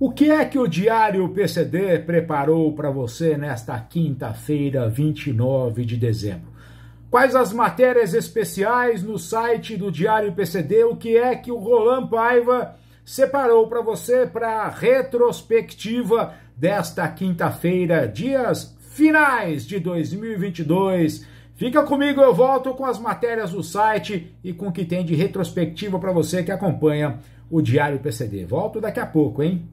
O que é que o Diário PCD preparou para você nesta quinta-feira, 29 de dezembro? Quais as matérias especiais no site do Diário PCD? O que é que o Roland Paiva separou para você para a retrospectiva desta quinta-feira, dias finais de 2022? Fica comigo, eu volto com as matérias do site e com o que tem de retrospectiva para você que acompanha o Diário PCD. Volto daqui a pouco, hein?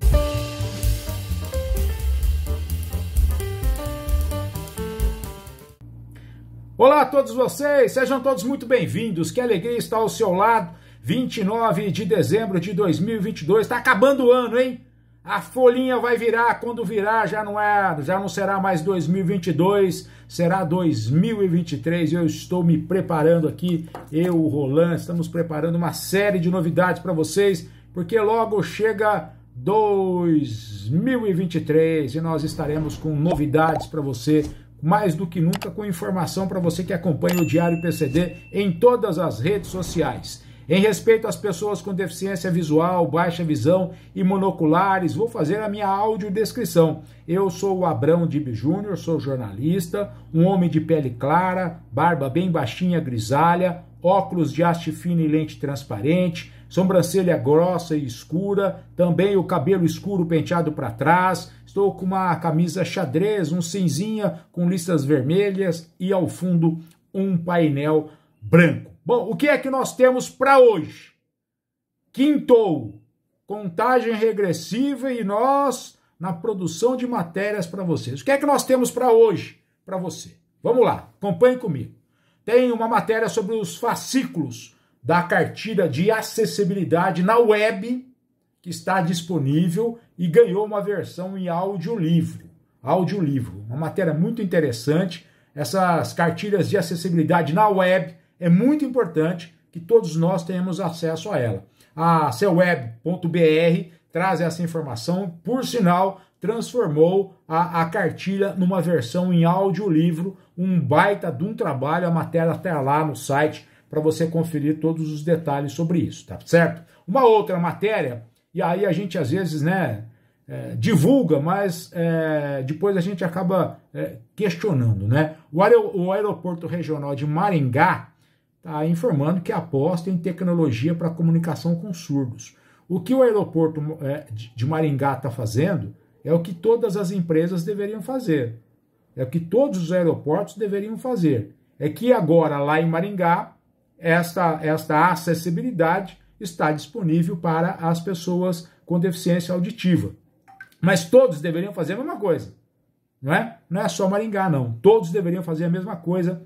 Olá a todos vocês, sejam todos muito bem-vindos, que alegria estar ao seu lado, 29 de dezembro de 2022, está acabando o ano, hein? A folhinha vai virar, quando virar já não será mais 2022, será 2023, eu estou me preparando aqui, eu, o Roland, estamos preparando uma série de novidades para vocês, porque logo chega 2023 e nós estaremos com novidades para você, mais do que nunca com informação para você que acompanha o Diário PCD em todas as redes sociais. Em respeito às pessoas com deficiência visual, baixa visão e monoculares, vou fazer a minha audiodescrição. Eu sou o Abrão Dib Júnior, sou jornalista, um homem de pele clara, barba bem baixinha, grisalha, óculos de haste fina e lente transparente, sobrancelha grossa e escura, também o cabelo escuro penteado para trás, estou com uma camisa xadrez, um cinzinha com listas vermelhas e ao fundo um painel branco. Bom, o que é que nós temos para hoje? Quintou, contagem regressiva e nós na produção de matérias para vocês. O que é que nós temos para hoje para você? Vamos lá, acompanhe comigo. Tem uma matéria sobre os fascículos da cartilha de acessibilidade na web, que está disponível e ganhou uma versão em audiolivro. Uma matéria muito interessante. Essas cartilhas de acessibilidade na web é muito importante que todos nós tenhamos acesso a ela. A ceweb.br traz essa informação, por sinal, transformou a cartilha numa versão em audiolivro, um baita de um trabalho, a matéria está lá no site para você conferir todos os detalhes sobre isso, tá certo? Uma outra matéria, e aí a gente às vezes, divulga, mas depois a gente acaba questionando, né? O Aeroporto Regional de Maringá está informando que aposta em tecnologia para comunicação com surdos. O que o aeroporto de Maringá está fazendo é o que todas as empresas deveriam fazer. É o que todos os aeroportos deveriam fazer. É que agora, lá em Maringá, esta acessibilidade está disponível para as pessoas com deficiência auditiva. Mas todos deveriam fazer a mesma coisa. Não é só Maringá, não. Todos deveriam fazer a mesma coisa.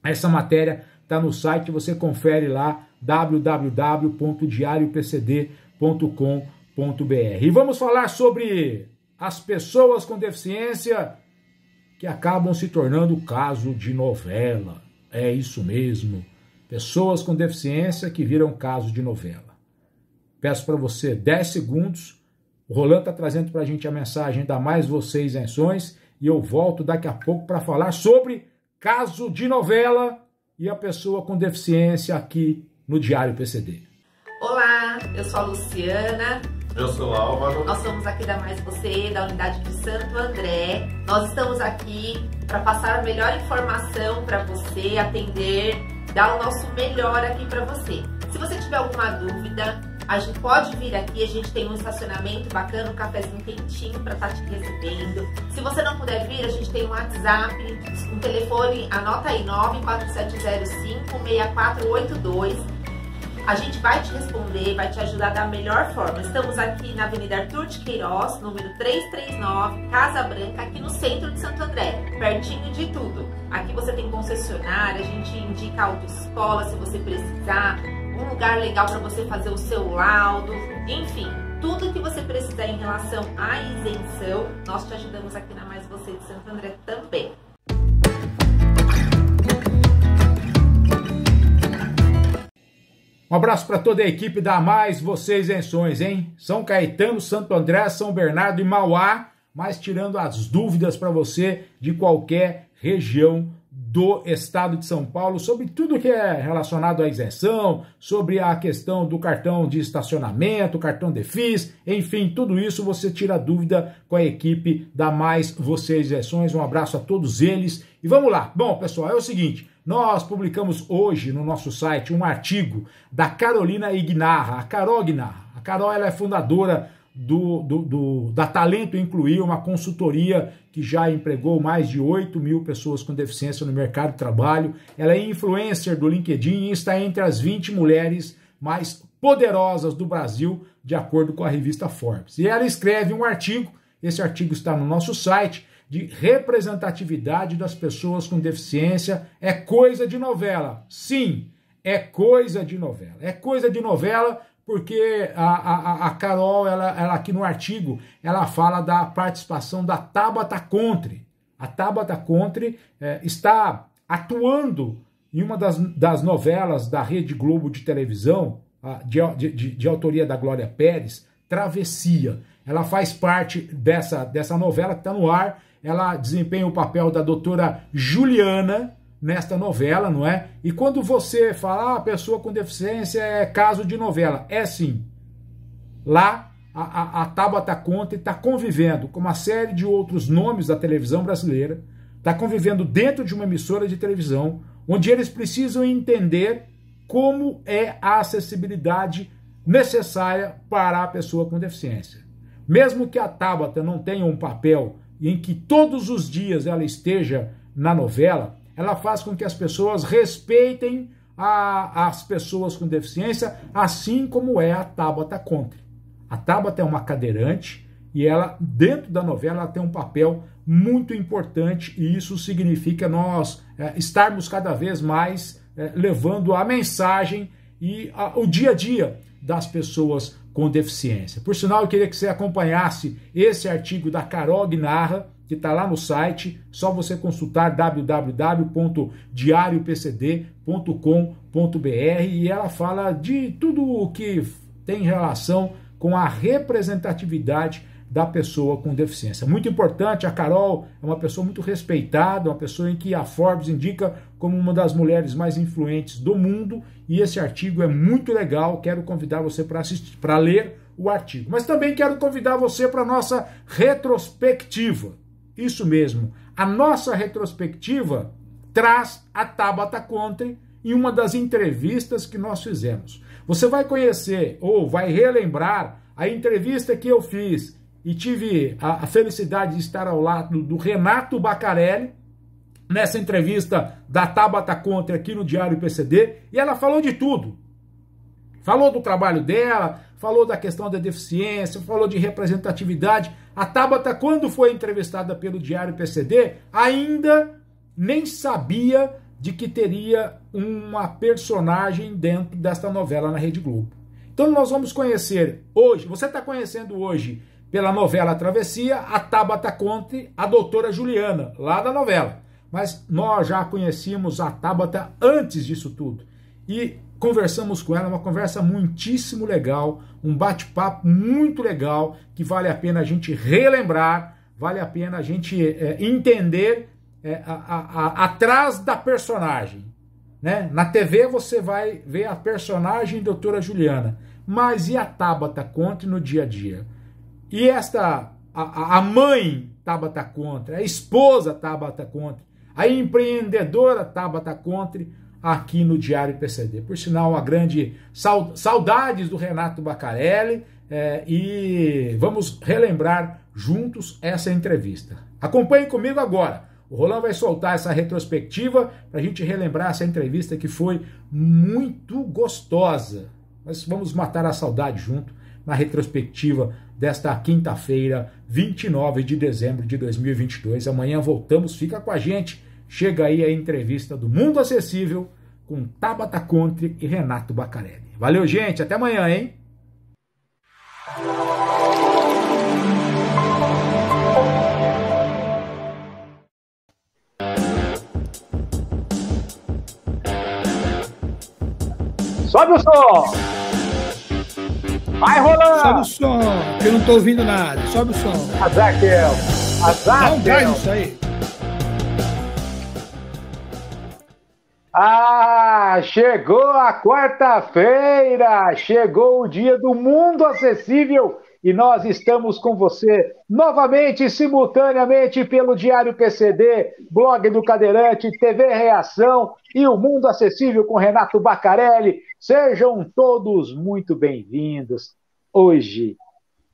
Essa matéria está no site, você confere lá, www.diariopcd.com.br. E vamos falar sobre as pessoas com deficiência que acabam se tornando caso de novela. É isso mesmo. Pessoas com deficiência que viram caso de novela. Peço para você 10 segundos. O Roland está trazendo para a gente a mensagem da Mais Você Isenções e eu volto daqui a pouco para falar sobre caso de novela e a pessoa com deficiência aqui no Diário PCD. Olá, eu sou a Luciana. Eu sou o Álvaro. Nós somos aqui da Mais Você, da unidade de Santo André. Nós estamos aqui para passar a melhor informação para você, atender, dar o nosso melhor aqui para você. Se você tiver alguma dúvida, a gente pode vir aqui, a gente tem um estacionamento bacana, um cafezinho quentinho para estar te recebendo. Se você não puder vir, a gente tem um WhatsApp, um telefone, anota aí, 94705-6482. A gente vai te responder, vai te ajudar da melhor forma. Estamos aqui na Avenida Arthur de Queiroz, número 339, Casa Branca, aqui no centro de Santo André, pertinho de tudo. Aqui você tem concessionária, a gente indica autoescola se você precisar, um lugar legal para você fazer o seu laudo, enfim, tudo que você precisar em relação à isenção, nós te ajudamos aqui na Mais Você de Santo André também. Um abraço para toda a equipe da Mais Você Isenções, hein? São Caetano, Santo André, São Bernardo e Mauá, mas tirando as dúvidas para você de qualquer região do Estado de São Paulo, sobre tudo que é relacionado à isenção, sobre a questão do cartão de estacionamento, cartão de FIIs, enfim, tudo isso você tira dúvida com a equipe da Mais Você Isenções. Um abraço a todos eles e vamos lá. Bom, pessoal, é o seguinte, nós publicamos hoje no nosso site um artigo da Carolina Ignarra, a Carol Ignarra. A Carol, ela é fundadora da Talento Incluir, uma consultoria que já empregou mais de 8.000 pessoas com deficiência no mercado de trabalho. Ela é influencer do LinkedIn e está entre as 20 mulheres mais poderosas do Brasil, de acordo com a revista Forbes. E ela escreve um artigo, esse artigo está no nosso site, de representatividade das pessoas com deficiência. É coisa de novela. Sim, é coisa de novela. É coisa de novela porque a Carol, ela aqui no artigo, ela fala da participação da Tabata Contri. A Tabata Contri está atuando em uma das novelas da Rede Globo de televisão, de autoria da Glória Pérez, Travessia. Ela faz parte dessa novela que está no ar. Ela desempenha o papel da doutora Juliana nesta novela, não é? E quando você fala, a pessoa com deficiência é caso de novela, é sim. Lá, a Tabata Contri está convivendo com uma série de outros nomes da televisão brasileira, está convivendo dentro de uma emissora de televisão, onde eles precisam entender como é a acessibilidade necessária para a pessoa com deficiência. Mesmo que a Tabata não tenha um papel em que todos os dias ela esteja na novela, ela faz com que as pessoas respeitem as pessoas com deficiência, assim como é a Tabata Contri. A Tabata é uma cadeirante e ela, dentro da novela, ela tem um papel muito importante e isso significa nós estarmos cada vez mais levando a mensagem e o dia a dia das pessoas com deficiência. Por sinal, eu queria que você acompanhasse esse artigo da Carol Ignarra, que está lá no site, só você consultar www.diariopcd.com.br e ela fala de tudo o que tem relação com a representatividade da pessoa com deficiência. Muito importante, a Carol é uma pessoa muito respeitada, uma pessoa em que a Forbes indica como uma das mulheres mais influentes do mundo e esse artigo é muito legal, quero convidar você para assistir, para ler o artigo. Mas também quero convidar você para a nossa retrospectiva. Isso mesmo, a nossa retrospectiva traz a Tabata Contri em uma das entrevistas que nós fizemos. Você vai conhecer ou vai relembrar a entrevista que eu fiz e tive a felicidade de estar ao lado do Renato Bacarelli, nessa entrevista da Tabata Contri aqui no Diário PCD, e ela falou de tudo. Falou do trabalho dela, falou da questão da deficiência, falou de representatividade. A Tabata, quando foi entrevistada pelo Diário PCD, ainda nem sabia de que teria uma personagem dentro desta novela na Rede Globo. Então nós vamos conhecer hoje, você está conhecendo hoje pela novela Travessia, a Tabata Contri, a doutora Juliana, lá da novela. Mas nós já conhecíamos a Tabata antes disso tudo. E conversamos com ela, uma conversa muitíssimo legal, um bate-papo muito legal, que vale a pena a gente relembrar, vale a pena a gente entender atrás da personagem. Né? Na TV você vai ver a personagem doutora Juliana, mas e a Tabata Contri no dia a dia? E a mãe Tabata Contri, a esposa Tabata Contri, a empreendedora Tabata Contri, aqui no Diário PCD. Por sinal, uma grande saudades do Renato Bacarelli e vamos relembrar juntos essa entrevista. Acompanhe comigo agora. O Roland vai soltar essa retrospectiva para a gente relembrar essa entrevista que foi muito gostosa. Mas vamos matar a saudade junto na retrospectiva desta quinta-feira, 29 de dezembro de 2022. Amanhã voltamos, fica com a gente. Chega aí a entrevista do Mundo Acessível com Tabata Contri e Renato Bacarelli. Valeu, gente. Até amanhã, hein? Sobe o som! Vai, Rolando! Sobe o som, que eu não tô ouvindo nada. Sobe o som. Azakel! Dá um gás nisso aí. Ah, chegou a quarta-feira, chegou o dia do Mundo Acessível e nós estamos com você novamente, simultaneamente, pelo Diário PCD, Blog do Cadeirante, TV Reação e o Mundo Acessível com Renato Bacarelli. Sejam todos muito bem-vindos. Hoje,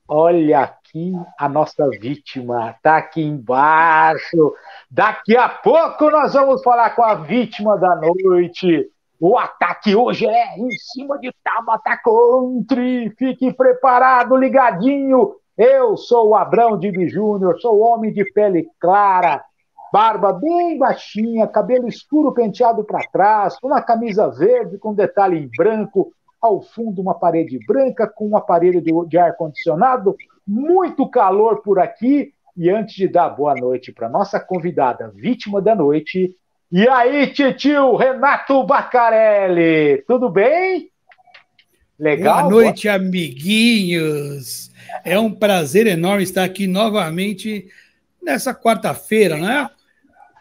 olha aqui a nossa vítima, está aqui embaixo. Daqui a pouco nós vamos falar com a vítima da noite. O ataque hoje é em cima de Tabata Country. Fique preparado, ligadinho. Eu sou o Abrão Dibi Júnior, sou homem de pele clara, barba bem baixinha, cabelo escuro penteado para trás, uma camisa verde com detalhe em branco, ao fundo uma parede branca com um aparelho de ar-condicionado, muito calor por aqui. E antes de dar boa noite para nossa convidada, vítima da noite, e aí, titio Renato Bacarelli, tudo bem? Legal? Boa noite, amiguinhos. É um prazer enorme estar aqui novamente nessa quarta-feira, né?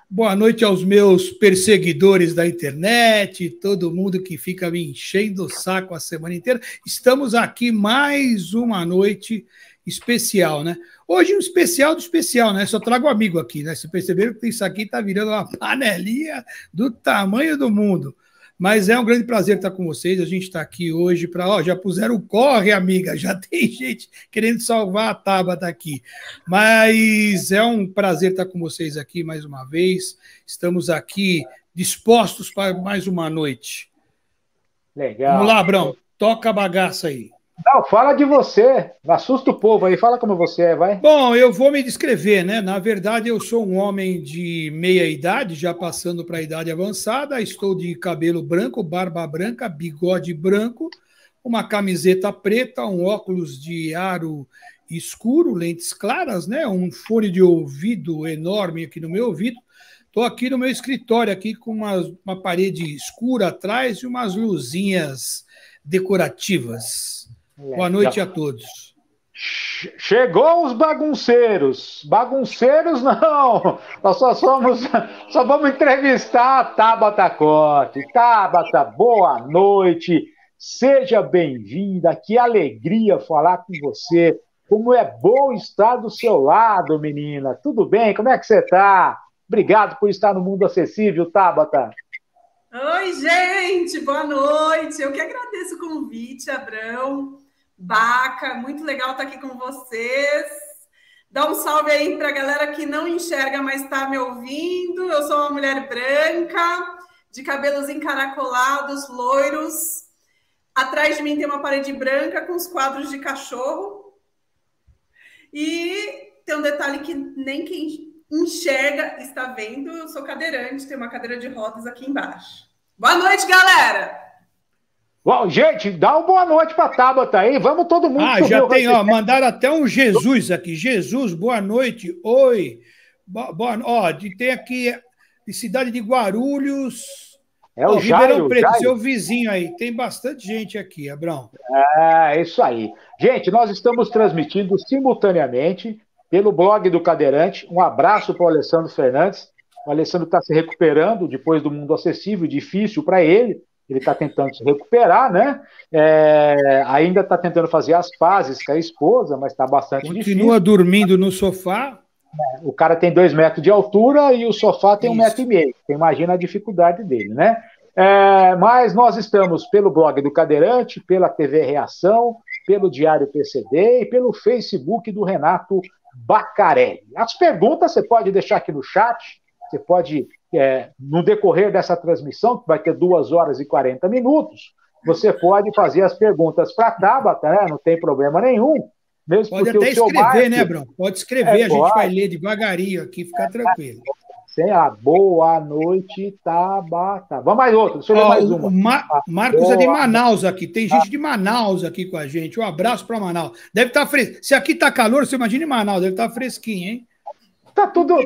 Boa noite aos meus perseguidores da internet, todo mundo que fica me enchendo o saco a semana inteira. Estamos aqui mais uma noite especial, né? Hoje um especial do especial, né? Só trago amigo aqui, né? Vocês perceberam que isso aqui tá virando uma panelinha do tamanho do mundo. Mas é um grande prazer estar com vocês. A gente está aqui hoje para... Ó, já puseram o corre, amiga. Já tem gente querendo salvar a Tabata aqui. Mas é um prazer estar com vocês aqui mais uma vez. Estamos aqui dispostos para mais uma noite. Legal. Vamos lá, Abrão. Toca a bagaça aí. Não, fala de você. Assusta o povo aí. Fala como você é, vai. Bom, eu vou me descrever, né? Na verdade, eu sou um homem de meia idade, já passando para a idade avançada. Estou de cabelo branco, barba branca, bigode branco, uma camiseta preta, um óculos de aro escuro, lentes claras, né? Um fone de ouvido enorme aqui no meu ouvido. Estou aqui no meu escritório, aqui com uma parede escura atrás e umas luzinhas decorativas. Boa noite a todos. Chegou os bagunceiros. Bagunceiros não. Nós só vamos entrevistar a Tabata Country. Tabata, boa noite. Seja bem-vinda. Que alegria falar com você. Como é bom estar do seu lado, menina. Tudo bem? Como é que você está? Obrigado por estar no Mundo Acessível, Tabata. Oi, gente. Boa noite. Eu que agradeço o convite, Abrão. Baca, muito legal estar aqui com vocês. Dá um salve aí para a galera que não enxerga, mas está me ouvindo. Eu sou uma mulher branca, de cabelos encaracolados, loiros. Atrás de mim tem uma parede branca com os quadros de cachorro. E tem um detalhe que nem quem enxerga está vendo. Eu sou cadeirante, tem uma cadeira de rodas aqui embaixo. Boa noite, galera! Bom, gente, dá uma boa noite para a Tabata aí. Vamos todo mundo. Ah, já tem, ó, mandaram até um Jesus aqui. Jesus, boa noite. Oi. Ó, tem aqui de cidade de Guarulhos. É o Jairo, Preto, seu vizinho aí. Tem bastante gente aqui, Abrão. É isso aí. Gente, nós estamos transmitindo simultaneamente pelo blog do Cadeirante. Um abraço para o Alessandro Fernandes. O Alessandro está se recuperando depois do Mundo Acessível, difícil para ele. Ele está tentando se recuperar, né? Ainda está tentando fazer as pazes com a esposa, mas está bastante difícil. Continua dormindo no sofá. O cara tem 2 metros de altura e o sofá tem 1,5 metro. Você imagina a dificuldade dele, né? Mas nós estamos pelo blog do Cadeirante, pela TV Reação, pelo Diário PCD e pelo Facebook do Renato Bacarelli. As perguntas você pode deixar aqui no chat, você pode... no decorrer dessa transmissão, que vai ter 2 horas e 40 minutos, você pode fazer as perguntas para a Tabata, né? Não tem problema nenhum. Mesmo pode até escrever, né, Bruno? Pode escrever, a gente vai ler devagarinho aqui, fica tranquilo. Boa noite, Tabata. Vamos mais outro, deixa eu ler mais uma. Marcos é de Manaus aqui, tem gente de Manaus aqui com a gente. Um abraço para Manaus. Deve estar fresco. Se aqui está calor, você imagina em Manaus, deve estar fresquinho, hein? Tá tudo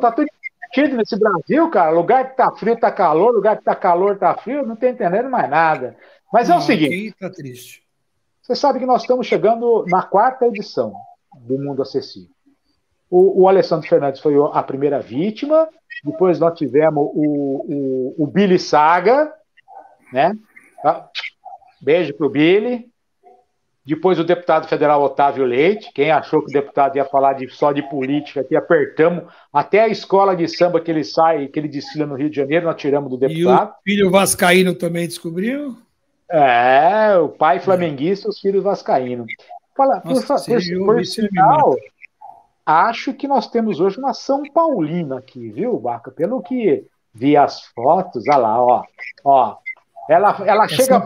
nesse Brasil, cara. Lugar que tá frio tá calor, lugar que tá calor tá frio, não tô entendendo mais nada. Mas é o seguinte. Tá triste. Você sabe que nós estamos chegando na 4ª edição do Mundo Acessível. O Alessandro Fernandes foi a primeira vítima, depois nós tivemos o Billy Saga, né? Beijo pro Billy. Depois o deputado federal Otávio Leite. Quem achou que o deputado ia falar só de política, aqui apertamos. Até a escola de samba que ele sai, que ele desfila no Rio de Janeiro, nós tiramos do deputado. E o filho vascaíno também descobriu? O pai flamenguista e os filhos vascaínos. Por sinal, acho que nós temos hoje uma São Paulina aqui, viu, Baca? Pelo que vi as fotos, olha lá, ó. Ela chega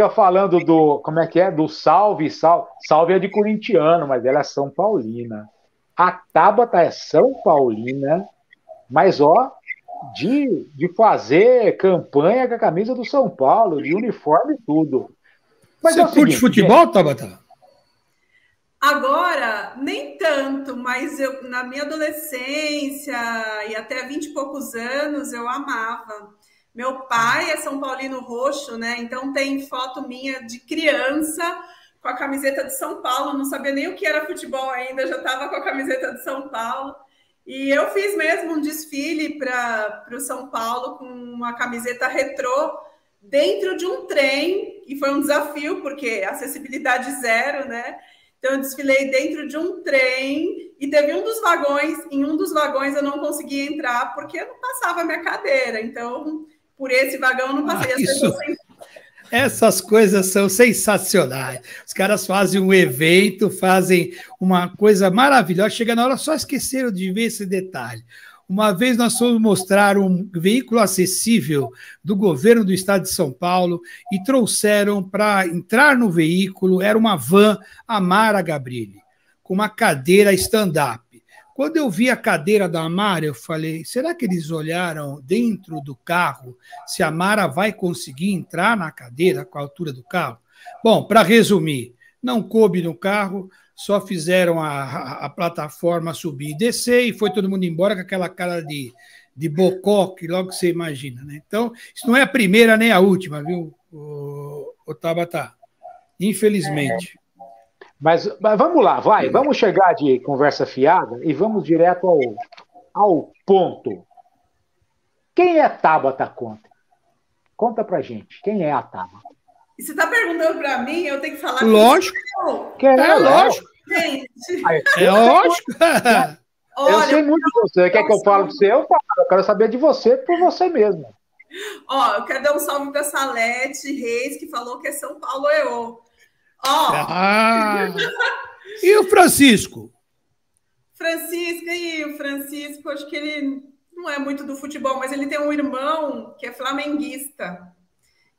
falando do, como é que é? Do salve é de corintiano, mas ela é São Paulina. A Tabata é São Paulina, mas de fazer campanha com a camisa do São Paulo, de uniforme e tudo. Mas você curte futebol, Tabata? Agora, nem tanto, mas na minha adolescência e até 20 e poucos anos, eu amava. Meu pai é São Paulino roxo, né? Então tem foto minha de criança com a camiseta de São Paulo. Não sabia nem o que era futebol ainda, já estava com a camiseta de São Paulo. E eu fiz mesmo um desfile para o São Paulo com uma camiseta retrô dentro de um trem. E foi um desafio, porque acessibilidade zero, né? Então, eu desfilei dentro de um trem e teve em um dos vagões eu não consegui entrar porque eu não passava a minha cadeira. Então, por esse vagão eu não passei. Essas coisas são sensacionais. Os caras fazem um evento, fazem uma coisa maravilhosa. Chega na hora, só esqueceram de ver esse detalhe. Uma vez nós fomos mostrar um veículo acessível do governo do estado de São Paulo e trouxeram para entrar no veículo, era uma van Amara Gabrilli, com uma cadeira stand-up. Quando eu vi a cadeira da Amara, eu falei, será que eles olharam dentro do carro se a Amara vai conseguir entrar na cadeira com a altura do carro? Bom, para resumir, não coube no carro, só fizeram a plataforma subir e descer e foi todo mundo embora com aquela cara de bocó que logo você imagina, né? Então, isso não é a primeira nem a última, viu, o Tabata? Infelizmente. Mas vamos lá, vamos chegar de conversa fiada e vamos direto ao ponto. Quem é Tabata Conta? Conta pra gente, quem é a Tabata? E você está perguntando para mim, eu tenho que falar... Lógico. Lógico. Gente. É lógico. Olha, eu sei muito de você. Quer que eu fale para você? Eu falo. Eu quero saber de você por você mesmo. Eu quero dar um salve para Salete Reis, que falou que é São Paulo E o Francisco? O Francisco, acho que ele não é muito do futebol, mas ele tem um irmão que é flamenguista.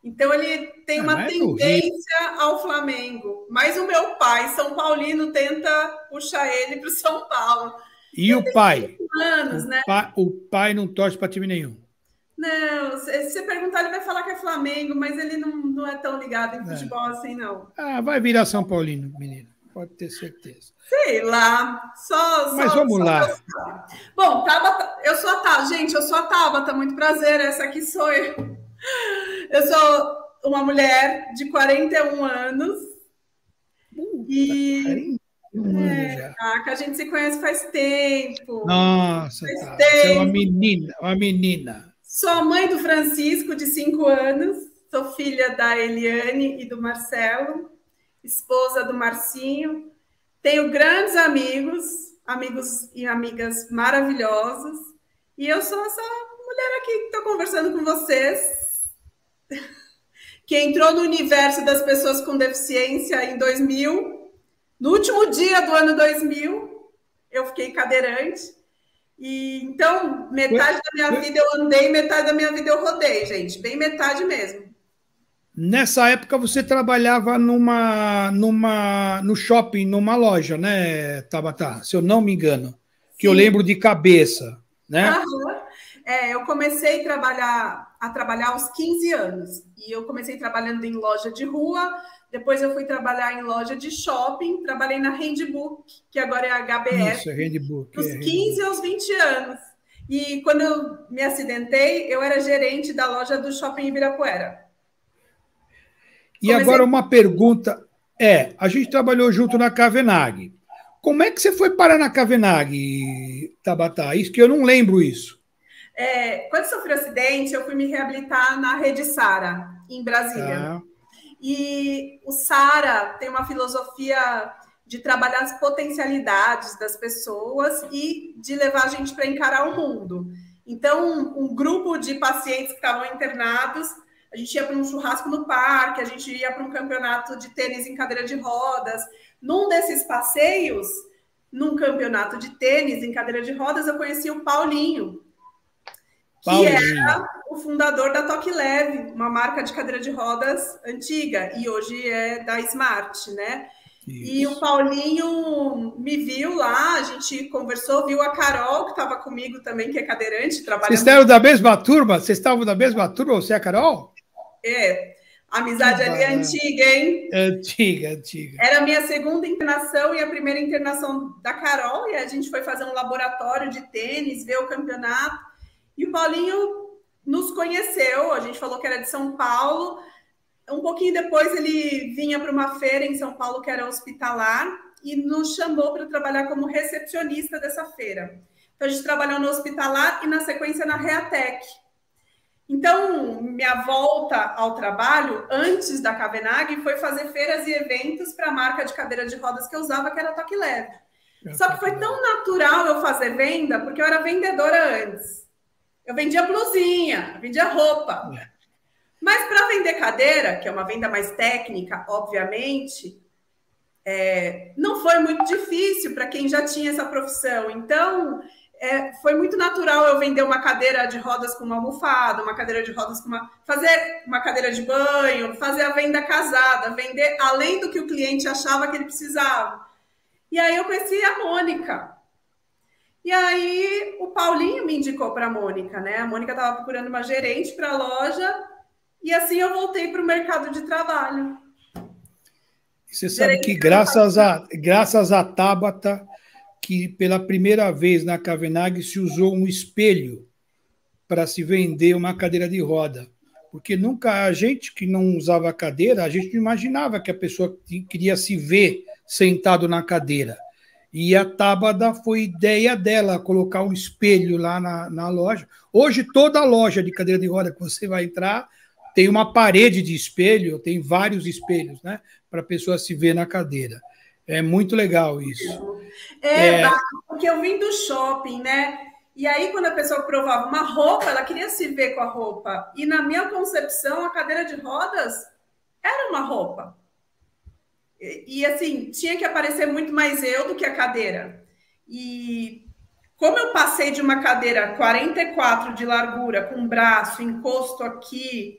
Então, ele tem uma tendência ao Flamengo. Mas o meu pai, São Paulino, tenta puxar ele para o São Paulo. E o pai? Anos, né? O pai não torce para time nenhum. Não, se você perguntar, ele vai falar que é Flamengo, mas ele não é tão ligado em futebol assim, não. Vai virar São Paulino, menino. Pode ter certeza. Sei lá. Mas vamos lá. Bom, Tabata, eu sou a Tabata. Gente, eu sou a Tabata. Muito prazer, essa aqui sou eu. Eu sou uma mulher de 41 anos. E que a gente se conhece faz tempo. Nossa, você é uma menina. Sou mãe do Francisco, de 5 anos. Sou filha da Eliane e do Marcelo, esposa do Marcinho. Tenho grandes amigos e amigas maravilhosos. E eu sou essa mulher aqui que estou conversando com vocês, que entrou no universo das pessoas com deficiência em 2000. No último dia do ano 2000, eu fiquei cadeirante. E então, metade da minha vida eu andei, metade da minha vida eu rodei, gente. Bem metade mesmo. Nessa época você trabalhava no shopping, numa loja, né, Tabata? Se eu não me engano. Que eu lembro de cabeça, né? Eu comecei a trabalhar aos 15 anos. E eu comecei trabalhando em loja de rua, depois eu fui trabalhar em loja de shopping, trabalhei na Handbook, que agora é a HBS, isso, Handbook, dos 15 aos 20 anos. E quando eu me acidentei, eu era gerente da loja do shopping Ibirapuera. E agora uma pergunta, a gente trabalhou junto na Cavenagh. Como é que você foi parar na Cavenagh, Tabata? Isso que eu não lembro isso. Quando eu sofri um acidente, eu fui me reabilitar na Rede Sara, em Brasília. E o Sara tem uma filosofia de trabalhar as potencialidades das pessoas e de levar a gente para encarar o mundo. Então, um grupo de pacientes que estavam internados, a gente ia para um churrasco no parque, a gente ia para um campeonato de tênis em cadeira de rodas. Num desses passeios, num campeonato de tênis em cadeira de rodas, eu conheci o Paulinho, que era o fundador da Toque Leve, uma marca de cadeira de rodas antiga, e hoje é da Smart, né? Isso. E o Paulinho me viu lá, a gente conversou, viu a Carol, que estava comigo também, que é cadeirante. Vocês estavam da mesma turma? Vocês estavam da mesma turma, você e a Carol? A amizade ali é antiga, hein? Antiga. Era a minha segunda internação e a primeira internação da Carol, e a gente foi fazer um laboratório de tênis, ver o campeonato, e o Paulinho nos conheceu, a gente falou que era de São Paulo. Um pouquinho depois ele vinha para uma feira em São Paulo que era hospitalar e nos chamou para trabalhar como recepcionista dessa feira. Então a gente trabalhou no hospitalar e na sequência na Reatec. Então minha volta ao trabalho antes da Cavenaghi foi fazer feiras e eventos para a marca de cadeira de rodas que eu usava, que era a Toque Leve. Só que foi tão natural eu fazer venda, porque eu era vendedora antes. Eu vendia blusinha, vendia roupa. Mas para vender cadeira, que é uma venda mais técnica, obviamente, não foi muito difícil para quem já tinha essa profissão. Então, foi muito natural eu vender uma cadeira de rodas com uma almofada, uma cadeira de rodas com fazer uma cadeira de banho, fazer a venda casada, vender além do que o cliente achava que ele precisava. E aí eu conheci a Mônica. E aí o Paulinho me indicou para a Mônica, né? A Mônica estava procurando uma gerente para a loja. E assim eu voltei para o mercado de trabalho. Você sabe que graças a Tabata, que pela primeira vez na Cavenaghi se usou um espelho para se vender uma cadeira de roda. Porque nunca a gente que não usava cadeira, a gente não imaginava que a pessoa queria se ver sentado na cadeira. E a Tabata foi ideia dela, colocar um espelho lá na loja. Hoje toda loja de cadeira de roda que você vai entrar tem uma parede de espelho, tem vários espelhos, né? Para a pessoa se ver na cadeira. É muito legal isso. Porque eu vim do shopping, né? E aí, quando a pessoa provava uma roupa, ela queria se ver com a roupa. E na minha concepção, a cadeira de rodas era uma roupa. E assim, tinha que aparecer muito mais eu do que a cadeira. E como eu passei de uma cadeira 44 de largura, com braço, encosto aqui,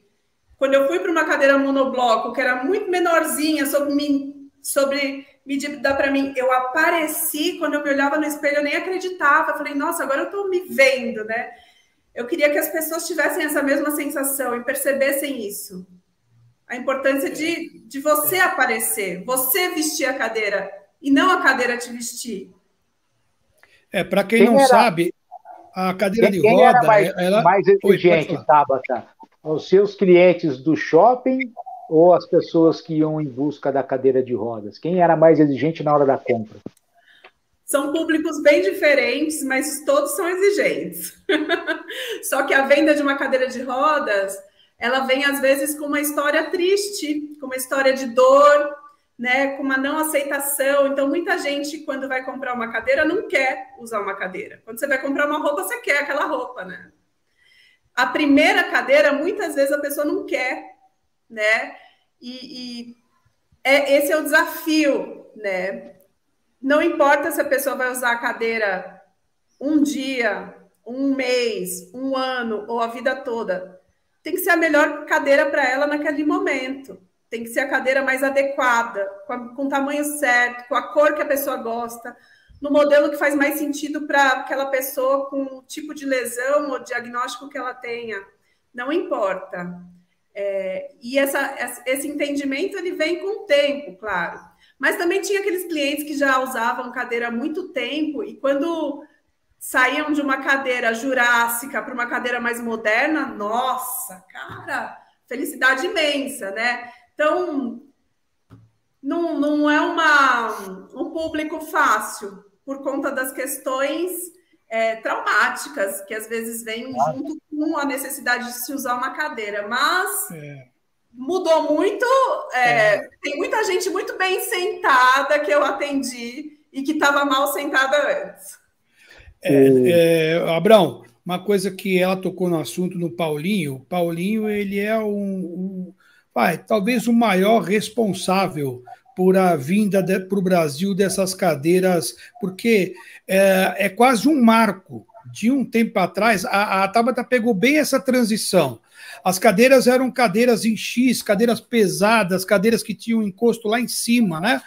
quando eu fui para uma cadeira monobloco, que era muito menorzinha, sobre medida para mim, eu apareci, quando eu me olhava no espelho, eu nem acreditava. Eu falei, nossa, agora eu estou me vendo, né? Eu queria que as pessoas tivessem essa mesma sensação e percebessem isso. A importância de você aparecer, você vestir a cadeira, e não a cadeira te vestir. Para quem não sabe, a cadeira de roda... Quem era mais exigente, Tabata? Os seus clientes do shopping ou as pessoas que iam em busca da cadeira de rodas? Quem era mais exigente na hora da compra? São públicos bem diferentes, mas todos são exigentes. Só que a venda de uma cadeira de rodas, ela vem às vezes com uma história triste, com uma história de dor, né, com uma não aceitação. Então, muita gente, quando vai comprar uma cadeira, não quer usar uma cadeira. Quando você vai comprar uma roupa, você quer aquela roupa, né? A primeira cadeira, muitas vezes, a pessoa não quer, né? Esse é o desafio, né? Não importa se a pessoa vai usar a cadeira um dia, um mês, um ano ou a vida toda. Tem que ser a melhor cadeira para ela naquele momento. Tem que ser a cadeira mais adequada, com o tamanho certo, com a cor que a pessoa gosta, no modelo que faz mais sentido para aquela pessoa com o tipo de lesão ou diagnóstico que ela tenha. Não importa. E esse entendimento ele vem com o tempo, claro. Mas também tinha aqueles clientes que já usavam cadeira há muito tempo e quando saíam de uma cadeira jurássica para uma cadeira mais moderna, nossa, cara, felicidade imensa, né? Então, não é um público fácil por conta das questões traumáticas, que às vezes vêm junto com a necessidade de se usar uma cadeira, mas mudou muito, tem muita gente muito bem sentada que eu atendi e que estava mal sentada antes. Abrão, uma coisa que ela tocou no assunto no Paulinho, ele é talvez o maior responsável por a vinda para o Brasil dessas cadeiras, porque é quase um marco. De um tempo atrás, a Tabata pegou bem essa transição. As cadeiras eram cadeiras em X, cadeiras pesadas, cadeiras que tinham encosto lá em cima, né?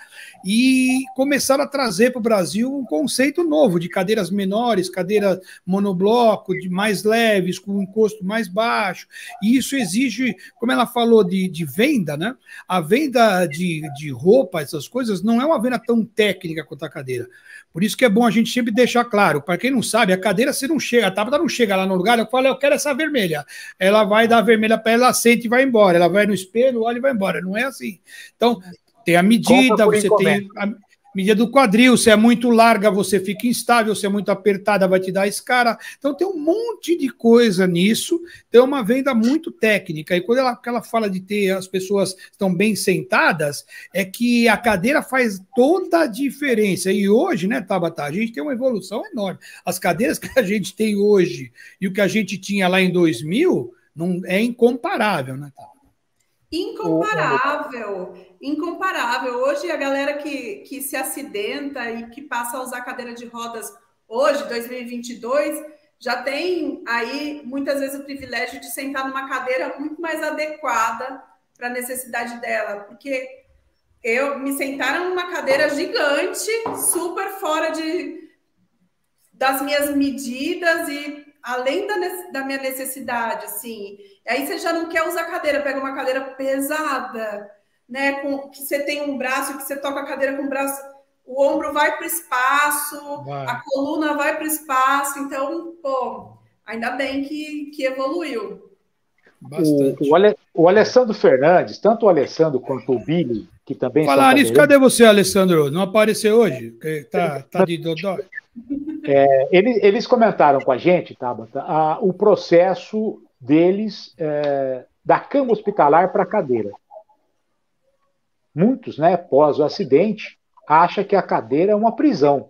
E começaram a trazer para o Brasil um conceito novo de cadeiras menores, cadeira monobloco, de mais leves, com um encosto mais baixo. E isso exige, como ela falou, de venda, né? A venda de roupa, essas coisas, não é uma venda tão técnica quanto a cadeira. Por isso que é bom a gente sempre deixar claro. Para quem não sabe, a cadeira você não chega, a Tabata não chega lá no lugar, eu falo, eu quero essa vermelha. Ela vai dar a vermelha para ela, sente e vai embora. Ela vai no espelho, olha e vai embora. Não é assim. Então, tem a medida, você tem a medida do quadril, se é muito larga, você fica instável, se é muito apertada, vai te dar escara. Então, tem um monte de coisa nisso, tem uma venda muito técnica. E quando ela fala de ter as pessoas estão bem sentadas, é que a cadeira faz toda a diferença. E hoje, né, Tabata, a gente tem uma evolução enorme. As cadeiras que a gente tem hoje e o que a gente tinha lá em 2000 não, é incomparável, né, Tabata? Incomparável. Hoje a galera que se acidenta e que passa a usar cadeira de rodas hoje, 2022, já tem aí muitas vezes o privilégio de sentar numa cadeira muito mais adequada para a necessidade dela, porque me sentaram numa cadeira gigante, super fora das minhas medidas e além da minha necessidade, assim. Aí você já não quer usar cadeira, pega uma cadeira pesada, né? Que você tem um braço, que você toca a cadeira com o braço, o ombro vai para o espaço, a coluna vai para o espaço. Então, ainda bem que evoluiu. O Alessandro Fernandes, tanto o Alessandro quanto o Billy, que também falar nisso, cadê você, Alessandro? Não apareceu hoje? Tá de dodó? Eles comentaram com a gente, Tabata, o processo deles da cama hospitalar para a cadeira. Muitos, né, pós o acidente, acham que a cadeira é uma prisão,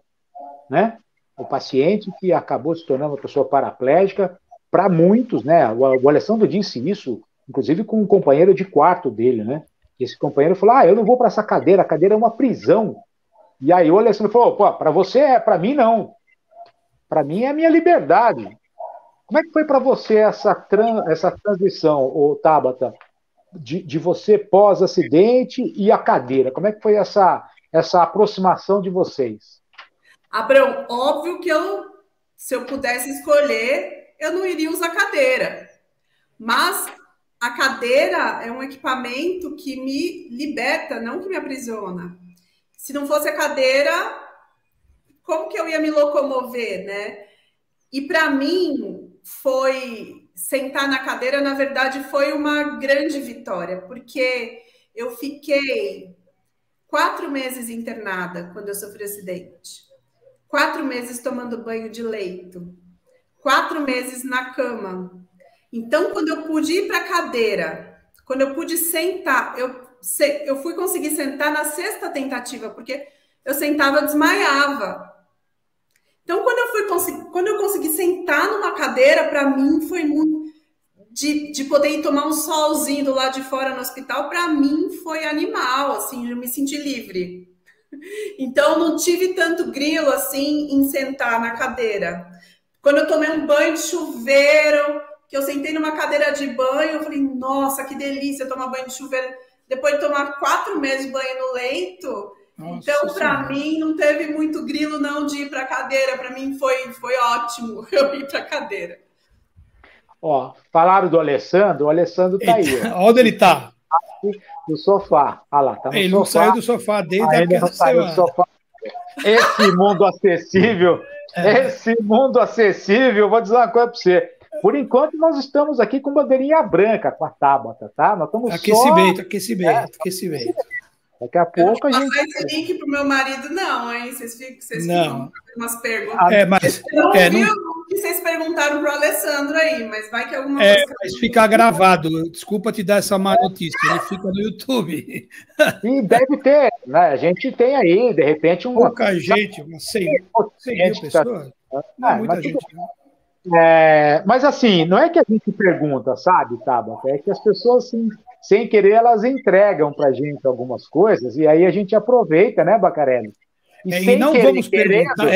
né? O paciente que acabou se tornando uma pessoa paraplégica, para muitos, né? O Alessandro disse isso, inclusive com um companheiro de quarto dele, né? Esse companheiro falou: eu não vou para essa cadeira, a cadeira é uma prisão. E aí o Alessandro falou: para você é, para mim não. Para mim é a minha liberdade. Como é que foi para você essa transição, Tabata, de você pós-acidente e a cadeira? Como é que foi essa aproximação de vocês? Abrão, óbvio que se eu pudesse escolher, eu não iria usar cadeira. Mas a cadeira é um equipamento que me liberta, não que me aprisiona. Se não fosse a cadeira, como que eu ia me locomover, né? E para mim, sentar na cadeira, na verdade, foi uma grande vitória, porque eu fiquei 4 meses internada quando eu sofri acidente, 4 meses tomando banho de leito, 4 meses na cama. Então, quando eu pude ir para a cadeira, quando eu pude sentar, eu fui conseguir sentar na 6ª tentativa, porque eu sentava, eu desmaiava. Então, quando eu consegui sentar numa cadeira, para mim foi muito de poder ir tomar um solzinho do lado de fora no hospital, para mim foi animal, assim, eu me senti livre. Então, não tive tanto grilo, assim, em sentar na cadeira. Quando eu tomei um banho de chuveiro, que eu sentei numa cadeira de banho, eu falei, nossa, que delícia tomar banho de chuveiro. Depois de tomar 4 meses de banho no leito, nossa, então, para mim, não teve muito grilo, não, de ir para a cadeira. Para mim, foi ótimo eu ir para a cadeira. Falaram do Alessandro, o Alessandro está aí. Onde ele está? No sofá. Ah lá, tá no ele sofá. Não saiu do sofá desde aquela semana. Esse mundo acessível, vou dizer uma coisa para você. Por enquanto, nós estamos aqui com bandeirinha branca, com a Tabata, tá? Nós estamos aquecimento. Daqui a pouco a gente... Não esse link pro meu marido, não, hein? Vocês ficam umas perguntas. Mas... Eu não vi o que vocês perguntaram pro Alessandro aí, mas vai que alguma coisa... Mas fica gravado. Desculpa te dar essa má notícia. Ele fica no YouTube. E deve ter, né? A gente tem aí, de repente, pouca gente, umas 100 mil pessoas. Não é muita gente, não. Mas assim, não é que a gente pergunta, sabe, Tabata? É que as pessoas, assim, sem querer, elas entregam pra gente algumas coisas, e aí a gente aproveita, né, Bacarelli? E não vamos perguntar,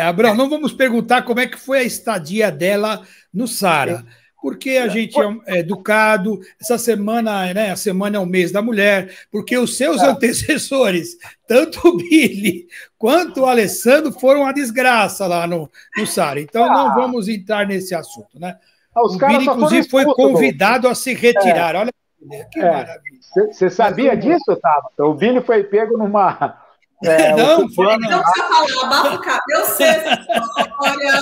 Abrão, não vamos perguntar como é que foi a estadia dela no Sara, porque a gente é educado, essa semana, né, a semana é o mês da mulher, porque os seus antecessores, tanto o Billy quanto o Alessandro, foram uma desgraça lá no Sara. Então não vamos entrar nesse assunto, né? O Billy, inclusive, foi convidado a se retirar. Olha que maravilha. Você sabia disso, Tabata? O Billy foi pego numa... não precisa falar, abafa o cabelo. Eu sei essa história.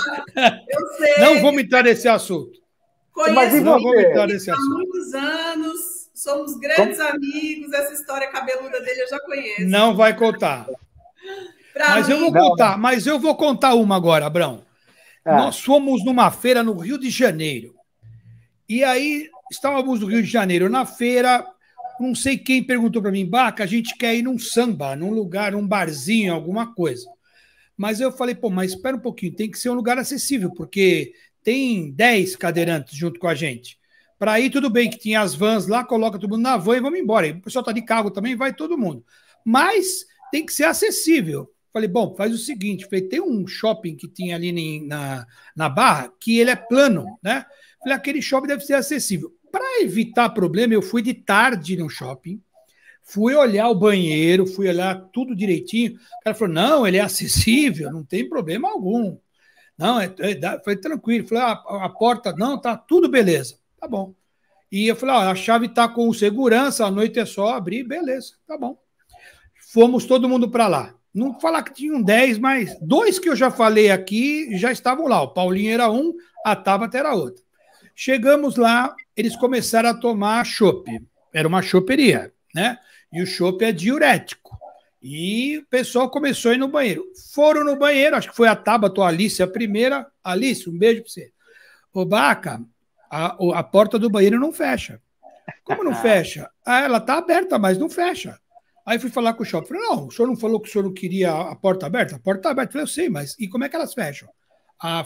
Eu sei. Não vamos entrar nesse assunto. Conheço não vamos entrar nesse assunto. Há muitos anos, somos grandes amigos. Essa história cabeluda dele eu já conheço. Não vai contar. Mas eu vou contar uma agora, Abrão. Nós fomos numa feira no Rio de Janeiro. E aí, estávamos no Rio de Janeiro na feira. Não sei quem perguntou para mim, Baca, a gente quer ir num samba, num lugar, num barzinho, alguma coisa. Mas eu falei, mas espera um pouquinho, tem que ser um lugar acessível, porque tem 10 cadeirantes junto com a gente. Para ir, tudo bem que tinha as vans lá, coloca todo mundo na van e vamos embora. E o pessoal está de carro também, vai todo mundo. Mas tem que ser acessível. Falei, faz o seguinte, tem um shopping que tinha ali na Barra, que ele é plano, né? Falei, aquele shopping deve ser acessível. Para evitar problema, eu fui de tarde no shopping, fui olhar o banheiro, fui olhar tudo direitinho. O cara falou, não, ele é acessível, não tem problema algum. Não, foi tranquilo. Falei, a porta, não, tá tudo beleza. Tá bom. E eu falei, a chave tá com segurança, à noite é só abrir, beleza, tá bom. Fomos todo mundo para lá. Não vou falar que tinham 10, mas 2 que eu já falei aqui já estavam lá. O Paulinho era um, a Tabata era outra. Chegamos lá, eles começaram a tomar chopp. Era uma choperia, né? E o chopp é diurético. E o pessoal começou a ir no banheiro. Foram no banheiro, acho que foi a Tabata ou a Alice a primeira. Alice, um beijo para você. Ô, Baca, a porta do banheiro não fecha. Como não fecha? Ela tá aberta, mas não fecha. Aí fui falar com o shopping. Falei, não, o senhor não falou que o senhor não queria a porta aberta? A porta está aberta. Eu falei, eu sei, mas e como é que elas fecham?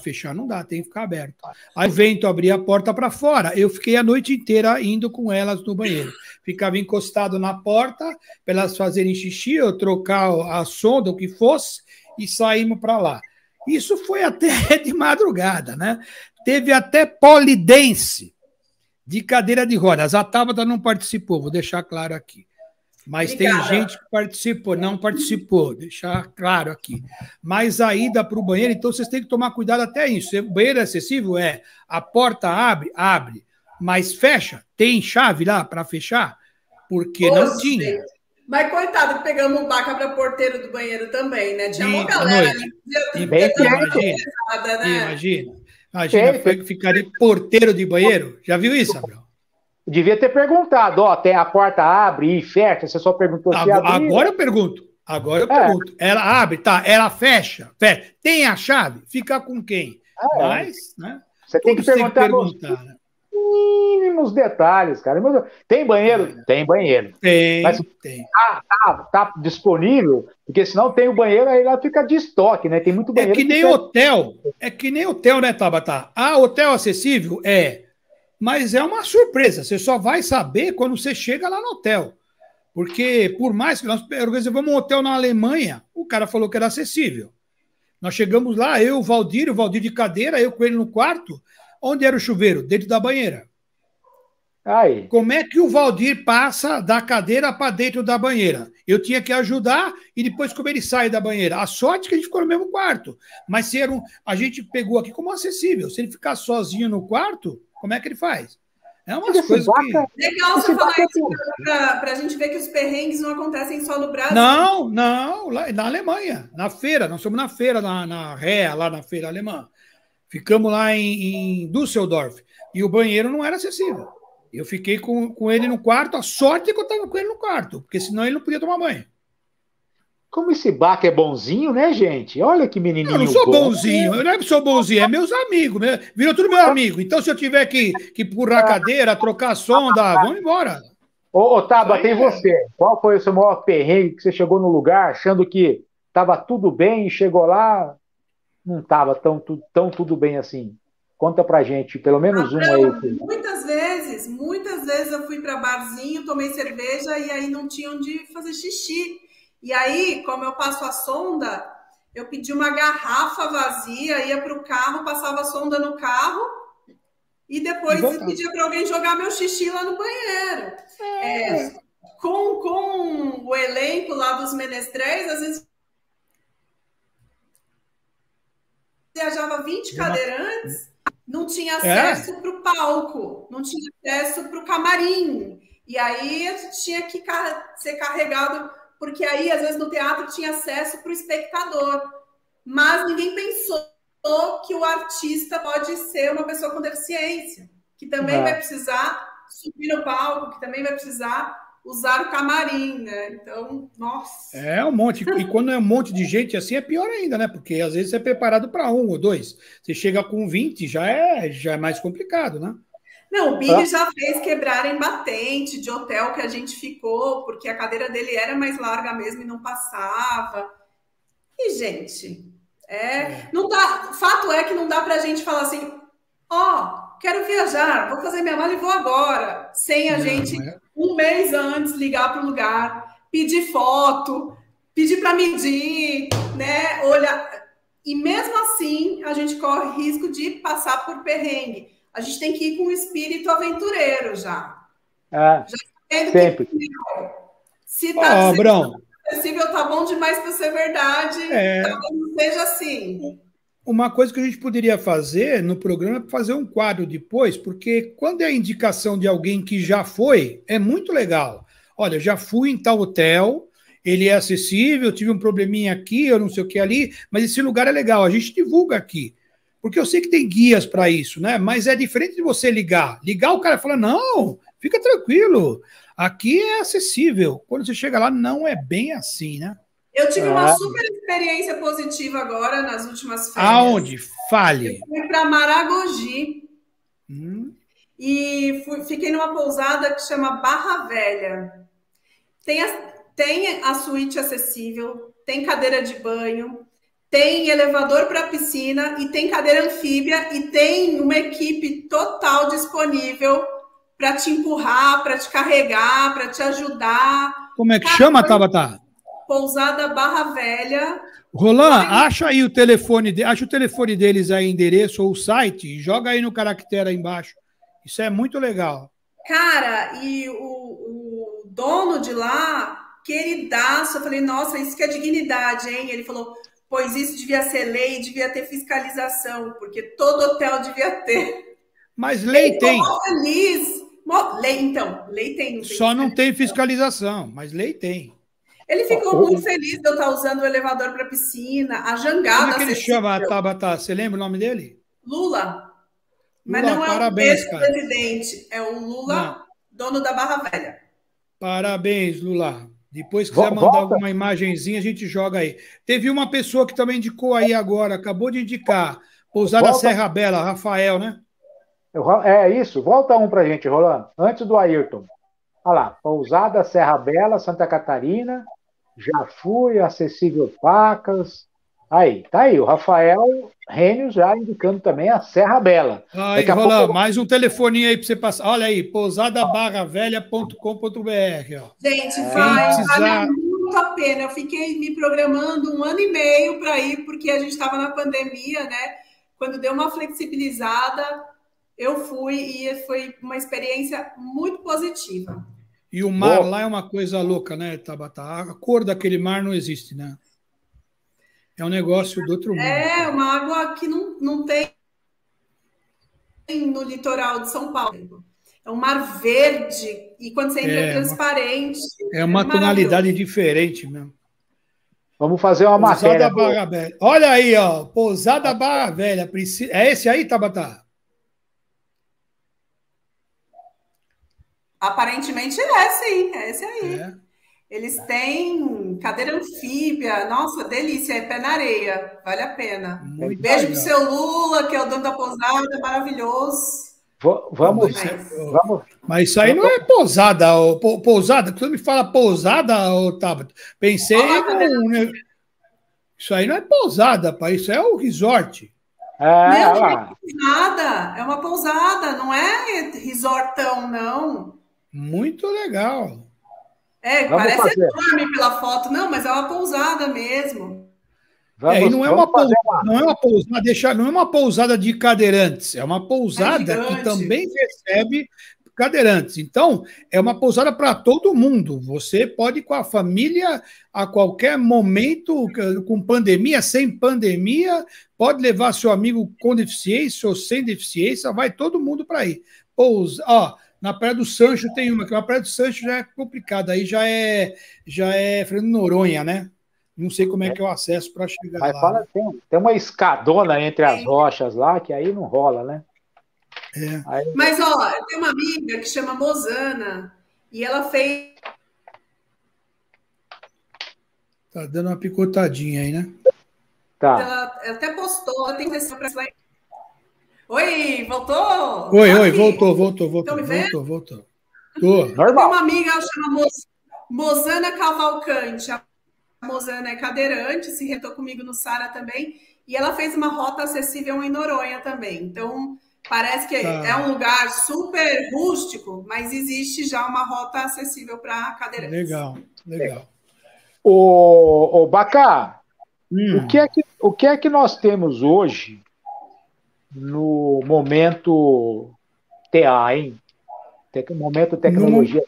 Fechar não dá, tem que ficar aberto. Aí o vento abria a porta para fora. Eu fiquei a noite inteira indo com elas no banheiro. Ficava encostado na porta para elas fazerem xixi, eu trocar a sonda, o que fosse, e saímos para lá. Isso foi até de madrugada, né? Teve até polidense de cadeira de rodas. A Tabata não participou, vou deixar claro aqui. Mas Obrigada. Tem gente que participou, não participou, deixar claro aqui. Mas a ida para o banheiro, então vocês têm que tomar cuidado até isso. O banheiro é acessível? A porta abre, mas fecha? Tem chave lá para fechar? Porque não tinha. Mas coitado, pegamos o Baca para porteiro do banheiro também, né? Tinha uma galera ali. Imagina ficar de porteiro de banheiro. Já viu isso, Abrão? Devia ter perguntado, tem a porta abre e fecha, você só perguntou se abre. Agora eu pergunto. Ela abre, tá? Ela fecha. Tem a chave? Fica com quem? Mas, né? Você tem que perguntar nos mínimos detalhes, cara. Tem banheiro? Tem banheiro. Mas tem. Tá disponível? Porque senão tem o banheiro, aí lá fica de estoque, né? Tem muito banheiro. É que nem hotel, né, Tabata? Hotel acessível? Mas é uma surpresa, você só vai saber quando você chega lá no hotel. Porque, por mais que nós reservamos um hotel na Alemanha, o cara falou que era acessível. Nós chegamos lá, o Valdir de cadeira, eu com ele no quarto. Onde era o chuveiro? Dentro da banheira. Aí. Como é que o Valdir passa da cadeira para dentro da banheira? Eu tinha que ajudar e depois como ele sai da banheira. A sorte é que a gente ficou no mesmo quarto. Mas se a gente pegou aqui como acessível. Se ele ficar sozinho no quarto, como é que ele faz? É umas coisas que... Legal você falar isso para a gente ver que os perrengues não acontecem só no Brasil. Não, lá na Alemanha, na feira. Nós fomos na feira, na Rea, lá na feira alemã. Ficamos lá em Düsseldorf. E o banheiro não era acessível. Eu fiquei com ele no quarto, a sorte é que eu estava com ele no quarto, porque senão ele não podia tomar banho. Como esse Baca é bonzinho, né, gente? Olha que menininho bom. Eu não sou bonzinho, eu não é que sou bonzinho, é meus amigos, né? Virou tudo meu amigo. Então, se eu tiver que empurrar a cadeira, trocar a sonda, vamos embora. Ô, Taba, tem você. Qual foi o seu maior perrengue que você chegou no lugar achando que estava tudo bem e chegou lá, não estava tão tudo bem assim? Conta pra gente, pelo menos um aí. Muitas vezes eu fui para barzinho, tomei cerveja e aí não tinha onde fazer xixi. E aí, como eu passo a sonda, eu pedi uma garrafa vazia, ia para o carro, passava a sonda no carro e depois pedia para alguém jogar meu xixi lá no banheiro. Com o elenco lá dos menestréis, às vezes viajava 20 cadeirantes, não tinha acesso para o palco, não tinha acesso para o camarim. E aí a gente tinha que ser carregado, porque aí, às vezes, no teatro tinha acesso para o espectador. Mas ninguém pensou que o artista pode ser uma pessoa com deficiência, que também vai precisar subir no palco, que também vai precisar usar o camarim, né? Então, nossa. É um monte. E quando é um monte de gente assim, é pior ainda, né? Porque às vezes é preparado para 1 ou 2. Você chega com 20, já é mais complicado, né? Não, o Billy já fez quebrarem batente de hotel que a gente ficou, porque a cadeira dele era mais larga mesmo e não passava. E, gente, não dá. Fato é que não dá pra gente falar assim, quero viajar, vou fazer minha mala e vou agora. Sem a gente, um mês antes, ligar para o lugar, pedir foto, pedir para medir, né? Olha, e mesmo assim, a gente corre risco de passar por perrengue. A gente tem que ir com o espírito aventureiro já. Já sempre. Se tá acessível, tá bom demais para ser verdade, talvez não seja assim. Uma coisa que a gente poderia fazer no programa é fazer um quadro depois, porque quando é a indicação de alguém que já foi, é muito legal. Olha, já fui em tal hotel, ele é acessível, tive um probleminha aqui, eu não sei o que ali, mas esse lugar é legal, a gente divulga aqui. Porque eu sei que tem guias para isso, né? Mas é diferente de você ligar. Ligar, o cara fala, não, fica tranquilo, aqui é acessível. Quando você chega lá, não é bem assim, né? Eu tive uma super experiência positiva agora, nas últimas férias. Aonde? Fale. Eu fui para Maragogi e fiquei numa pousada que chama Barra Velha. Tem a suíte acessível, tem cadeira de banho, tem elevador para piscina e tem cadeira anfíbia e tem uma equipe total disponível para te empurrar, para te carregar, para te ajudar. Como é que chama, Tabata? Pousada Barra Velha. Roland, acha aí o telefone, acha o telefone deles aí, endereço ou o site, e joga aí no caractere aí embaixo. Isso é muito legal. Cara, e o dono de lá, queridaço, eu falei, nossa, isso que é dignidade, hein? Ele falou, pois isso devia ser lei, devia ter fiscalização, porque todo hotel devia ter. Mas lei tem. Feliz. Lei tem. Não tem só não tem fiscalização, mas lei tem. Ele ficou muito feliz de eu estar usando o elevador para piscina, a jangada. Como é que ele chama, Tabata? Você lembra o nome dele? Lula. Mas Lula, não é parabéns, o presidente, é o Lula, dono da Barra Velha. Parabéns, Lula. Depois, se quiser mandar alguma imagenzinha, a gente joga aí. Teve uma pessoa que também indicou aí agora, acabou de indicar, Pousada Serra Bela, Rafael, né? É isso, volta um pra gente, Rolando, antes do Ayrton. Olha lá, Pousada Serra Bela, Santa Catarina, já fui, acessível Pacas. Aí, tá aí, o Rafael Rênio já indicando também a Serra Bela. Aí, Rolando, mais um telefoninho aí para você passar. Olha aí, pousadabarravelha.com.br. Gente, vale muito a pena. Eu fiquei me programando 1 ano e meio para ir, porque a gente estava na pandemia, né? Quando deu uma flexibilizada, eu fui e foi uma experiência muito positiva. E o mar lá é uma coisa louca, né, Tabata? A cor daquele mar não existe, né? É um negócio do outro mundo. É uma água que não tem no litoral de São Paulo. É um mar verde e quando você entra é transparente. É uma tonalidade diferente mesmo. Vamos fazer uma matéria. Barra Velha. Olha aí, ó. Pousada Barra Velha. É esse aí, Tabata? Aparentemente é, sim, é esse aí. É. Eles têm cadeira anfíbia, nossa, delícia, é pé na areia, vale a pena. Muito beijo legal pro seu Lula, que é o dono da pousada, maravilhoso. Vamos. Mas isso aí não é pousada, pousada. Quando me fala pousada, Tabata, pensei isso aí não é pousada, pai, isso é o resort. É uma pousada, não é resortão, não. Muito legal. Parece enorme pela foto, não, mas é uma pousada mesmo. E não é uma pousada, não é uma pousada de cadeirantes, é uma pousada que também recebe cadeirantes. Então, é uma pousada para todo mundo. Você pode ir com a família a qualquer momento, com pandemia, sem pandemia, pode levar seu amigo com deficiência ou sem deficiência, vai todo mundo para aí. Na Praia do Sancho tem uma, que a Praia do Sancho já é complicada, aí já é Fernando Noronha, né? Não sei como é que é o acesso para chegar lá. Fala, né? Tem uma escadona entre as rochas lá, que aí não rola, né? Aí... Mas, eu tenho uma amiga que chama Mozana, e ela fez... Tá dando uma picotadinha aí, né? Tá. Ela até postou, ela tem que para... Oi, voltou? Oi, voltou. Estão me vendo? Voltou. Normal. Tem uma amiga, ela chama Mozana Cavalcante. A Mozana é cadeirante, se retou comigo no Sara também, e ela fez uma rota acessível em Noronha também. Então, parece que é um lugar super rústico, mas existe já uma rota acessível para cadeirantes. Legal. Ô Bacá, o que é que nós temos hoje no momento TA, hein? Momento tecnologia.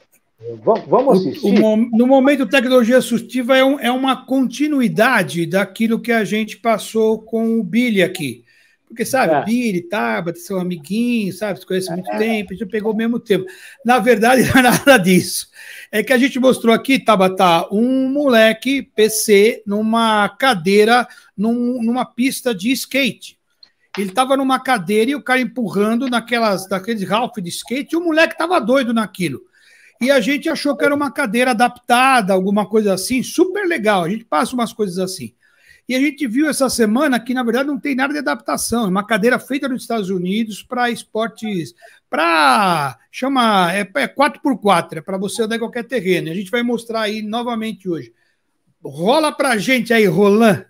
Vamos assistir? No momento tecnologia assistiva é uma continuidade daquilo que a gente passou com o Billy aqui. Porque, sabe, Billy, Tabata, seu amiguinho, sabe, se conhece há muito tempo, a gente pegou o mesmo tempo. Na verdade, não é nada disso. É que a gente mostrou aqui, Tabata, um moleque PC numa cadeira, numa pista de skate. Ele estava numa cadeira e o cara empurrando daqueles Ralph de skate, e o moleque estava doido naquilo. E a gente achou que era uma cadeira adaptada, alguma coisa assim, super legal. A gente passa umas coisas assim. E a gente viu essa semana que, na verdade, não tem nada de adaptação. É uma cadeira feita nos Estados Unidos para esportes, é 4x4, é para você andar em qualquer terreno. E a gente vai mostrar aí novamente hoje. Rola pra gente aí, Roland.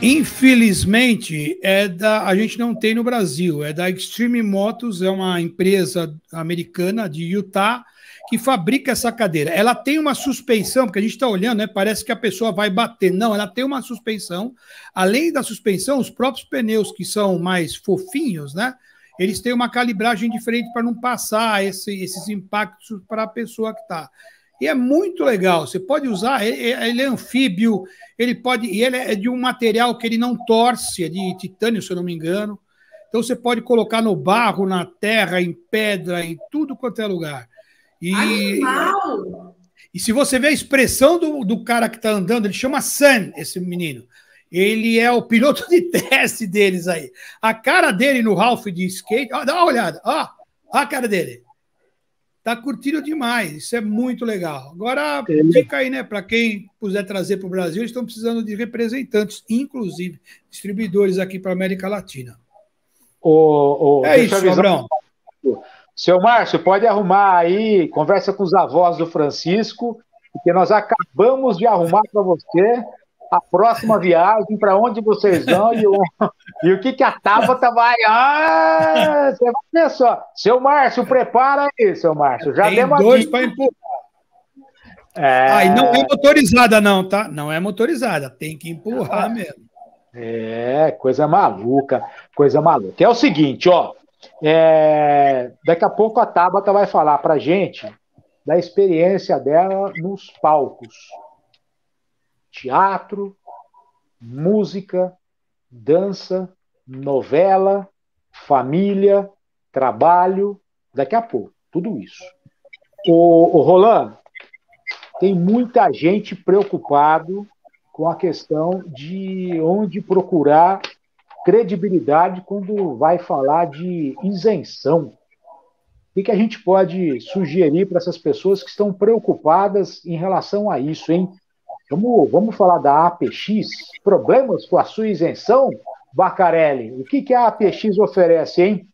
Infelizmente, a gente não tem no Brasil, é da Extreme Motos, é uma empresa americana de Utah que fabrica essa cadeira. Ela tem uma suspensão, porque a gente está olhando, né, parece que a pessoa vai bater. Não, ela tem uma suspensão. Além da suspensão, os próprios pneus, que são mais fofinhos, né, eles têm uma calibragem diferente para não passar esses impactos para a pessoa que está. E é muito legal, você pode usar, ele é anfíbio, ele é de um material que ele não torce, é de titânio, se eu não me engano. Então você pode colocar no barro, na terra, em pedra, em tudo quanto é lugar. Animal! E se você vê a expressão do cara que está andando, ele chama Sam, esse menino. Ele é o piloto de teste deles aí. A cara dele no Ralph de skate, dá uma olhada, ó a cara dele. Tá curtindo demais, isso é muito legal. Agora, fica aí, né? Para quem puder trazer para o Brasil, eles estão precisando de representantes, inclusive distribuidores aqui para a América Latina. É isso, Abrão. Seu Márcio, pode arrumar aí, conversa com os avós do Francisco, porque nós acabamos de arrumar para você a próxima viagem, para onde vocês vão e o que a Tabata vai. Você vai ver só. Seu Márcio, prepara aí, seu Márcio. Já tem dois para empurrar. E não é motorizada não, tá? Não é motorizada, tem que empurrar mesmo. Coisa maluca, coisa maluca. É o seguinte, ó, daqui a pouco a Tabata vai falar pra gente da experiência dela nos palcos. Teatro, música, dança, novela, família, trabalho, daqui a pouco, tudo isso. O Roland, tem muita gente preocupado com a questão de onde procurar credibilidade quando vai falar de isenção. O que a gente pode sugerir para essas pessoas que estão preocupadas em relação a isso, hein? Vamos falar da APX? Problemas com a sua isenção, Bacarelli? O que a APX oferece, hein?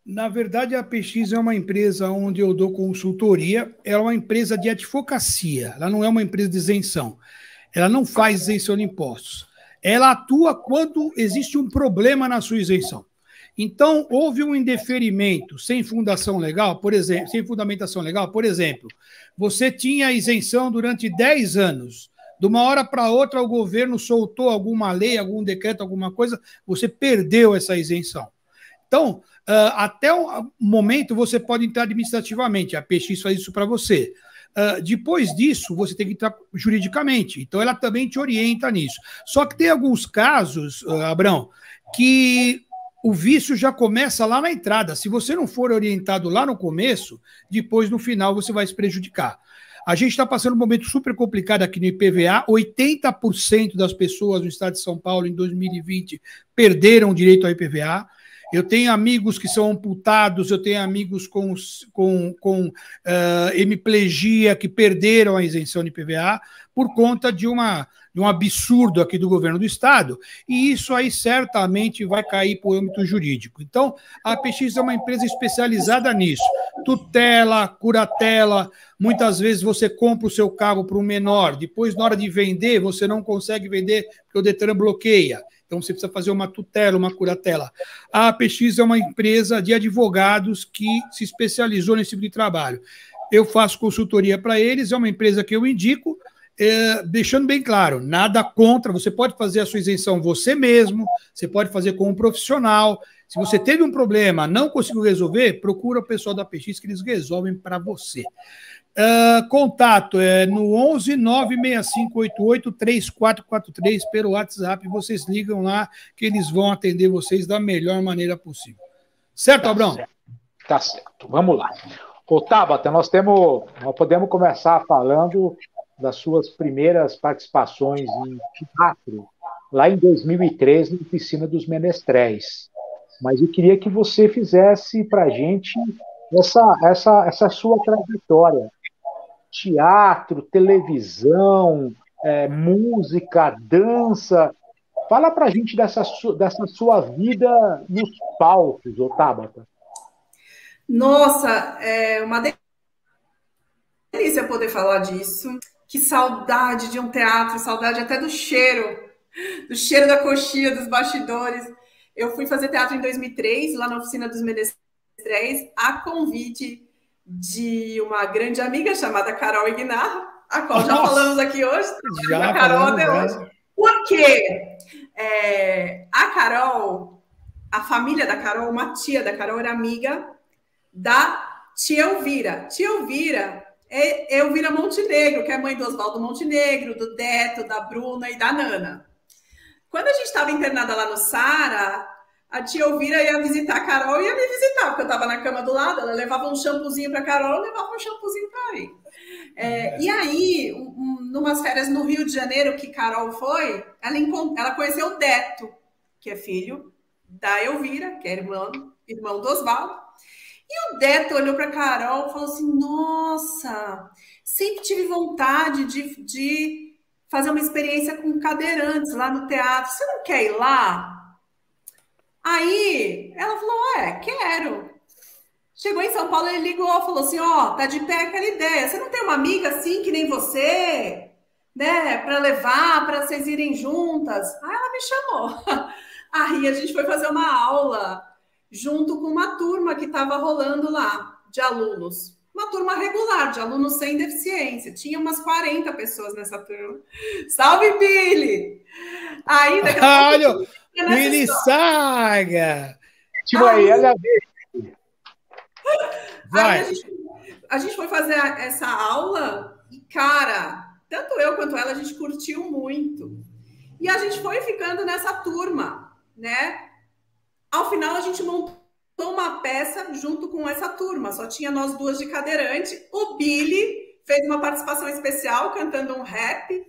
Na verdade, a APX é uma empresa onde eu dou consultoria. Ela é uma empresa de advocacia. Ela não é uma empresa de isenção. Ela não faz isenção de impostos. Ela atua quando existe um problema na sua isenção. Então, houve um indeferimento sem fundação legal, por exemplo, sem fundamentação legal, por exemplo, você tinha isenção durante 10 anos. De uma hora para outra, o governo soltou alguma lei, algum decreto, alguma coisa, você perdeu essa isenção. Então, até o momento, você pode entrar administrativamente. A PX faz isso para você. Depois disso, você tem que entrar juridicamente. Então, ela também te orienta nisso. Só que tem alguns casos, Abrão, que o vício já começa lá na entrada. Se você não for orientado lá no começo, depois, no final, você vai se prejudicar. A gente está passando um momento super complicado aqui no IPVA. 80% das pessoas no estado de São Paulo, em 2020, perderam o direito ao IPVA. Eu tenho amigos que são amputados, eu tenho amigos com hemiplegia que perderam a isenção de IPVA por conta de um absurdo aqui do governo do estado, e isso aí certamente vai cair para o âmbito jurídico. Então, a APX é uma empresa especializada nisso. Tutela, curatela, muitas vezes você compra o seu carro para um menor, depois na hora de vender, você não consegue vender porque o Detran bloqueia. Então, você precisa fazer uma tutela, uma curatela. A APX é uma empresa de advogados que se especializou nesse tipo de trabalho. Eu faço consultoria para eles, é uma empresa que eu indico, deixando bem claro, nada contra, você pode fazer a sua isenção você mesmo, você pode fazer com um profissional. Se você teve um problema, não conseguiu resolver, procura o pessoal da APX que eles resolvem para você. Contato no 11 96588 3443 pelo WhatsApp. Vocês ligam lá que eles vão atender vocês da melhor maneira possível. Certo, Abrão? Tá certo. Vamos lá. Ô, Tabata, nós podemos começar falando das suas primeiras participações em teatro, lá em 2013, na Oficina dos Menestréis. Mas eu queria que você fizesse para a gente essa sua trajetória. Teatro, televisão, música, dança. Fala pra gente dessa sua vida nos palcos, ô Tabata. Nossa, é uma delícia poder falar disso. Que saudade de um teatro, saudade até do cheiro da coxinha, dos bastidores. Eu fui fazer teatro em 2003, lá na Oficina dos Menestréis, a convite de uma grande amiga chamada Carol Ignarro, a qual já falamos aqui hoje. Já a Carol falamos, até hoje. Por quê? A Carol, a família da Carol, uma tia da Carol era amiga da tia Elvira. Tia Elvira é Elvira Montenegro, que é mãe do Oswaldo Montenegro, do Deto, da Bruna e da Nana. Quando a gente estava internada lá no Sara, a tia Elvira ia visitar a Carol e ia me visitar, porque eu estava na cama do lado, ela levava um shampoozinho para a Carol, eu levava um shampoozinho para mim. E aí, numas férias no Rio de Janeiro que Carol foi, ela conheceu o Deto, que é filho da Elvira, que é irmão do Oswaldo. E o Deto olhou para a Carol e falou assim, nossa, sempre tive vontade de fazer uma experiência com cadeirantes lá no teatro, você não quer ir lá? Aí ela falou, quero. Chegou em São Paulo, ele ligou, falou assim, tá de pé aquela ideia. Você não tem uma amiga assim, que nem você, né, para levar, para vocês irem juntas? Aí ela me chamou. Aí a gente foi fazer uma aula junto com uma turma que estava rolando lá, de alunos. uma turma regular de alunos sem deficiência. Tinha umas 40 pessoas nessa turma. Salve, Billy! Aí, daqui a pouco... Olha, Billy Saga! Tipo aí, olha Vai. Aí a gente foi fazer essa aula e, cara, tanto eu quanto ela, a gente curtiu muito. E a gente foi ficando nessa turma, né? Ao final, a gente montou uma peça junto com essa turma. Só tinha nós duas de cadeirante. O Billy fez uma participação especial cantando um rap.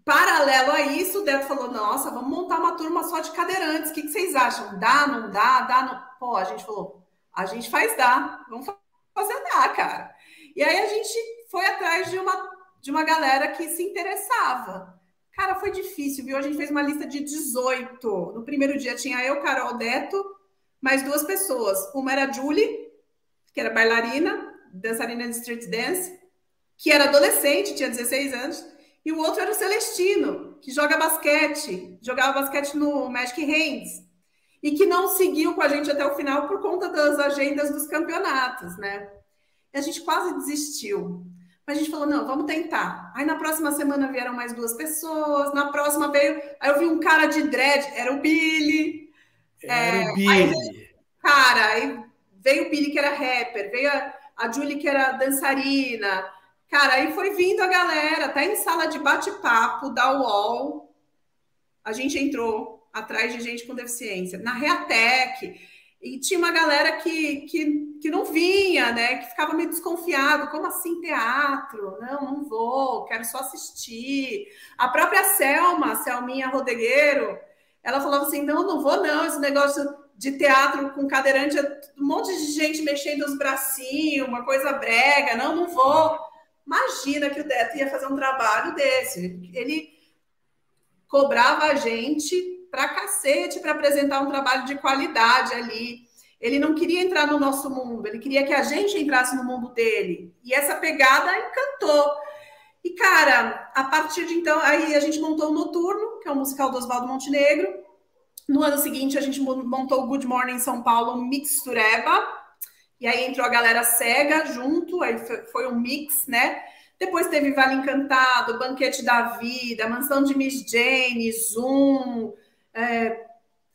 Paralelo a isso, o Deto falou, nossa, vamos montar uma turma só de cadeirantes. O que vocês acham? Dá, não dá? Dá, não... Pô, a gente falou, a gente faz dar. Vamos fazer dar, cara. E aí a gente foi atrás de uma galera que se interessava. Cara, foi difícil, viu? A gente fez uma lista de 18. No primeiro dia tinha eu, Carol, Deto, mais duas pessoas. Uma era a Julie, que era bailarina, dançarina de street dance, que era adolescente, tinha 16 anos. E o outro era o Celestino, que jogava basquete no Magic Hands. E que não seguiu com a gente até o final por conta das agendas dos campeonatos, né? E a gente quase desistiu. Mas a gente falou, não, vamos tentar. Aí na próxima semana vieram mais duas pessoas, na próxima veio... Aí eu vi um cara de dread, era o Billy. Era o Billy. Aí veio o Billy, que era rapper, veio a Julie, que era dançarina. Cara, aí foi vindo a galera, até em sala de bate-papo da UOL. A gente entrou atrás de gente com deficiência. Na Reatec... E tinha uma galera que não vinha, né? Que ficava meio desconfiado. Como assim teatro? Não vou, quero só assistir. A própria Selminha Rodegueiro, ela falava assim, não vou não, esse negócio de teatro com cadeirante, um monte de gente mexendo os bracinhos, uma coisa brega, não vou. Imagina que o Deto ia fazer um trabalho desse. Ele cobrava a gente pra cacete para apresentar um trabalho de qualidade ali. Ele não queria entrar no nosso mundo, ele queria que a gente entrasse no mundo dele. E essa pegada encantou. E, cara, a partir de então, aí a gente montou o Noturno, que é um musical do Oswaldo Montenegro. No ano seguinte, a gente montou o Good Morning São Paulo Mixtureba. E aí entrou a galera cega junto, aí foi um mix, né? Depois teve Vale Encantado, Banquete da Vida, Mansão de Miss Jane, Zoom...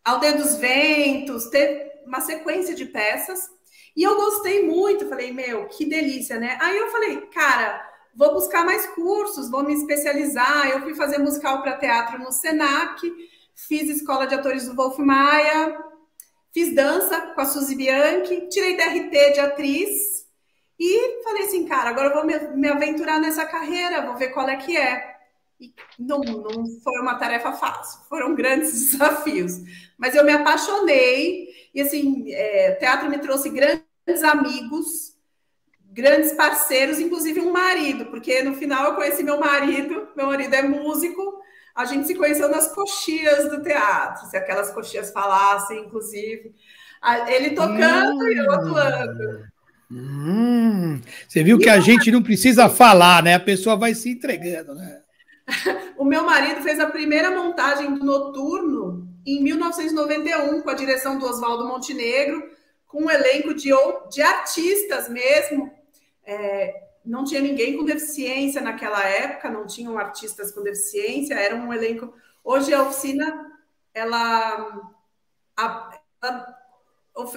Aldeia dos Ventos, teve uma sequência de peças, e eu gostei muito, falei, meu, que delícia, né? Aí eu falei, cara, vou buscar mais cursos, vou me especializar, eu fui fazer musical para teatro no Senac, fiz escola de atores do Wolf Maia, fiz dança com a Suzy Bianchi, tirei DRT de atriz, e falei assim, cara, agora eu vou me aventurar nessa carreira, vou ver qual é que é. E não foi uma tarefa fácil, foram grandes desafios. Mas eu me apaixonei, e assim, o teatro me trouxe grandes amigos, grandes parceiros, inclusive um marido, porque no final eu conheci meu marido é músico, a gente se conheceu nas coxias do teatro, se aquelas coxias falassem, inclusive. Ele tocando e eu atuando. Você viu que a gente não precisa falar, né? A pessoa vai se entregando, né? O meu marido fez a primeira montagem do Noturno em 1991, com a direção do Oswaldo Montenegro, com um elenco de artistas mesmo. Não tinha ninguém com deficiência naquela época, não tinham artistas com deficiência, era um elenco... Hoje a oficina, ela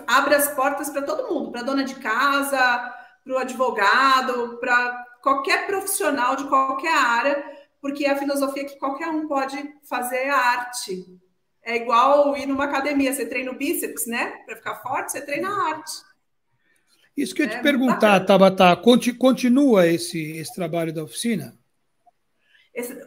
abre as portas para todo mundo, para a dona de casa, para o advogado, para qualquer profissional de qualquer área, porque a filosofia é que qualquer um pode fazer arte. É igual ir numa academia, você treina o bíceps, né? Para ficar forte, você treina a arte. Isso que eu ia te perguntar, Tabata, continua esse trabalho da oficina?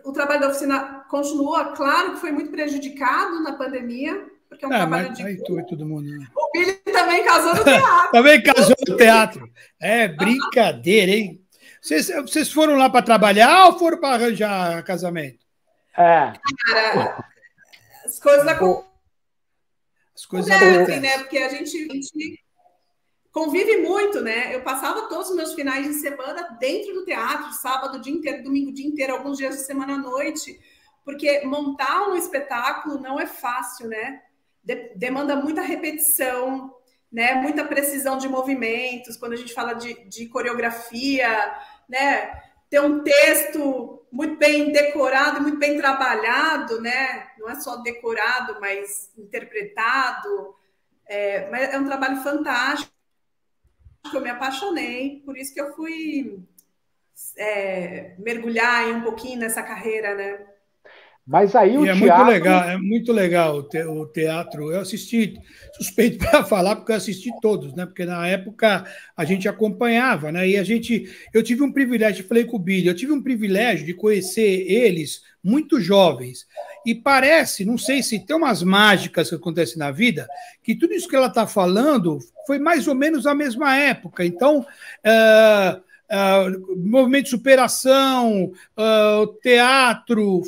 O trabalho da oficina continua, claro que foi muito prejudicado na pandemia, porque é um trabalho de... Aí todo mundo, né? O Billy também casou no teatro. Também casou no teatro. É brincadeira, hein? Vocês foram lá para trabalhar ou foram para arranjar casamento? Cara, as coisas acontecem, né? Porque a gente convive muito, né? Eu passava todos os meus finais de semana dentro do teatro, sábado o dia inteiro, domingo o dia inteiro, alguns dias de semana à noite, porque montar um espetáculo não é fácil, né? Demanda muita repetição, né? Muita precisão de movimentos, quando a gente fala de coreografia, né? Ter um texto muito bem decorado, muito bem trabalhado, né? Não é só decorado, mas interpretado. Mas é um trabalho fantástico. Eu me apaixonei, por isso que eu fui mergulhar aí um pouquinho nessa carreira, né? Mas aí o teatro... é muito legal o teatro. Eu assisti, suspeito para falar, porque eu assisti todos, né? Porque na época a gente acompanhava, né? E eu tive um privilégio, falei com o Billy, eu tive um privilégio de conhecer eles muito jovens. E parece, não sei se tem umas mágicas que acontecem na vida, que tudo isso que ela está falando foi mais ou menos a mesma época. Então, movimento de superação, teatro,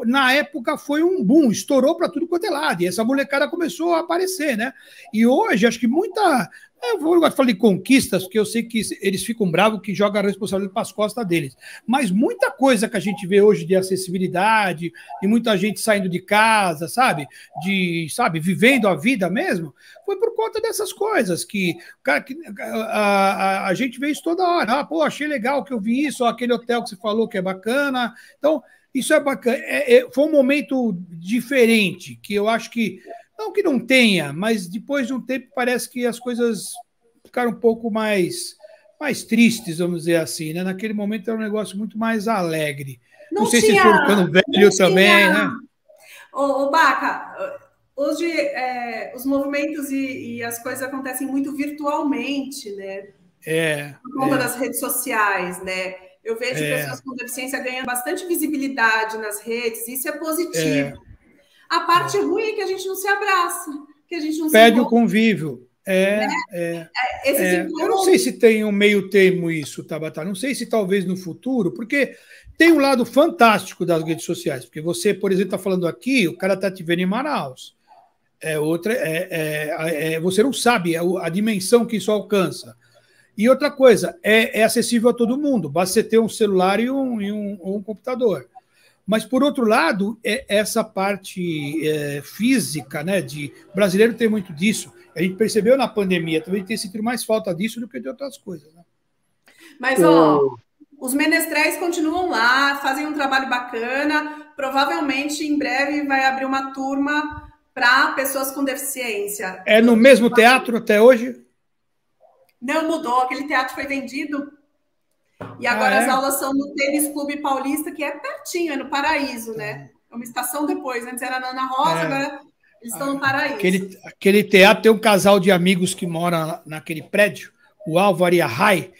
na época foi um boom, estourou para tudo quanto é lado, e essa molecada começou a aparecer, né? E hoje, acho que eu falo de conquistas, porque eu sei que eles ficam bravos que jogam a responsabilidade para as costas deles. Mas muita coisa que a gente vê hoje de acessibilidade, e muita gente saindo de casa, sabe, vivendo a vida mesmo, foi por conta dessas coisas, que a gente vê isso toda hora. Pô, achei legal que eu vi isso, aquele hotel que você falou que é bacana. Então, isso é bacana. Foi um momento diferente, que eu acho que não que não tenha, mas depois de um tempo parece que as coisas ficaram um pouco mais tristes, vamos dizer assim, né? Naquele momento era um negócio muito mais alegre. Não sei se for ficando velho também, né? Ô, Baca, hoje os movimentos e as coisas acontecem muito virtualmente, né? Por conta das redes sociais, né? Eu vejo pessoas com deficiência ganhando bastante visibilidade nas redes, isso é positivo. A parte ruim é que a gente não se abraça, que a gente não perde o convívio. Eu não sei se tem um meio termo isso, Tabata. Não sei se talvez no futuro, porque tem um lado fantástico das redes sociais. Porque você, por exemplo, está falando aqui, o cara está te vendo em Manaus. Você não sabe a dimensão que isso alcança. E outra coisa, é acessível a todo mundo. Basta você ter um celular e um computador. Mas, por outro lado, essa parte física, né, o brasileiro tem muito disso. A gente percebeu na pandemia, também tem sentido mais falta disso do que de outras coisas. Né? Mas, os menestréis continuam lá, fazem um trabalho bacana. Provavelmente, em breve, vai abrir uma turma para pessoas com deficiência. É no mesmo teatro até hoje? Não mudou, aquele teatro foi vendido. E agora as aulas são no Tênis Clube Paulista, que é pertinho, é no Paraíso, né? É uma estação depois. Antes era na Ana Rosa, agora eles estão no Paraíso. Aquele teatro tem um casal de amigos que mora naquele prédio, o Álvaro e a Rai.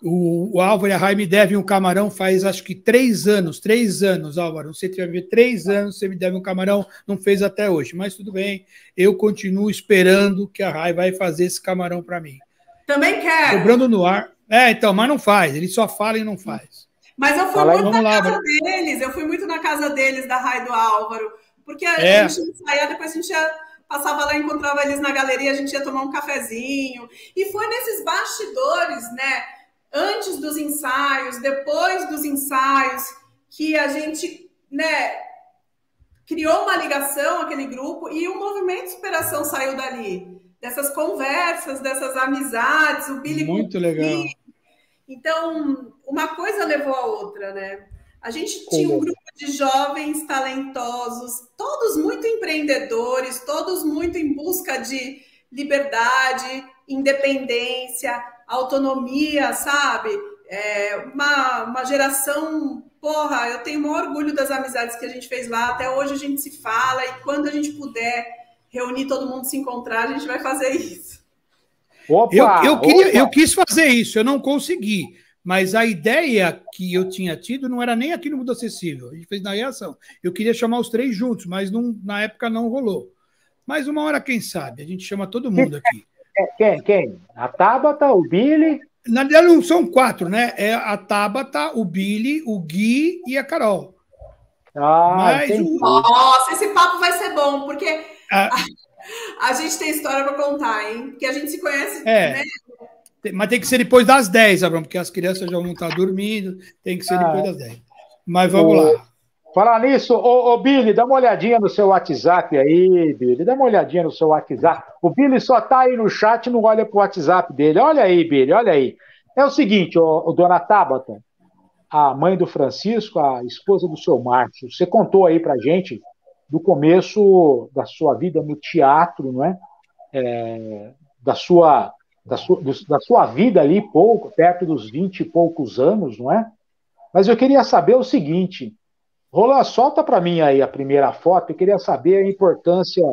O Álvaro e a Rai me devem um camarão faz acho que 3 anos. 3 anos, Álvaro. Você vai ver 3 anos, você me deve um camarão, não fez até hoje. Mas tudo bem, eu continuo esperando que a Rai vai fazer esse camarão para mim. Também quero. Cobrando no ar. Então, mas não faz, ele só fala e não faz. Mas eu fui muito na casa deles, eu fui muito na casa deles, da Rai do Álvaro, porque a gente saía, depois a gente passava lá, encontrava eles na galeria, a gente ia tomar um cafezinho, e foi nesses bastidores, né, antes dos ensaios, depois dos ensaios, que a gente, né, criou uma ligação, aquele grupo, e o movimento de superação saiu dali. Dessas conversas, dessas amizades, o Billy... Muito legal. Então, uma coisa levou a outra, né? A gente tinha um grupo de jovens talentosos, todos muito empreendedores, todos muito em busca de liberdade, independência, autonomia, sabe? Uma geração... Porra, eu tenho o maior orgulho das amizades que a gente fez lá. Até hoje a gente se fala e quando a gente puder... reunir todo mundo, se encontrar, a gente vai fazer isso. Eu quis fazer isso, eu não consegui, mas a ideia que eu tinha tido não era nem aqui no Mundo Acessível, a gente fez na reação. Eu queria chamar os 3 juntos, mas na época não rolou. Mas uma hora, quem sabe, a gente chama todo mundo aqui. Quem? A Tabata, o Billy? Na verdade, não são 4, né? É a Tabata, o Billy, o Gui e a Carol. Nossa, esse papo vai ser bom, porque... A gente tem história para contar, hein? Porque a gente se conhece, né? Mas tem que ser depois das 10, Abraão, porque as crianças já vão estar dormindo, tem que ser depois das 10. Mas vamos lá. Falar nisso, ô Billy, dá uma olhadinha no seu WhatsApp aí, Billy. Dá uma olhadinha no seu WhatsApp. O Billy só tá aí no chat e não olha pro WhatsApp dele. Olha aí, Billy, olha aí. É o seguinte, dona Tabata, a mãe do Francisco, a esposa do seu Márcio, você contou aí pra gente do começo da sua vida no teatro, não é? Da sua vida ali, perto dos 20 e poucos anos, não é? Mas eu queria saber o seguinte, Roland, solta para mim aí a primeira foto, eu queria saber a importância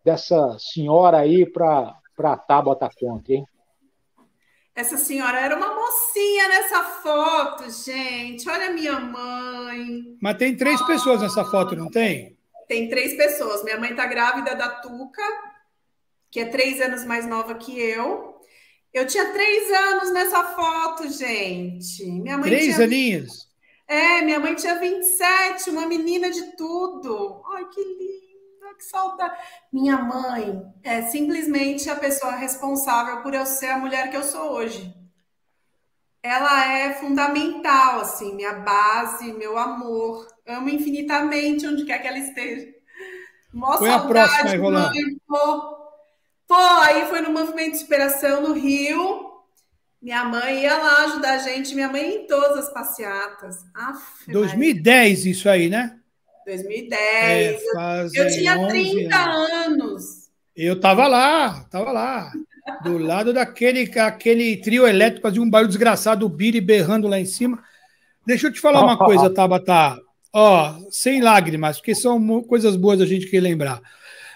dessa senhora aí para a Tabata Conte, hein? Essa senhora era uma mocinha nessa foto, gente. Olha a minha mãe. Mas tem 3 pessoas nessa foto, não tem? Tem 3 pessoas. Minha mãe tá grávida da Tuca, que é 3 anos mais nova que eu. Eu tinha 3 anos nessa foto, gente. Minha mãe 3 aninhos? Minha mãe tinha 27, uma menina de tudo. Ai, que linda, que saudade. Minha mãe é simplesmente a pessoa responsável por eu ser a mulher que eu sou hoje. Ela é fundamental, assim, minha base, meu amor. Amo infinitamente onde quer que ela esteja. Mó Foi saudade, a próxima, Roland. Aí foi no Movimento de Superação no Rio. Minha mãe ia lá ajudar a gente. Minha mãe ia em todas as passeatas. 2010 isso aí, né? 2010. Eu tinha 30 anos. Eu tava lá. Do lado daquele trio elétrico, fazia um barulho desgraçado, o Billy berrando lá em cima. Deixa eu te falar uma coisa, Tabata. Sem lágrimas, porque são coisas boas a gente quer lembrar.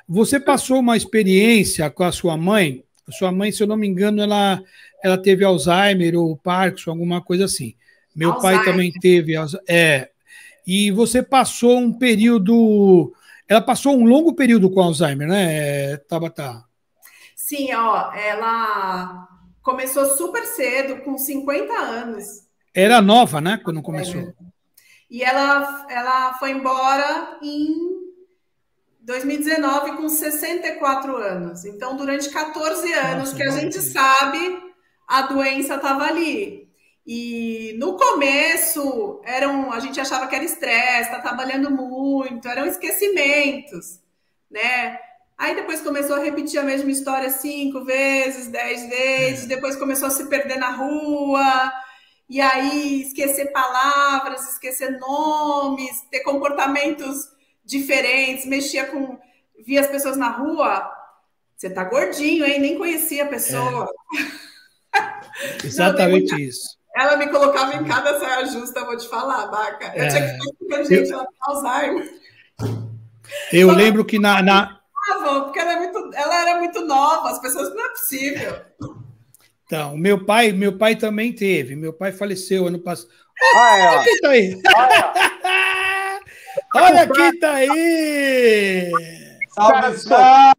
Você passou uma experiência com a sua mãe. A sua mãe, se eu não me engano, ela teve Alzheimer ou Parkinson, alguma coisa assim. Meu pai também teve. E você passou um período... Ela passou um longo período com Alzheimer, né, Tabata? Sim, ela começou super cedo, com 50 anos. Era nova, né, quando começou? E ela foi embora em 2019 com 64 anos. Então, durante 14 anos que a gente sabe, a doença estava ali. E no começo, a gente achava que era estresse, tá trabalhando muito, eram esquecimentos, né? Aí depois começou a repetir a mesma história 5 vezes, 10 vezes, depois começou a se perder na rua, e aí esquecer palavras, esquecer nomes, ter comportamentos diferentes, via as pessoas na rua, você tá gordinho, hein? Nem conhecia a pessoa. Exatamente isso. Ela me colocava em cada saia justa, vou te falar, Baca. Eu tinha que ficar com gente, ela tem Alzheimer. Eu lembro que porque ela era muito nova, as pessoas não é possível. Então, meu pai também teve. Meu pai faleceu ano passado. Olha quem tá aí! Olha quem tá aí! Salve, salve!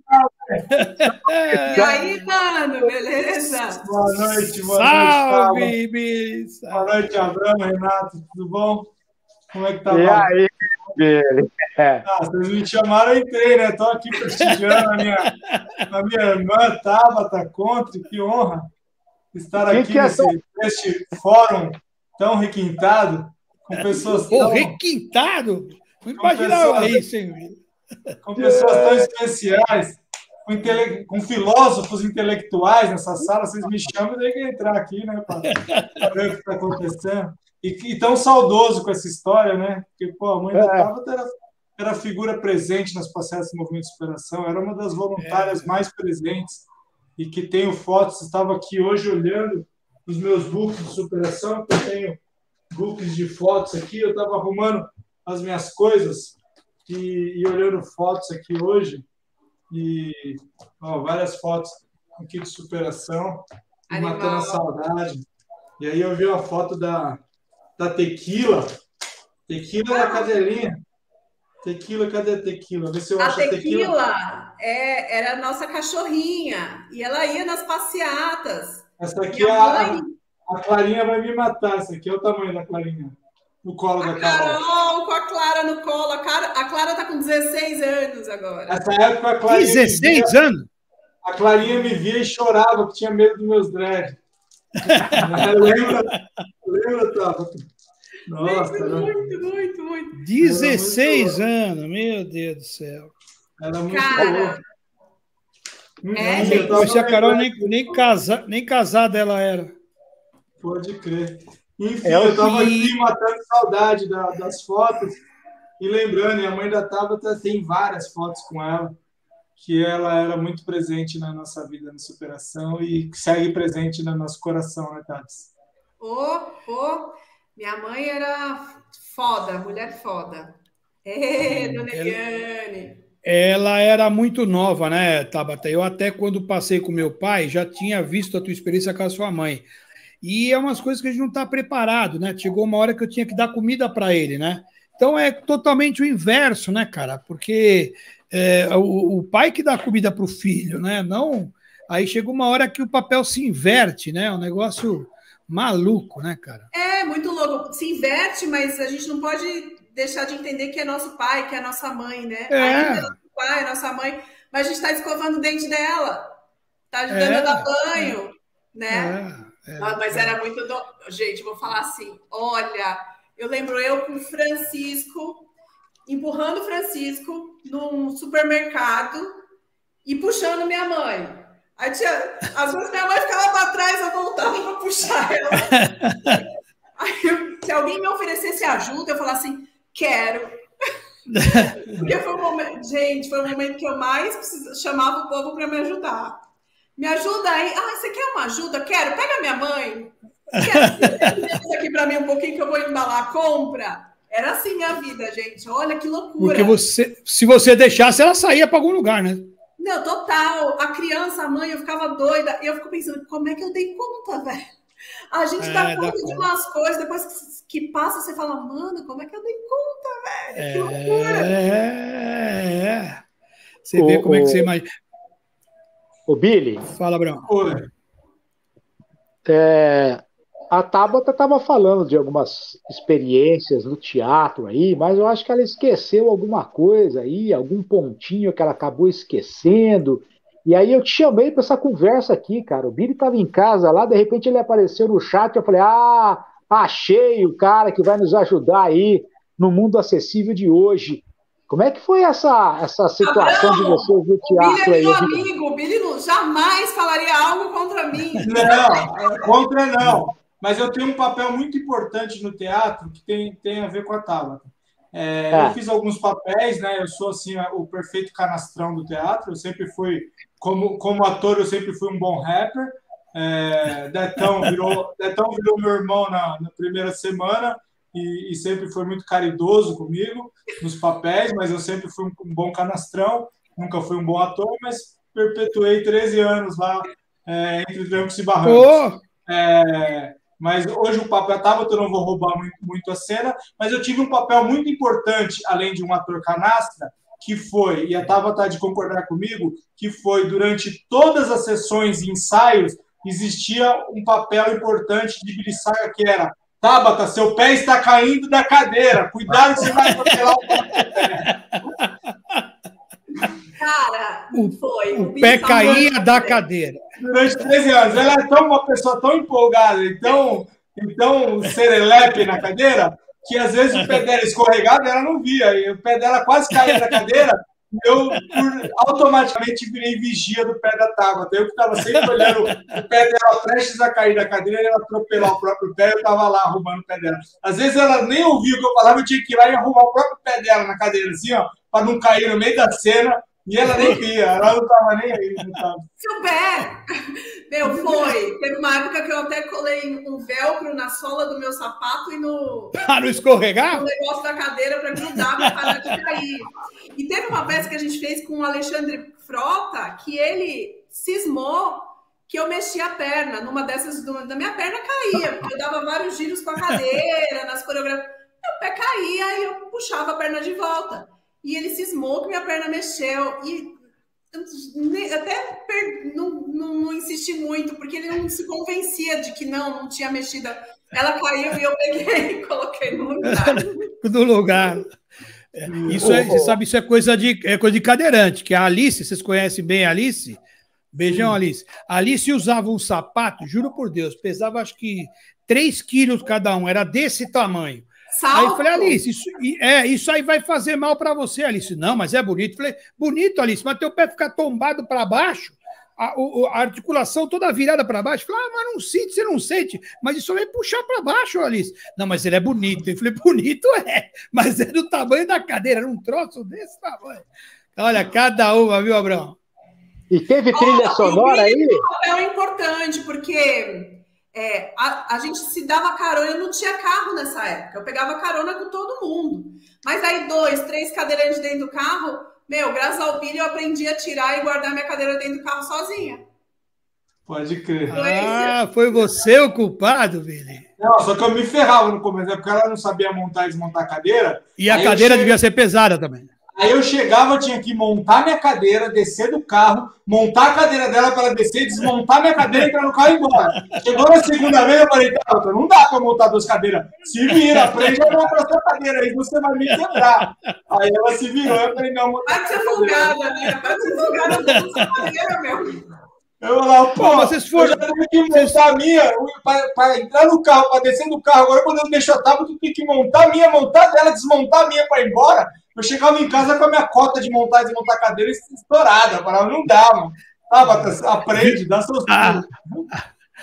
E aí, mano, beleza? Boa noite, salve, Bis! Boa noite, Abrão, Renato, tudo bom? Como é que tá? E aí, Billy? Vocês me chamaram, eu entrei, né? Tô aqui prestigiando a minha irmã, Tabata Conte, que honra estar aqui neste fórum tão requintado, com pessoas tão... requintado? Não imaginava isso, hein? Com pessoas tão especiais, com filósofos intelectuais nessa sala, vocês me chamam, eu tenho que entrar aqui, né, para ver o que está acontecendo. E tão saudoso com essa história, né? Porque, a mãe da Tabata era figura presente nas passeatas do Movimento de Superação, era uma das voluntárias mais presentes e que tenho fotos, estava aqui hoje olhando os meus books de superação, que eu tenho books de fotos aqui, eu estava arrumando as minhas coisas e olhando fotos aqui hoje, e várias fotos aqui de superação, matando a saudade. E aí eu vi uma foto da Tequila da cadelinha. Tequila, cadê a Tequila? Vê se eu acho a Tequila. Era a nossa cachorrinha, e ela ia nas passeatas. Essa aqui a Clarinha vai me matar, essa aqui é o tamanho da Clarinha. No colo da Carol, com a Clara no colo. A Clara tá com 16 anos agora. Nessa época, a Clarinha 16 anos? A Clarinha me via e chorava, porque tinha medo dos meus dreads. Lembra, Tabata? Nossa, muito. 16 anos, meu Deus do céu. Era muito Cara, Depois a Carol nem casada ela era. Pode crer. Enfim, eu estava aqui matando saudade das fotos e lembrando, e a mãe da Tabata tem várias fotos com ela, que ela era muito presente na nossa vida, na superação, e segue presente no nosso coração, né, Tabs? Minha mãe era foda, mulher foda. Dona Eliane. Ela era muito nova, né, Tabata? Eu até quando passei com meu pai, já tinha visto a tua experiência com a sua mãe. E é umas coisas que a gente não está preparado, né? Chegou uma hora que eu tinha que dar comida para ele, né? Então é totalmente o inverso, né, cara? Porque o pai que dá comida para o filho, né? Não. Aí chega uma hora que o papel se inverte, né? É um negócio maluco, né, cara? É, muito louco. Se inverte, mas a gente não pode deixar de entender que é nosso pai, que é nossa mãe, né? Ainda é nosso pai, nossa mãe, mas a gente está escovando o dente dela, tá ajudando a dar banho, né? Mas era muito... Gente, vou falar assim, olha, eu lembro eu com o Francisco, empurrando o Francisco num supermercado e puxando minha mãe. Aí às vezes minha mãe ficava para trás, eu voltava para puxar ela. Aí, se alguém me oferecesse ajuda, eu falava assim, quero. Porque foi um momento, gente, foi o momento que eu mais chamava o povo para me ajudar. Me ajuda aí. Ah, você quer uma ajuda? Quero. Pega minha mãe. Quer isso aqui para mim um pouquinho que eu vou embalar a compra? Era assim minha vida, gente. Olha que loucura. Porque se você deixasse, ela saía para algum lugar, né? Não, total. A criança, a mãe, eu ficava doida. E eu fico pensando, como é que eu dei conta, velho? A gente dá conta de umas coisas, depois que passa, você fala, mano, como é que eu dei conta, velho? Que loucura. Você vê como é que você imagina. Ô, Billy. Fala, Brão. A Tabata estava falando de algumas experiências no teatro aí, mas eu acho que ela esqueceu alguma coisa aí, algum pontinho que ela acabou esquecendo. E aí eu te chamei para essa conversa aqui, cara. O Billy estava em casa lá, de repente ele apareceu no chat, eu falei, achei o cara que vai nos ajudar aí no mundo acessível de hoje. Como é que foi essa situação de vocês no teatro aí? O Billy é meu amigo, o Billy jamais falaria algo contra mim. Não, contra não. Mas eu tenho um papel muito importante no teatro que tem a ver com a Tabata. Eu fiz alguns papéis, né? Eu sou assim o perfeito canastrão do teatro. Eu sempre fui, como ator, eu sempre fui um bom rapper. Detão virou meu irmão na primeira semana e sempre foi muito caridoso comigo nos papéis, mas eu sempre fui um bom canastrão. Nunca fui um bom ator, mas perpetuei 13 anos lá entre trancos e barrancos. Mas hoje o papel Tabata, eu não vou roubar muito a cena, mas eu tive um papel muito importante, além de um ator canastra, que foi, e a Tabata de concordar comigo, que foi durante todas as sessões e ensaios, existia um papel importante de Birissaga, que era: Tabata, seu pé está caindo da cadeira, cuidado que você vai atropelar o pé. Cara, o pé caía da cadeira. Durante 13 anos. Ela é uma pessoa tão empolgada, então serelepe na cadeira, que às vezes o pé dela escorregado, ela não via. E o pé dela quase caía da cadeira, eu automaticamente virei vigia do pé da Tabata. Eu que estava sempre olhando o pé dela prestes a cair da cadeira, e ela atropelar o próprio pé, eu estava lá arrumando o pé dela. Às vezes ela nem ouvia o que eu falava, eu tinha que ir lá e arrumar o próprio pé dela na cadeira, assim, ó, para não cair no meio da cena. E ela nem via, ela não estava nem aí. Seu pé! Teve uma época que eu até colei um velcro na sola do meu sapato e para não escorregar? No negócio da cadeira para grudar, para parar de cair. E teve uma peça que a gente fez com o Alexandre Frota, que ele cismou que eu mexia a perna. Numa dessas, da minha perna caía, porque eu dava vários giros com a cadeira, nas coreografias. Meu pé caía e eu puxava a perna de volta. E ele cismou que minha perna mexeu. E até não insisti muito, porque ele não se convencia de que não tinha mexido. Ela caiu e eu peguei e coloquei no lugar. No lugar. Você sabe, isso é coisa de cadeirante, que a Alice, vocês conhecem bem a Alice? Beijão, Alice. A Alice usava um sapato, juro por Deus, pesava acho que 3 quilos cada um, era desse tamanho. Salto. Aí eu falei, Alice, isso aí vai fazer mal para você, Alice. Não, mas é bonito. Eu falei, bonito, Alice, mas teu pé ficar tombado para baixo, a articulação toda virada para baixo. Eu falei, mas não sente, você não sente. Mas isso vai puxar para baixo, Alice. Não, mas ele é bonito. Eu falei, bonito mas é do tamanho da cadeira, era um troço desse tamanho. Olha, cada uma, viu, Abrão? E teve trilha sonora aí? É importante, porque a gente se dava carona, eu não tinha carro nessa época, eu pegava carona com todo mundo. Mas aí 2, 3 cadeirantes dentro do carro, graças ao Billy eu aprendi a tirar e guardar minha cadeira dentro do carro sozinha. Pode crer. Foi você o culpado, Billy? Não, só que eu me ferrava no começo, porque ela não sabia montar e desmontar a cadeira. E a cadeira devia ser pesada também. Aí eu chegava, eu tinha que montar minha cadeira, descer do carro, montar a cadeira dela para ela descer, desmontar minha cadeira, entrar no carro e ir embora. Chegou na segunda vez, eu falei, não dá para montar 2 cadeiras. Se vira, aprende a montar a sua cadeira, aí você vai me quebrar. Aí ela se virou, eu falei, não, montar. Pode ser folgada, né? Pode ser folgada na sua cadeira, meu. Eu falava, pô, vocês foram. Eu já tenho que montar a minha, para entrar no carro, para descer do carro. Agora, quando eu deixo a tábua, tu tem que montar a minha, montar dela, desmontar a minha para ir embora. Eu chegava em casa com a minha cota de montar e desmontar a cadeira estourada. Eu falava, não dá, mano. Aprende, dá seus pulos.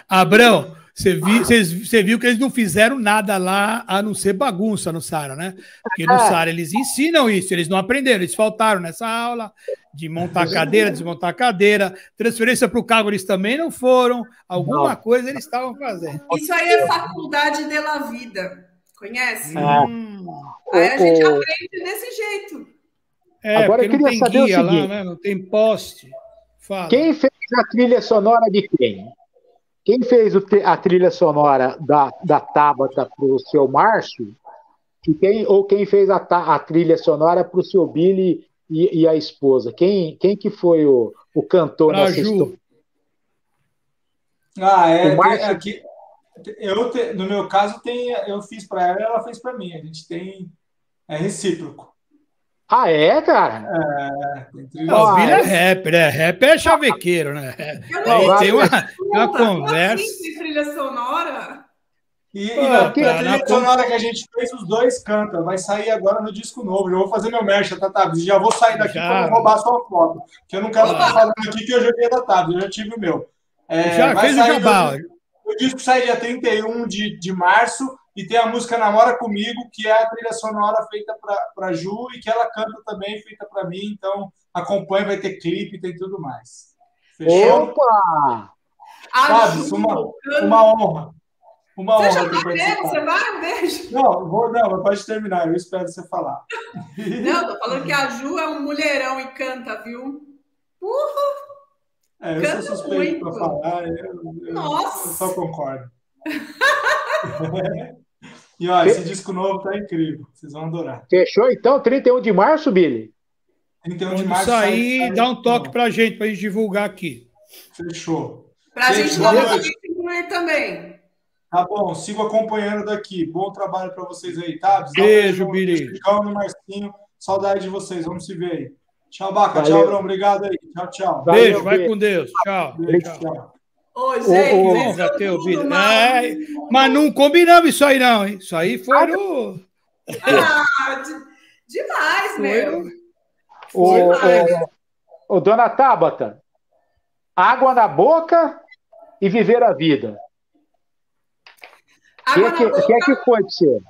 Abrão, você viu que eles não fizeram nada lá a não ser bagunça no Sara, né? Porque no Sara eles ensinam isso, eles não aprenderam, eles faltaram nessa aula de montar a cadeira, desmontar a cadeira, transferência para o carro eles também não foram, alguma coisa eles estavam fazendo. Isso aí é faculdade de la vida, conhece? Aí a gente aprende desse jeito. Agora eu queria saber o seguinte, lá, né? Não tem poste. Fala. Quem fez a trilha sonora de quem? Quem fez a trilha sonora da Tabata para o seu Márcio? Ou quem fez a trilha sonora para o seu Billy e a esposa? Quem que foi o cantor nessa história? Aqui, no meu caso, eu fiz para ela fez para mim. A gente tem... É recíproco. Ah, é, cara? O Billy é rapper. Rapper é chavequeiro, né? Tem uma conversa. Assim, trilha sonora. E a trilha sonora que a gente fez, os dois cantam. Vai sair agora no disco novo. Eu vou fazer meu merch, tá? Já vou sair daqui para não roubar sua foto. Que eu não quero ficar falando aqui que eu joguei da Tabs. Eu já tive o meu. Já fez o jabá. O disco sai dia 31 de março. E tem a música Namora Comigo, que é a trilha sonora feita para Ju e que ela canta também, feita para mim. Então, acompanha, vai ter clipe, tem tudo mais. Fechou? Opa! Sabe, uma honra. Uma você honra. Já tá vendo? Você vai? Um beijo. Não, pode terminar. Eu espero você falar. Não, tô falando que a Ju é um mulherão e canta, viu? Eu sou suspeito para falar. Nossa! Eu só concordo. E esse disco novo tá incrível, vocês vão adorar. Fechou então? 31 de março, Billy? 31 de março. Isso aí, dá um toque pra gente divulgar aqui. Fechou. Pra gente incluir também. Tá bom, sigo acompanhando daqui. Bom trabalho para vocês aí, tá? Beijo, Billy. Calma, Marcinho. Saudade de vocês, vamos se ver aí. Tchau, Baca. Tchau, Abrão. Obrigado aí. Tchau. Beijo, vai com Deus. Tchau. Beijo, tchau. Ô, gente, mas não combinamos isso aí, não, hein? Isso aí foi no. Demais, meu. Dona Tabata, água na boca e viver a vida. O que foi de você?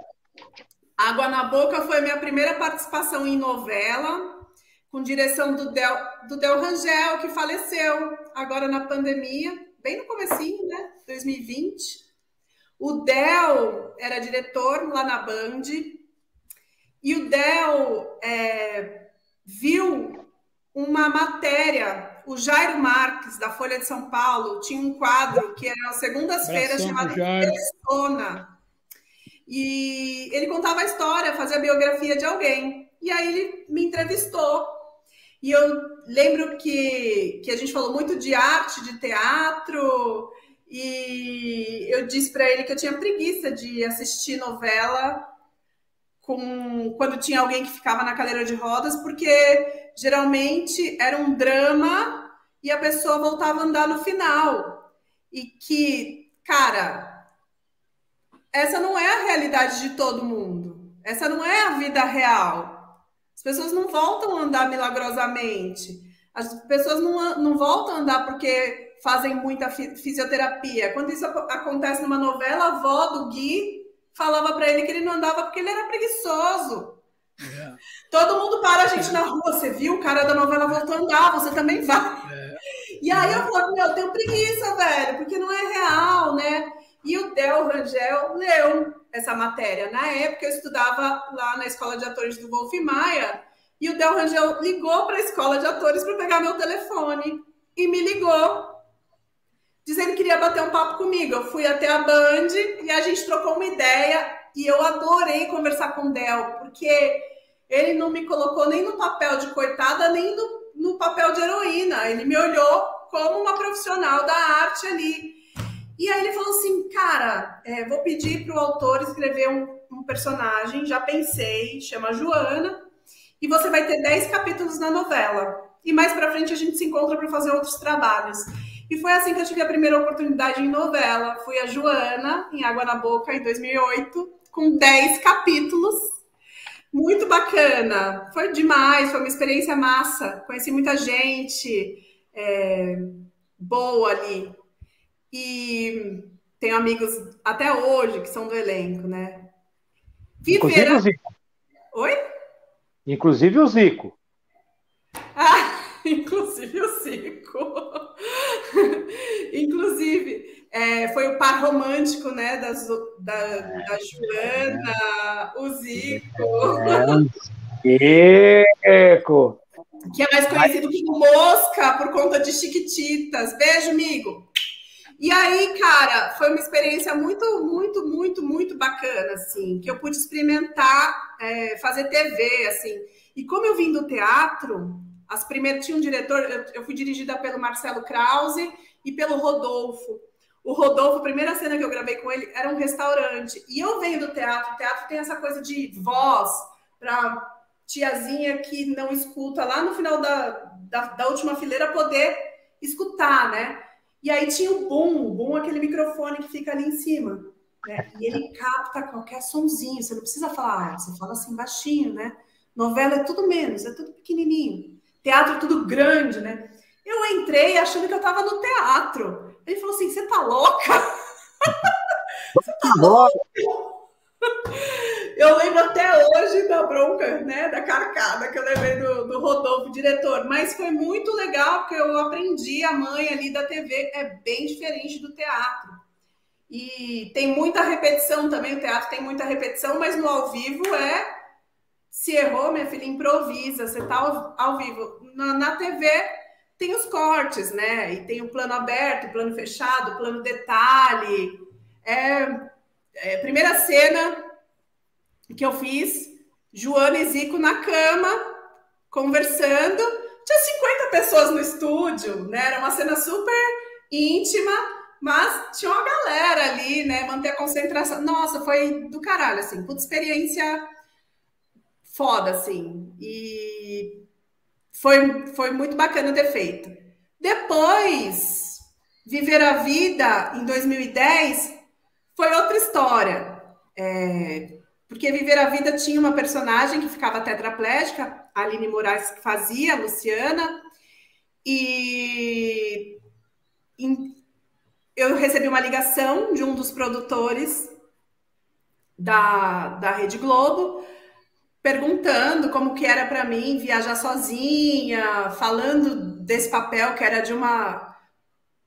Água na Boca foi a minha primeira participação em novela, com direção do Del Rangel, que faleceu agora na pandemia. Bem no comecinho, né? 2020. O Del era diretor lá na Band. E o Del viu uma matéria. O Jairo Marques, da Folha de São Paulo, tinha um quadro que era às segundas-feiras chamado Persona. E ele contava a história, fazia a biografia de alguém. E aí ele me entrevistou. E eu lembro que a gente falou muito de arte, de teatro, e eu disse para ele que eu tinha preguiça de assistir novela quando tinha alguém que ficava na cadeira de rodas, porque geralmente era um drama e a pessoa voltava a andar no final. E que, cara, essa não é a realidade de todo mundo. Essa não é a vida real. As pessoas não voltam a andar milagrosamente. As pessoas não voltam a andar porque fazem muita fisioterapia. Quando isso acontece numa novela, a avó do Gui falava para ele que ele não andava porque ele era preguiçoso. Todo mundo para a gente na rua. Você viu? O cara da novela voltou a andar, você também vai. E aí eu falo, eu tenho preguiça, velho, porque não é real, né? E o Del Rangel leu essa matéria. Na época, eu estudava lá na Escola de Atores do Wolf Maia, e o Del Rangel ligou para a Escola de Atores para pegar meu telefone. E me ligou, dizendo que queria bater um papo comigo. Eu fui até a Band e a gente trocou uma ideia, e eu adorei conversar com o Del, porque ele não me colocou nem no papel de coitada, nem no papel de heroína. Ele me olhou como uma profissional da arte ali. E aí ele falou assim, cara, vou pedir para o autor escrever um personagem, já pensei, chama Joana, e você vai ter 10 capítulos na novela. E mais para frente a gente se encontra para fazer outros trabalhos. E foi assim que eu tive a primeira oportunidade em novela. Fui a Joana, em Água na Boca, em 2008, com 10 capítulos. Muito bacana. Foi demais, foi uma experiência massa. Conheci muita gente boa ali. E tenho amigos até hoje que são do elenco, né? Inclusive o Zico. Oi? Inclusive o Zico. Inclusive o Zico. Inclusive, foi o par romântico, né? Da Joana, o Zico. Zico. Que é mais conhecido como Mosca, por conta de Chiquititas. Beijo, amigo. E aí, cara, foi uma experiência muito, muito, muito, muito bacana, assim, que eu pude experimentar fazer TV, assim. E como eu vim do teatro, tinha um diretor, eu fui dirigida pelo Marcelo Krause e pelo Rodolfo. O Rodolfo, a primeira cena que eu gravei com ele era um restaurante. E eu venho do teatro, o teatro tem essa coisa de voz para tiazinha que não escuta lá no final da última fileira poder escutar, né? E aí tinha o boom, aquele microfone que fica ali em cima, né? E ele capta qualquer sonzinho, você não precisa falar alto, você fala assim baixinho, né? Novela é tudo menos, é tudo pequenininho. Teatro é tudo grande, né? Eu entrei achando que eu tava no teatro. Ele falou assim, você tá louca? Você tá louca? Eu lembro até hoje da bronca, né, da carcada que eu levei do Rodolfo, diretor, mas foi muito legal porque eu aprendi a manha ali da TV, é bem diferente do teatro. E tem muita repetição também, o teatro tem muita repetição, mas no ao vivo se errou, minha filha, improvisa, você tá ao vivo. Na TV tem os cortes, né, e tem o plano aberto, o plano fechado, o plano detalhe. Primeira cena que eu fiz, Joana e Zico na cama, conversando. Tinha 50 pessoas no estúdio, né? Era uma cena super íntima, mas tinha uma galera ali, né? Manter a concentração. Nossa, foi do caralho, assim. Puta experiência foda, assim. E foi muito bacana ter feito. Depois, Viver a Vida, em 2010, foi outra história. Porque Viver a Vida tinha uma personagem que ficava tetraplégica, a Aline Moraes que fazia, a Luciana, e eu recebi uma ligação de um dos produtores da Rede Globo, perguntando como que era para mim viajar sozinha, falando desse papel que era de uma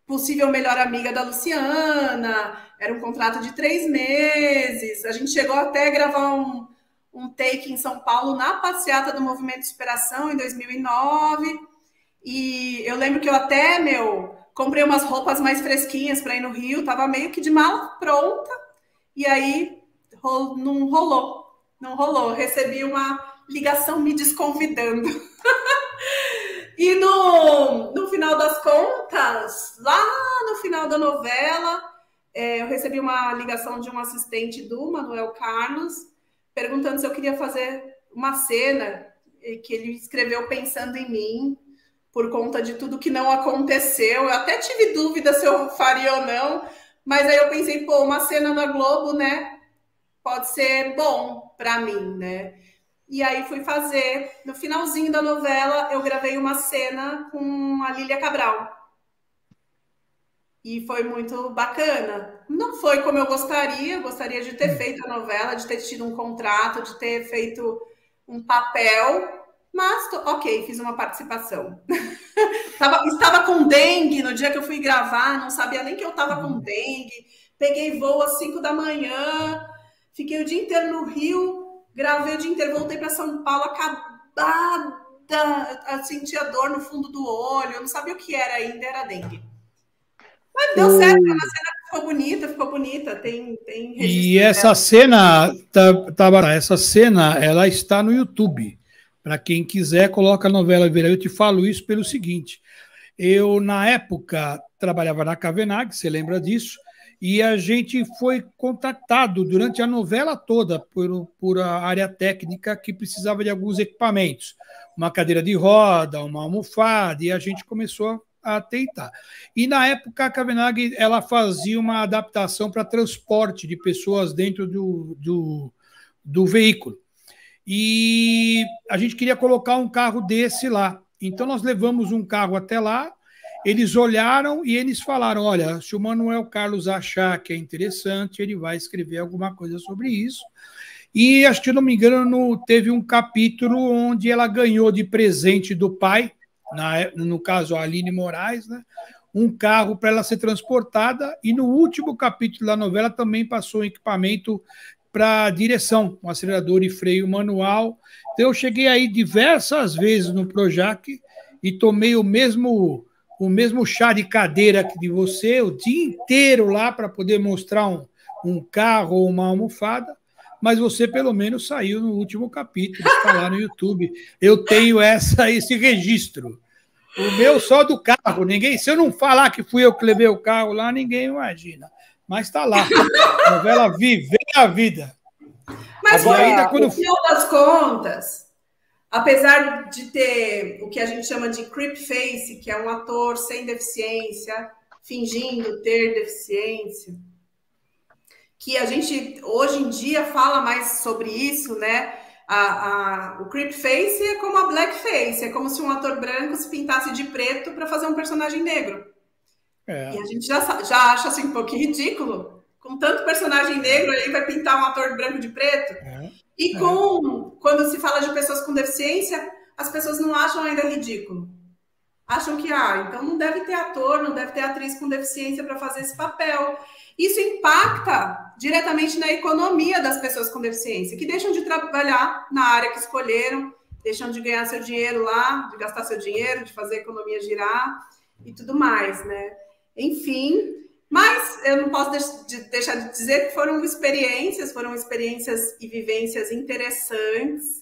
possível melhor amiga da Luciana. Era um contrato de 3 meses. A gente chegou até a gravar um take em São Paulo na passeata do Movimento de Superação em 2009. E eu lembro que eu até, comprei umas roupas mais fresquinhas para ir no Rio. Tava meio que de mala pronta. E aí não rolou. Recebi uma ligação me desconvidando. E no final das contas, lá no final da novela, eu recebi uma ligação de um assistente do Manuel Carlos, perguntando se eu queria fazer uma cena que ele escreveu pensando em mim, por conta de tudo que não aconteceu. Eu até tive dúvida se eu faria ou não, mas aí eu pensei, uma cena na Globo, né? pode ser bom para mim, né? E aí fui fazer. No finalzinho da novela, eu gravei uma cena com a Lília Cabral. E foi muito bacana. Não foi como eu gostaria de ter feito a novela, de ter tido um contrato, de ter feito um papel, mas ok, fiz uma participação. Estava com dengue no dia que eu fui gravar, não sabia nem que eu estava com dengue. Peguei voo às 5 da manhã, fiquei o dia inteiro no Rio, gravei o dia inteiro, voltei para São Paulo acabada, eu sentia dor no fundo do olho, eu não sabia o que era ainda, era dengue. Mas deu certo, a cena ficou bonita, tem registro. E essa cena, essa cena, ela está no YouTube. Para quem quiser, coloca a novela Verão. Eu te falo isso pelo seguinte, eu, na época, trabalhava na Cavenag, você lembra disso, e a gente foi contactado durante a novela toda por a área técnica que precisava de alguns equipamentos, uma cadeira de roda, uma almofada, e a gente começou a tentar. E na época a Cavenag ela fazia uma adaptação para transporte de pessoas dentro do veículo. E a gente queria colocar um carro desse lá. Então nós levamos um carro até lá, eles olharam e eles falaram, olha, se o Manuel Carlos achar que é interessante, ele vai escrever alguma coisa sobre isso. E, acho que não me engano, teve um capítulo onde ela ganhou de presente do pai, no caso a Aline Moraes, né, um carro para ela ser transportada, e no último capítulo da novela também passou um equipamento para direção, um acelerador e freio manual. Então eu cheguei aí diversas vezes no Projac e tomei o mesmo chá de cadeira que de você, o dia inteiro lá para poder mostrar um carro ou uma almofada, mas você pelo menos saiu no último capítulo, está lá no YouTube. Eu tenho esse registro. O meu só do carro, se eu não falar que fui eu que levei o carro lá, ninguém imagina. Mas está lá. A novela Viver a Vida. Mas ainda quando... no final das contas, apesar de ter o que a gente chama de creep face, que é um ator sem deficiência, fingindo ter deficiência, que a gente hoje em dia fala mais sobre isso, né? O creep face é como a black face, é como se um ator branco se pintasse de preto para fazer um personagem negro. E a gente já acha assim um pouquinho ridículo. Com tanto personagem negro, aí vai pintar um ator branco de preto. E quando se fala de pessoas com deficiência, as pessoas não acham ainda ridículo. Acham que, então não deve ter ator, não deve ter atriz com deficiência para fazer esse papel. Isso impacta diretamente na economia das pessoas com deficiência, que deixam de trabalhar na área que escolheram, deixam de ganhar seu dinheiro lá, de gastar seu dinheiro, de fazer a economia girar e tudo mais, né? Enfim, mas eu não posso deixar de dizer que foram experiências e vivências interessantes,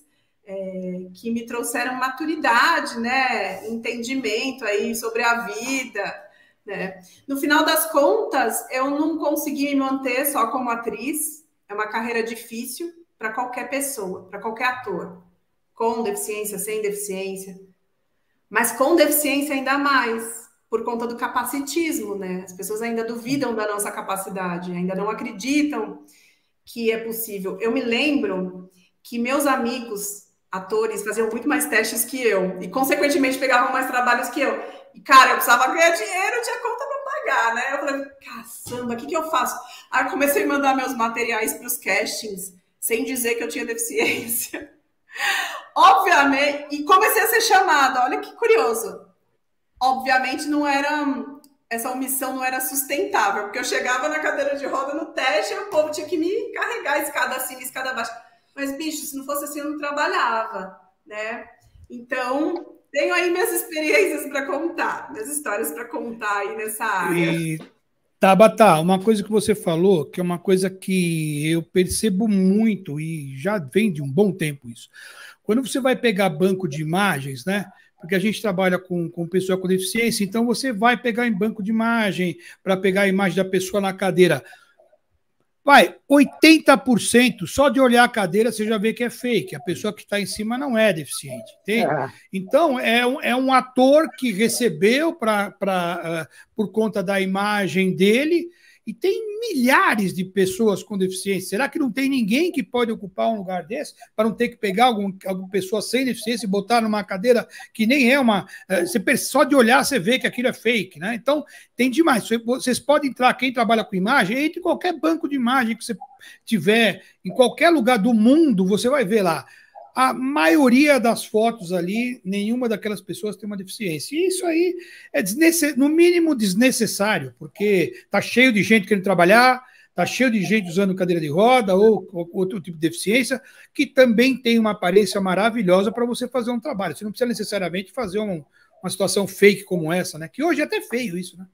que me trouxeram maturidade, né? Entendimento aí sobre a vida, né? No final das contas, eu não consegui me manter só como atriz. É uma carreira difícil para qualquer pessoa, para qualquer ator, com deficiência, sem deficiência, mas com deficiência ainda mais, por conta do capacitismo, né? As pessoas ainda duvidam da nossa capacidade, ainda não acreditam que é possível. Eu me lembro que meus amigos atores faziam muito mais testes que eu e, consequentemente, pegavam mais trabalhos que eu. E, cara, eu precisava ganhar dinheiro, eu tinha conta para pagar, né? Eu falei, caçamba, o que eu faço? Aí eu comecei a mandar meus materiais para os castings, sem dizer que eu tinha deficiência. Obviamente, e comecei a ser chamada, olha que curioso. Obviamente, essa omissão não era sustentável, porque eu chegava na cadeira de roda no teste e o povo tinha que me carregar escada acima, escada abaixo. Mas, bicho, se não fosse assim, eu não trabalhava, né? Então, tenho aí minhas experiências para contar, minhas histórias para contar aí nessa área. E, Tabata, uma coisa que você falou, que é uma coisa que eu percebo muito, e já vem de um bom tempo isso. Quando você vai pegar banco de imagens, né? Porque a gente trabalha com pessoa com deficiência, então você vai pegar em banco de imagem, para pegar a imagem da pessoa na cadeira. Vai, 80%, só de olhar a cadeira você já vê que é fake. A pessoa que está em cima não é deficiente, entende? Então, é um ator que recebeu por conta da imagem dele E tem milhares de pessoas com deficiência. Será que não tem ninguém que pode ocupar um lugar desse para não ter que pegar alguma pessoa sem deficiência e botar numa cadeira que nem é uma... Só de olhar você vê que aquilo é fake, né? Então, tem demais. Vocês podem entrar, quem trabalha com imagem, entre em qualquer banco de imagem que você tiver, em qualquer lugar do mundo, você vai ver lá. A maioria das fotos ali, nenhuma daquelas pessoas tem uma deficiência. E isso aí é, no mínimo, desnecessário, porque está cheio de gente querendo trabalhar, está cheio de gente usando cadeira de roda ou outro tipo de deficiência, que também tem uma aparência maravilhosa para você fazer um trabalho. Você não precisa necessariamente fazer uma situação fake como essa, né? Que hoje é até feio isso, né?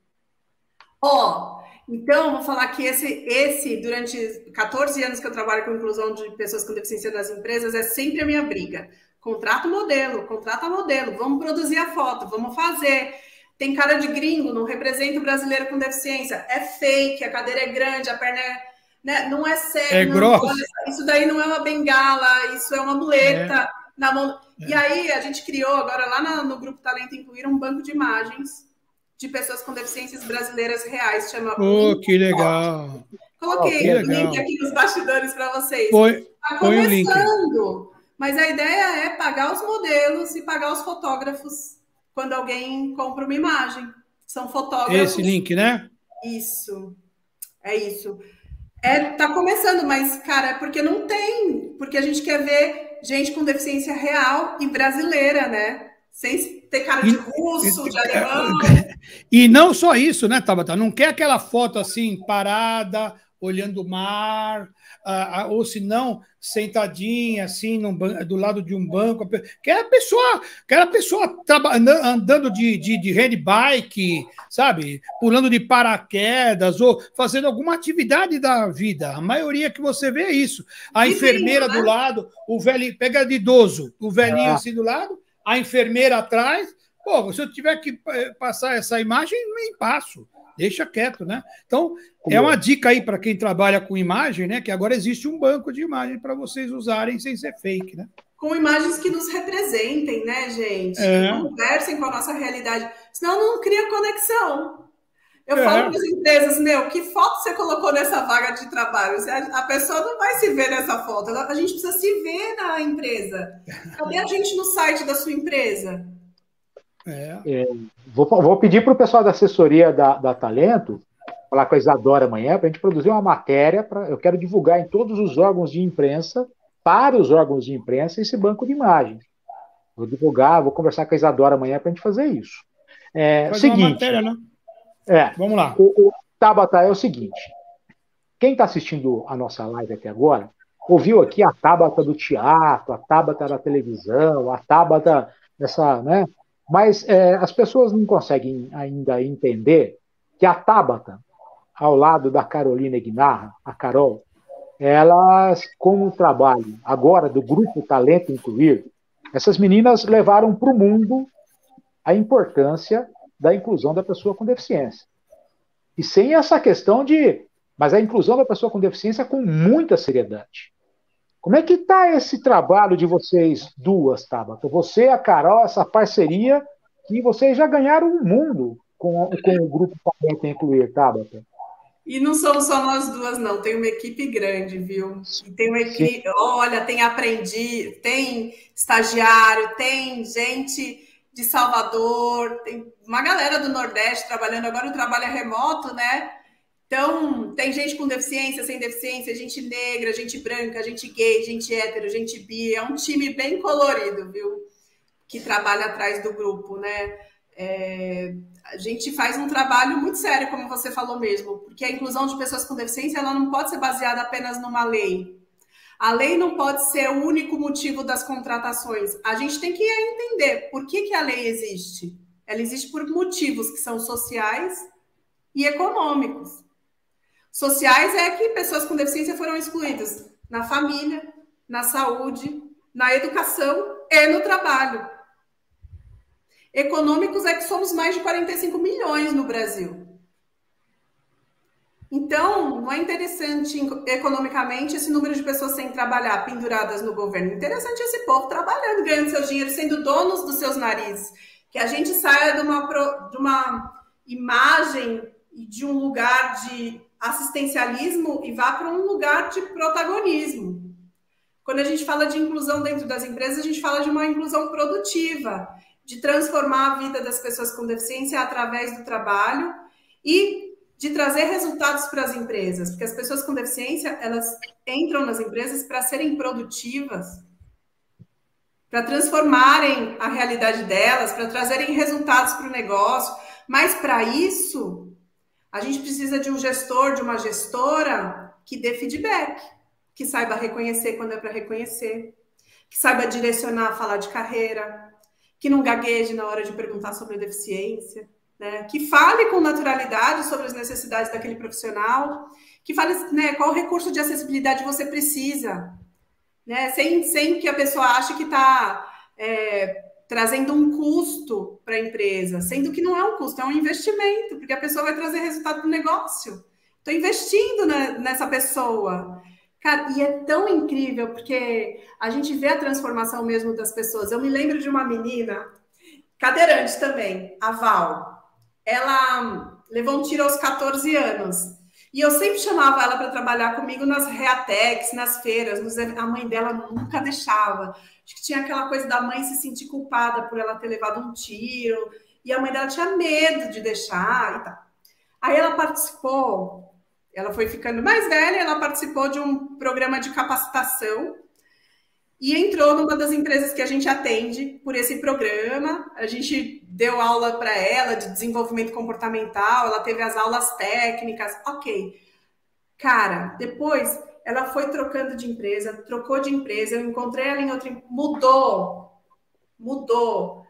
Então, vou falar que esse, durante 14 anos que eu trabalho com inclusão de pessoas com deficiência nas empresas, é sempre a minha briga. Contrata modelo, vamos produzir a foto, vamos fazer. Tem cara de gringo, não representa o brasileiro com deficiência. É fake, a cadeira é grande, a perna né, não é séria. É grossa. Isso daí não é uma bengala, isso é uma muleta na mão. E aí a gente criou agora lá no Grupo Talento Incluir um banco de imagens de pessoas com deficiências brasileiras reais, chama... que legal! Coloquei o link aqui nos bastidores para vocês. Está começando, mas a ideia é pagar os modelos e pagar os fotógrafos quando alguém compra uma imagem. São fotógrafos... Esse link, né? Isso. É isso. Tá começando, mas, cara, é porque não tem. Porque a gente quer ver gente com deficiência real e brasileira, né? Sem ter cara de russo, de alemão. E não só isso, né, Tabata? Não quer aquela foto assim, parada, olhando o mar, ou se não, sentadinha, assim, do lado de um banco. Quer a pessoa andando de handbike, sabe? Pulando de paraquedas, ou fazendo alguma atividade da vida. A maioria que você vê é isso. A enfermeira do lado, o velho, pega de idoso, o velhinho assim do lado, a enfermeira atrás. Pô, se eu tiver que passar essa imagem, nem passo. Deixa quieto, né? Então, é uma dica aí para quem trabalha com imagem, né? Que agora existe um banco de imagem para vocês usarem sem ser fake, né? Com imagens que nos representem, né, gente? Que conversem com a nossa realidade. Senão não cria conexão. Eu falo para as empresas, que foto você colocou nessa vaga de trabalho? A pessoa não vai se ver nessa foto. A gente precisa se ver na empresa. Cadê a gente no site da sua empresa? Vou pedir para o pessoal da assessoria da Talento falar com a Isadora amanhã para a gente produzir uma matéria. Eu quero divulgar em todos os órgãos de imprensa, para os órgãos de imprensa, esse banco de imagens. Vou divulgar, vou conversar com a Isadora amanhã para a gente fazer isso. Seguinte, uma matéria, né? Vamos lá. O Tabata, é o seguinte. Quem está assistindo a nossa live até agora, ouviu aqui a Tabata do teatro, a Tabata da televisão, a Tabata dessa, né? Mas as pessoas não conseguem ainda entender que a Tabata, ao lado da Carolina Guinarra, a Carol, elas, com o trabalho agora do Grupo Talento Incluir, essas meninas levaram para o mundo a importância da inclusão da pessoa com deficiência. E sem essa questão mas a inclusão da pessoa com deficiência com muita seriedade. Como é que está esse trabalho de vocês duas, Tabata? Você e a Carol, essa parceria que vocês já ganharam o mundo com o Grupo Talento Incluir, Tabata? E não somos só nós duas, não. Tem uma equipe grande, viu? E tem uma equipe... Olha, tem aprendiz, tem estagiário, tem gente de Salvador, tem uma galera do Nordeste trabalhando. Agora o trabalho é remoto, né? Então, tem gente com deficiência, sem deficiência, gente negra, gente branca, gente gay, gente hétero, gente bi. É um time bem colorido, viu? Que trabalha atrás do grupo, né? A gente faz um trabalho muito sério, como você falou mesmo, porque a inclusão de pessoas com deficiência ela não pode ser baseada apenas numa lei. A lei não pode ser o único motivo das contratações. A gente tem que entender por que a lei existe. Ela existe por motivos que são sociais e econômicos. Sociais é que pessoas com deficiência foram excluídas na família, na saúde, na educação e no trabalho. Econômicos é que somos mais de 45 milhões no Brasil. Então, não é interessante economicamente esse número de pessoas sem trabalhar, penduradas no governo. Interessante esse povo trabalhando, ganhando seu dinheiro, sendo donos dos seus narizes. Que a gente saia de uma imagem e de um lugar de assistencialismo e vá para um lugar de protagonismo. Quando a gente fala de inclusão dentro das empresas, a gente fala de uma inclusão produtiva, de transformar a vida das pessoas com deficiência através do trabalho e de trazer resultados para as empresas, porque as pessoas com deficiência, elas entram nas empresas para serem produtivas, para transformarem a realidade delas, para trazerem resultados para o negócio, mas para isso, a gente precisa de um gestor, de uma gestora que dê feedback, que saiba reconhecer quando é para reconhecer, que saiba direcionar a falar de carreira, que não gagueje na hora de perguntar sobre deficiência, né? Que fale com naturalidade sobre as necessidades daquele profissional, que fale, né, qual recurso de acessibilidade você precisa, né? Sem que a pessoa ache que está trazendo um custo para a empresa, sendo que não é um custo, é um investimento, porque a pessoa vai trazer resultado para o negócio. Estou investindo nessa pessoa. Cara, e é tão incrível, porque a gente vê a transformação mesmo das pessoas. Eu me lembro de uma menina, cadeirante também, a Val. Ela levou um tiro aos 14 anos. E eu sempre chamava ela para trabalhar comigo nas Reatex, nas feiras. A mãe dela nunca deixava. Acho que tinha aquela coisa da mãe se sentir culpada por ela ter levado um tiro. E a mãe dela tinha medo de deixar e tal. Aí ela participou... Ela foi ficando mais velha, ela participou de um programa de capacitação e entrou numa das empresas que a gente atende por esse programa. A gente deu aula para ela de desenvolvimento comportamental, ela teve as aulas técnicas, ok. Cara, depois ela foi trocando de empresa, trocou de empresa, eu encontrei ela em outra empresa, mudou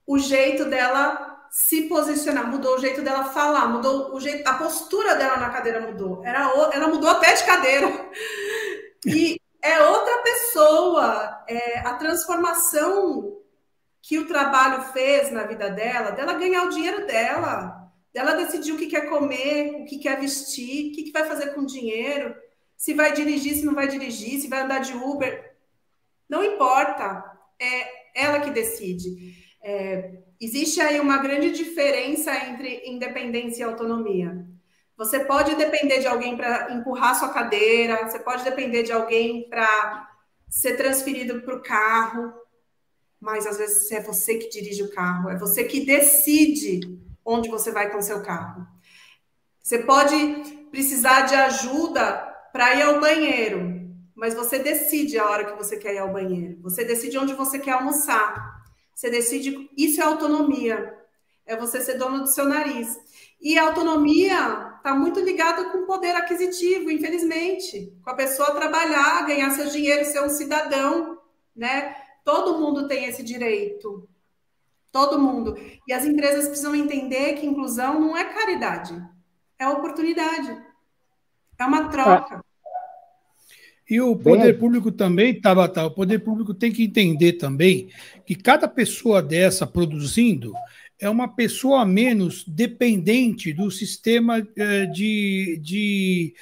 o jeito dela se posicionar, mudou o jeito dela falar, mudou o jeito, a postura dela na cadeira mudou. Ela mudou até de cadeira. E é outra pessoa. A transformação que o trabalho fez na vida dela ganhar o dinheiro dela decidir o que quer comer, o que quer vestir, o que vai fazer com o dinheiro, se vai dirigir, se não vai dirigir, se vai andar de Uber. Não importa. É ela que decide. Existe aí uma grande diferença entre independência e autonomia. Você pode depender de alguém para empurrar sua cadeira, você pode depender de alguém para ser transferido para o carro, mas às vezes é você que dirige o carro, é você que decide onde você vai com o seu carro. Você pode precisar de ajuda para ir ao banheiro, mas você decide a hora que você quer ir ao banheiro, você decide onde você quer almoçar. Você decide, isso é autonomia, é você ser dono do seu nariz. E a autonomia está muito ligada com o poder aquisitivo, infelizmente. Com a pessoa trabalhar, ganhar seu dinheiro, ser um cidadão, né? Todo mundo tem esse direito. Todo mundo. E as empresas precisam entender que inclusão não é caridade, é oportunidade. É uma troca. E o poder público também, Tabata, o poder público tem que entender também que cada pessoa dessa produzindo é uma pessoa a menos dependente do sistema de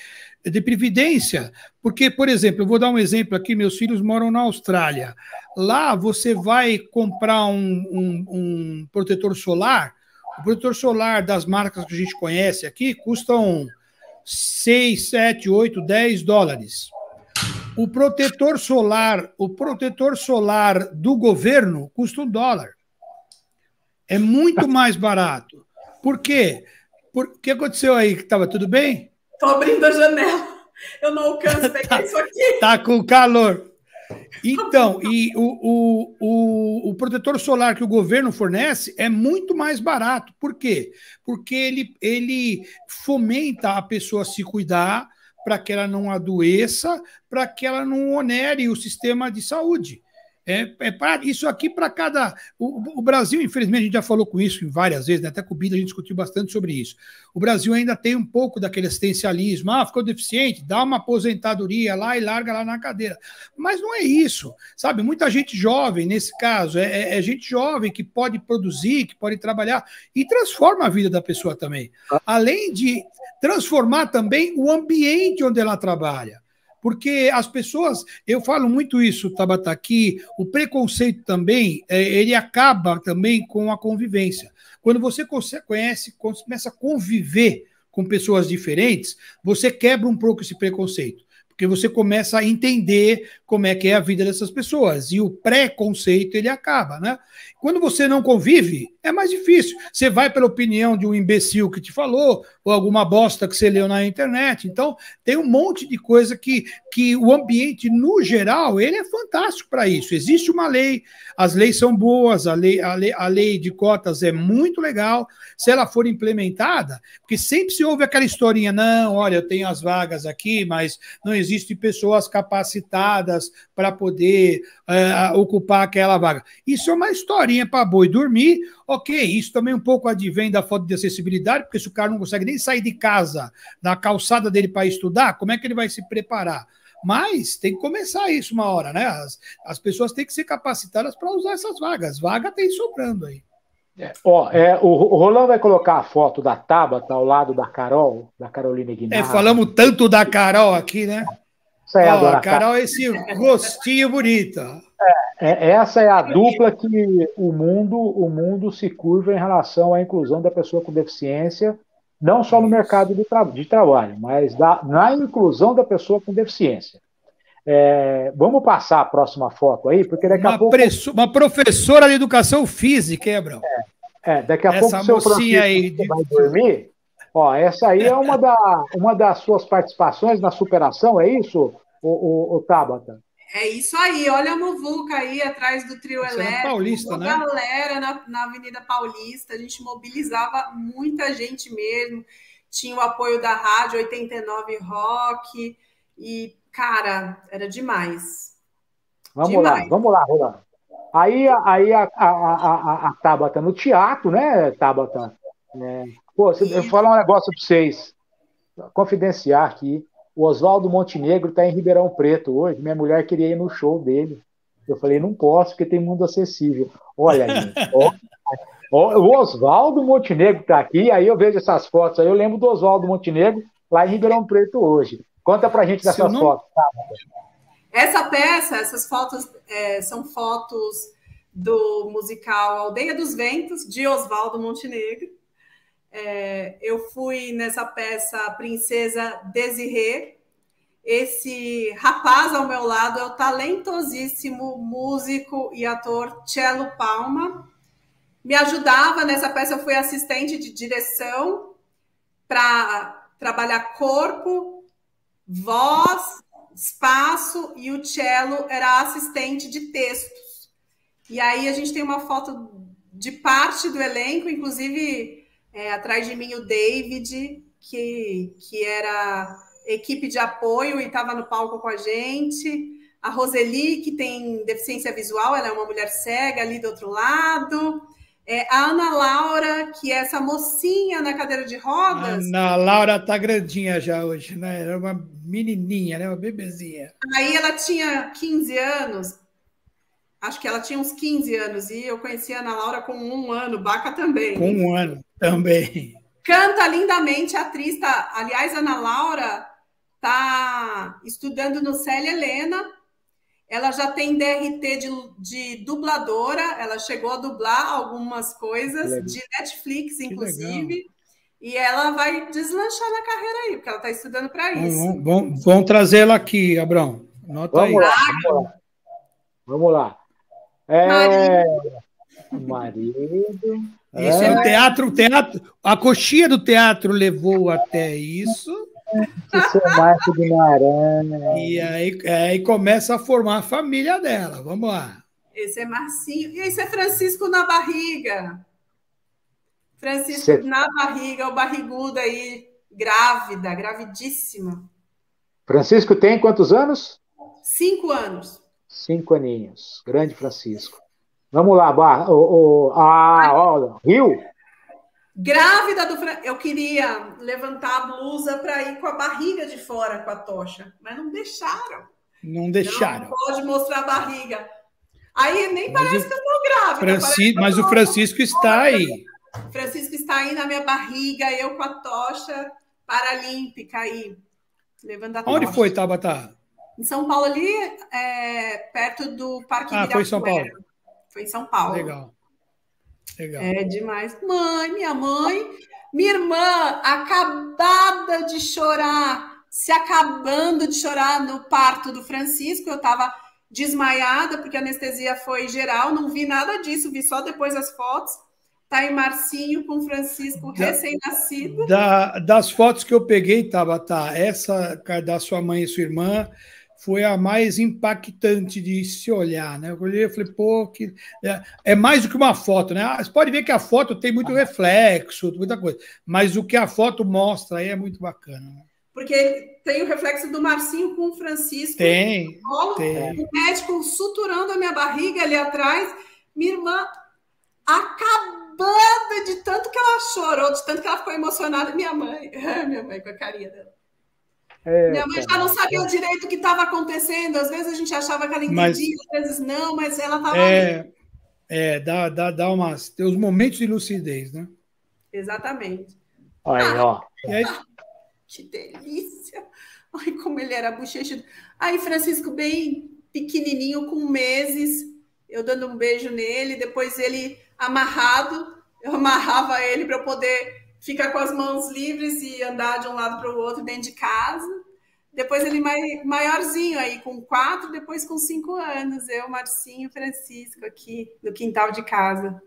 previdência. Porque, por exemplo, eu vou dar um exemplo aqui, meus filhos moram na Austrália. Lá você vai comprar um protetor solar, o protetor solar das marcas que a gente conhece aqui custam 6, 7, 8, 10 dólares. O protetor solar do governo custa $1. É muito mais barato. Por quê? O que aconteceu aí? Estava tudo bem? Estou abrindo a janela. Eu não alcanço pegar isso aqui. Tá com calor. Então, e o protetor solar que o governo fornece é muito mais barato. Por quê? Porque ele fomenta a pessoa a se cuidar, para que ela não adoeça, para que ela não onere o sistema de saúde. Isso aqui para cada... O Brasil, infelizmente, a gente já falou com isso várias vezes, né? Até com o Bida a gente discutiu bastante sobre isso. O Brasil ainda tem um pouco daquele assistencialismo. Ficou deficiente, dá uma aposentadoria lá e larga lá na cadeira. Mas não é isso, sabe? Muita gente jovem, nesse caso, é gente jovem que pode produzir, que pode trabalhar e transforma a vida da pessoa também. Além de transformar também o ambiente onde ela trabalha. Porque as pessoas, eu falo muito isso, Tabata, que o preconceito também, ele acaba também com a convivência. Quando você começa a conviver com pessoas diferentes, você quebra um pouco esse preconceito. Porque você começa a entender como é que é a vida dessas pessoas. E o preconceito, ele acaba, né? Quando você não convive, é mais difícil. Você vai pela opinião de um imbecil que te falou, ou alguma bosta que você leu na internet. Então, tem um monte de coisa que o ambiente, no geral, ele é fantástico para isso. Existe uma lei, as leis são boas, a lei de cotas é muito legal, se ela for implementada, porque sempre se ouve aquela historinha, não, olha, eu tenho as vagas aqui, mas não existem pessoas capacitadas para poder ocupar aquela vaga. Isso é uma historinha para boi dormir. Ok, isso também um pouco advém da falta de acessibilidade, porque se o cara não consegue nem sair de casa, da calçada dele para estudar, como é que ele vai se preparar? Mas tem que começar isso uma hora, né? As pessoas têm que ser capacitadas para usar essas vagas. Vaga tem sobrando aí. O Rolão vai colocar a foto da Tabata ao lado da Carol, da Carolina Guimarães. Falamos tanto da Carol aqui, né? A Carol, esse rostinho bonito. Essa é a dupla que o mundo se curva em relação à inclusão da pessoa com deficiência, não só no mercado de trabalho, mas na inclusão da pessoa com deficiência. Vamos passar a próxima foto aí, porque daqui a pouco... Uma professora de educação física, Hebrão? Daqui a pouco o seu Francisco aí vai dormir. Essa aí é uma das suas participações na superação, é isso, o Tabata? É isso aí, olha a muvuca aí atrás do trio elétrico, Paulista, né? Galera na Avenida Paulista, a gente mobilizava muita gente mesmo, tinha o apoio da Rádio 89 Rock, e, cara, era demais. Vamos lá, Rolando. Aí a Tabata no teatro, né, Tabata? Eu vou falar um negócio para vocês, confidenciar aqui. O Oswaldo Montenegro está em Ribeirão Preto hoje. Minha mulher queria ir no show dele. Eu falei, não posso, porque tem mundo acessível. Olha, gente, o Oswaldo Montenegro está aqui, aí eu vejo essas fotos aí, eu lembro do Oswaldo Montenegro lá em Ribeirão Preto hoje. Conta pra gente dessas fotos. Essa peça, essas fotos são fotos do musical Aldeia dos Ventos, de Oswaldo Montenegro. Eu fui nessa peça Princesa Desirê. Esse rapaz ao meu lado é o talentosíssimo músico e ator Cello Palma. Me ajudava nessa peça, eu fui assistente de direção para trabalhar corpo, voz, espaço, e o Cello era assistente de textos. E aí a gente tem uma foto de parte do elenco, inclusive... atrás de mim o David, que era equipe de apoio e estava no palco com a gente. A Roseli, que tem deficiência visual, ela é uma mulher cega ali do outro lado. A Ana Laura, que é essa mocinha na cadeira de rodas. Ana Laura tá grandinha já hoje, né? Era uma menininha, né? Uma bebezinha. Aí ela tinha 15 anos. Acho que ela tinha uns 15 anos, e eu conheci a Ana Laura com 1 ano, Baca também. Com 1 ano também. Canta lindamente, a atriz aliás, a Ana Laura está estudando no Célia Helena, ela já tem DRT de dubladora, ela chegou a dublar algumas coisas de Netflix, inclusive, e ela vai deslanchar na carreira aí, porque ela está estudando para isso. Vamos trazer ela aqui, Abrão. Nota aí. Vamos lá. Marido. Isso é teatro, a coxinha do teatro levou até isso. Isso é Marco de Maranhão. E aí começa a formar a família dela. Vamos lá. Esse é Marcinho. E esse é Francisco na barriga. Francisco na barriga, o barrigudo aí, grávida, gravidíssima. Francisco tem quantos anos? 5 anos. 5 aninhos. Grande Francisco. Vamos lá, Rio. Grávida do Francisco. Eu queria levantar a blusa para ir com a barriga de fora com a tocha, mas não deixaram. Não deixaram. Não pode mostrar a barriga. Aí nem parece que eu estou grávida. Mas o Francisco está aí. Francisco está aí na minha barriga, eu com a tocha paralímpica aí. Levando a tocha. Onde foi, Tabata? Em São Paulo, ali, perto do Parque Ibirapuera. Foi em São Paulo. Foi em São Paulo. Legal. Legal. É demais. Minha irmã, acabada de chorar, se acabando de chorar no parto do Francisco, eu estava desmaiada, porque a anestesia foi geral, não vi nada disso, vi só depois as fotos. Tá aí Marcinho com Francisco recém-nascido. Das fotos que eu peguei, Tabata, essa da sua mãe e sua irmã foi a mais impactante de se olhar, né? Eu olhei e falei, pô, é mais do que uma foto, né? Você pode ver que a foto tem muito reflexo, muita coisa, mas o que a foto mostra aí é muito bacana, né? Porque tem o reflexo do Marcinho com o Francisco. Tem. O médico suturando a minha barriga ali atrás. Minha irmã acabada de tanto que ela chorou, de tanto que ela ficou emocionada. Minha mãe com a carinha dela. Minha mãe já não sabia o direito o que estava acontecendo. Às vezes a gente achava que ela entendia, às vezes não, mas ela estava ali. Tem os momentos de lucidez, né? Exatamente. Aí, ó. E aí? Que delícia! Ai, como ele era bochechudo. Aí, Francisco, bem pequenininho, com meses, eu dando um beijo nele, depois ele amarrado, eu amarrava ele para eu poder ficar com as mãos livres e andar de um lado para o outro dentro de casa. Depois ele maiorzinho aí, com 4, depois com 5 anos. Eu, Marcinho e Francisco aqui no quintal de casa.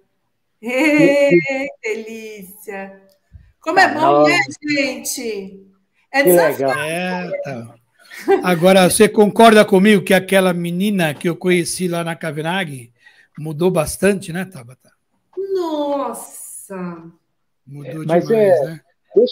Delícia! Como é bom, né, gente? É desafiador. Tá. Agora, você concorda comigo que aquela menina que eu conheci lá na Cavenaghi mudou bastante, né, Tabata? Nossa! Mudou demais, né?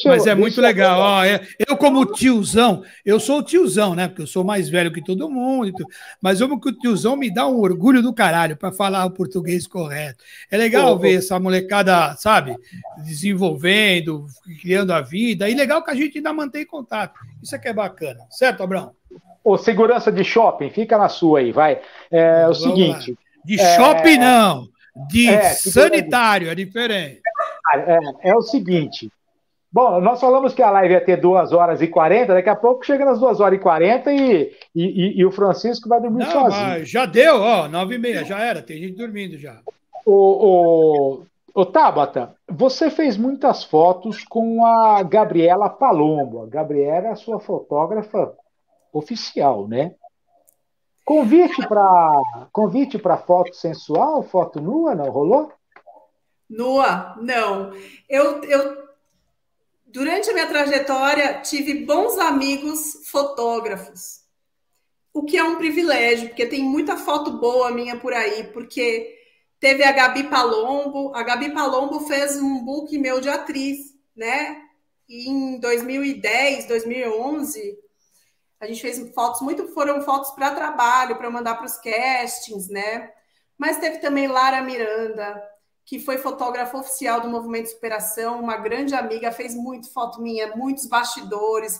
Mas é muito legal. Ó, eu, como tiozão, eu sou o tiozão, né? Porque eu sou mais velho que todo mundo. Mas como que o tiozão me dá um orgulho do caralho para falar o português correto. É legal ver essa molecada, sabe? Desenvolvendo, criando a vida. E legal que a gente ainda mantém contato. Isso é que é bacana. Certo, Abrão? Ô, segurança de shopping, fica na sua aí, vai. É o seguinte. Lá. De shopping, não. De sanitário, é diferente. É o seguinte. Bom, nós falamos que a live ia ter 2h40, daqui a pouco chega nas 2h40 e o Francisco vai dormir sozinho. Mas já deu, ó, 9h30, já era, tem gente dormindo já. Ô, Tabata, você fez muitas fotos com a Gabriela Palombo. A Gabriela é a sua fotógrafa oficial, né? Convite para foto sensual, foto nua, não rolou? Nua, não. Eu durante a minha trajetória, tive bons amigos fotógrafos, o que é um privilégio, porque tem muita foto boa minha por aí, porque teve a Gabi Palombo fez um book meu de atriz, né? E em 2010, 2011, a gente fez fotos, foram fotos para trabalho, para mandar para os castings, né? Mas teve também Lara Miranda, que foi fotógrafa oficial do Movimento Superação, uma grande amiga, fez muito foto minha, muitos bastidores,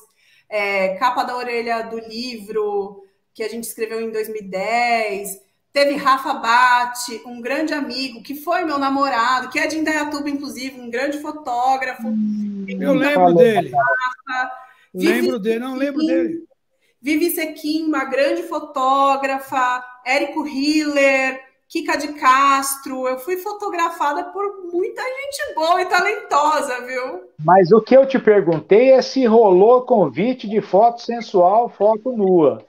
capa da orelha do livro que a gente escreveu em 2010. Teve Rafa Bate, um grande amigo, que foi meu namorado, que é de Indaiatuba, inclusive, um grande fotógrafo. Eu lembro dele. Lembro dele. Vivi Sequim, uma grande fotógrafa. Érico Hiller, Kika de Castro, eu fui fotografada por muita gente boa e talentosa, viu? Mas o que eu te perguntei é se rolou convite de foto sensual, foto nua.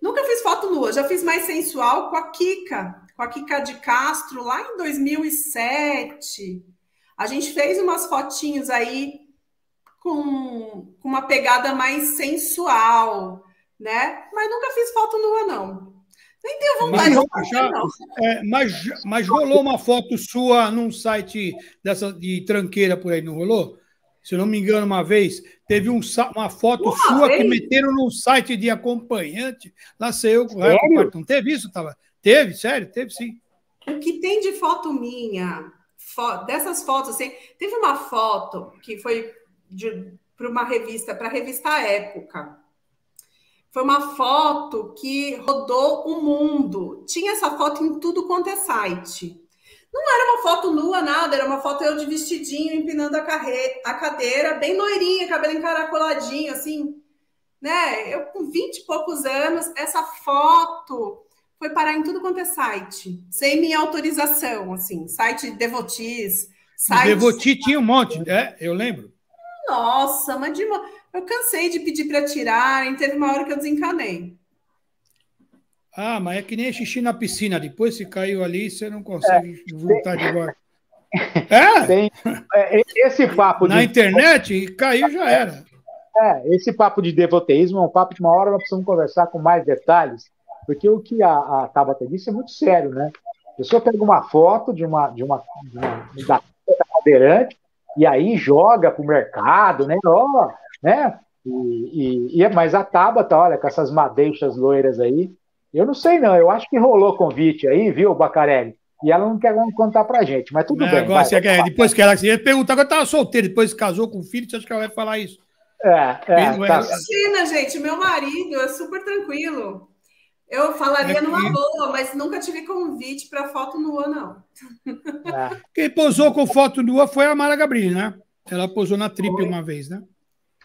Nunca fiz foto nua, já fiz mais sensual com a Kika de Castro, lá em 2007. A gente fez umas fotinhos aí com uma pegada mais sensual, né? Mas nunca fiz foto nua, não. Nem tenho vontade de fazer, não. Mas rolou uma foto sua num site dessa de tranqueira por aí, não rolou? Se eu não me engano, uma vez, teve uma foto sua que meteram num site de acompanhante. Lá sei eu. Não teve isso, Tava? Teve, sério? Teve sim. O que tem de foto minha, dessas fotos, assim, teve uma foto que foi para uma revista, para a revista Época. Foi uma foto que rodou o mundo. Tinha essa foto em tudo quanto é site. Não era uma foto nua, nada. Era uma foto eu de vestidinho, empinando a cadeira, bem loirinha, cabelo encaracoladinho, assim. Né? Eu com 20 e poucos anos, essa foto foi parar em tudo quanto é site, sem minha autorização, assim, site Devotees, site... Devotee tinha um monte, eu lembro. Nossa, mas eu cansei de pedir para tirarem, teve uma hora que eu desencanei. Ah, mas é que nem xixi na piscina, depois se caiu ali, você não consegue voltar de volta. Esse papo na internet, caiu, já era. Esse papo de devoteísmo é um papo de uma hora, nós precisamos conversar com mais detalhes, porque o que a Tabata disse é muito sério, né? A pessoa pega uma foto da cadeirante e aí joga para o mercado, né? Mas a Tabata, olha, com essas madeixas loiras aí, eu não sei não, eu acho que rolou convite aí, viu, Bacarelli? E ela não quer contar pra gente, mas tudo bem. Agora, depois que ela ia perguntar, agora estava solteira, depois casou com o filho, você acha que ela vai falar isso? Imagina, gente, meu marido é super tranquilo. Eu falaria numa boa, mas nunca tive convite para foto nua, não. Quem posou com foto nua foi a Mara Gabrilli, né? Ela posou na Trip uma vez, né?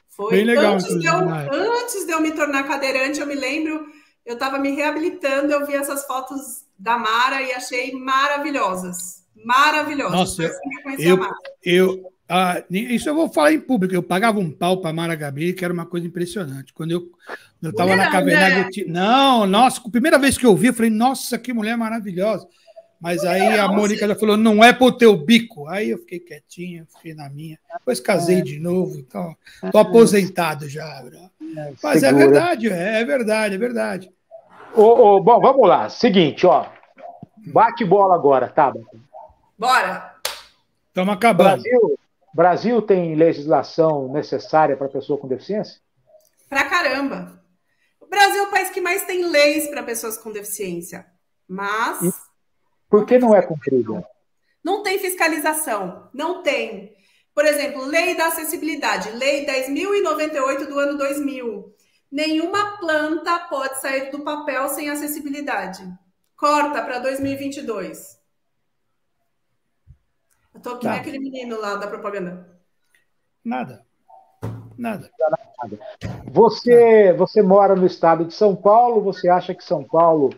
Foi. Bem legal. Antes de eu me tornar cadeirante, eu me lembro, eu estava me reabilitando, eu vi essas fotos da Mara e achei maravilhosas. Maravilhosas. Nossa, isso eu vou falar em público. Eu pagava um pau para Mara Gabrilli, que era uma coisa impressionante. Quando eu estava na Caverna... Não, nossa, a primeira vez que eu vi, eu falei, nossa, que mulher maravilhosa. Mas aí a Mônica já falou, não é pro teu bico. Aí eu fiquei quietinho, fiquei na minha. Depois casei de novo, então tô aposentado já. Mas é verdade, é verdade. Bom, vamos lá. Seguinte, ó. Bate bola agora, tá? Bora. Estamos acabando. Brasil tem legislação necessária para pessoa com deficiência? Pra caramba. O Brasil é o país que mais tem leis para pessoas com deficiência. Mas... Por que não é cumprida? Não tem fiscalização. Não tem. Por exemplo, lei da acessibilidade. Lei 10.098 do ano 2000. Nenhuma planta pode sair do papel sem acessibilidade. Corta para 2022. Eu tô aqui naquele menino lá da propaganda. Nada. Você mora no estado de São Paulo, você acha que São Paulo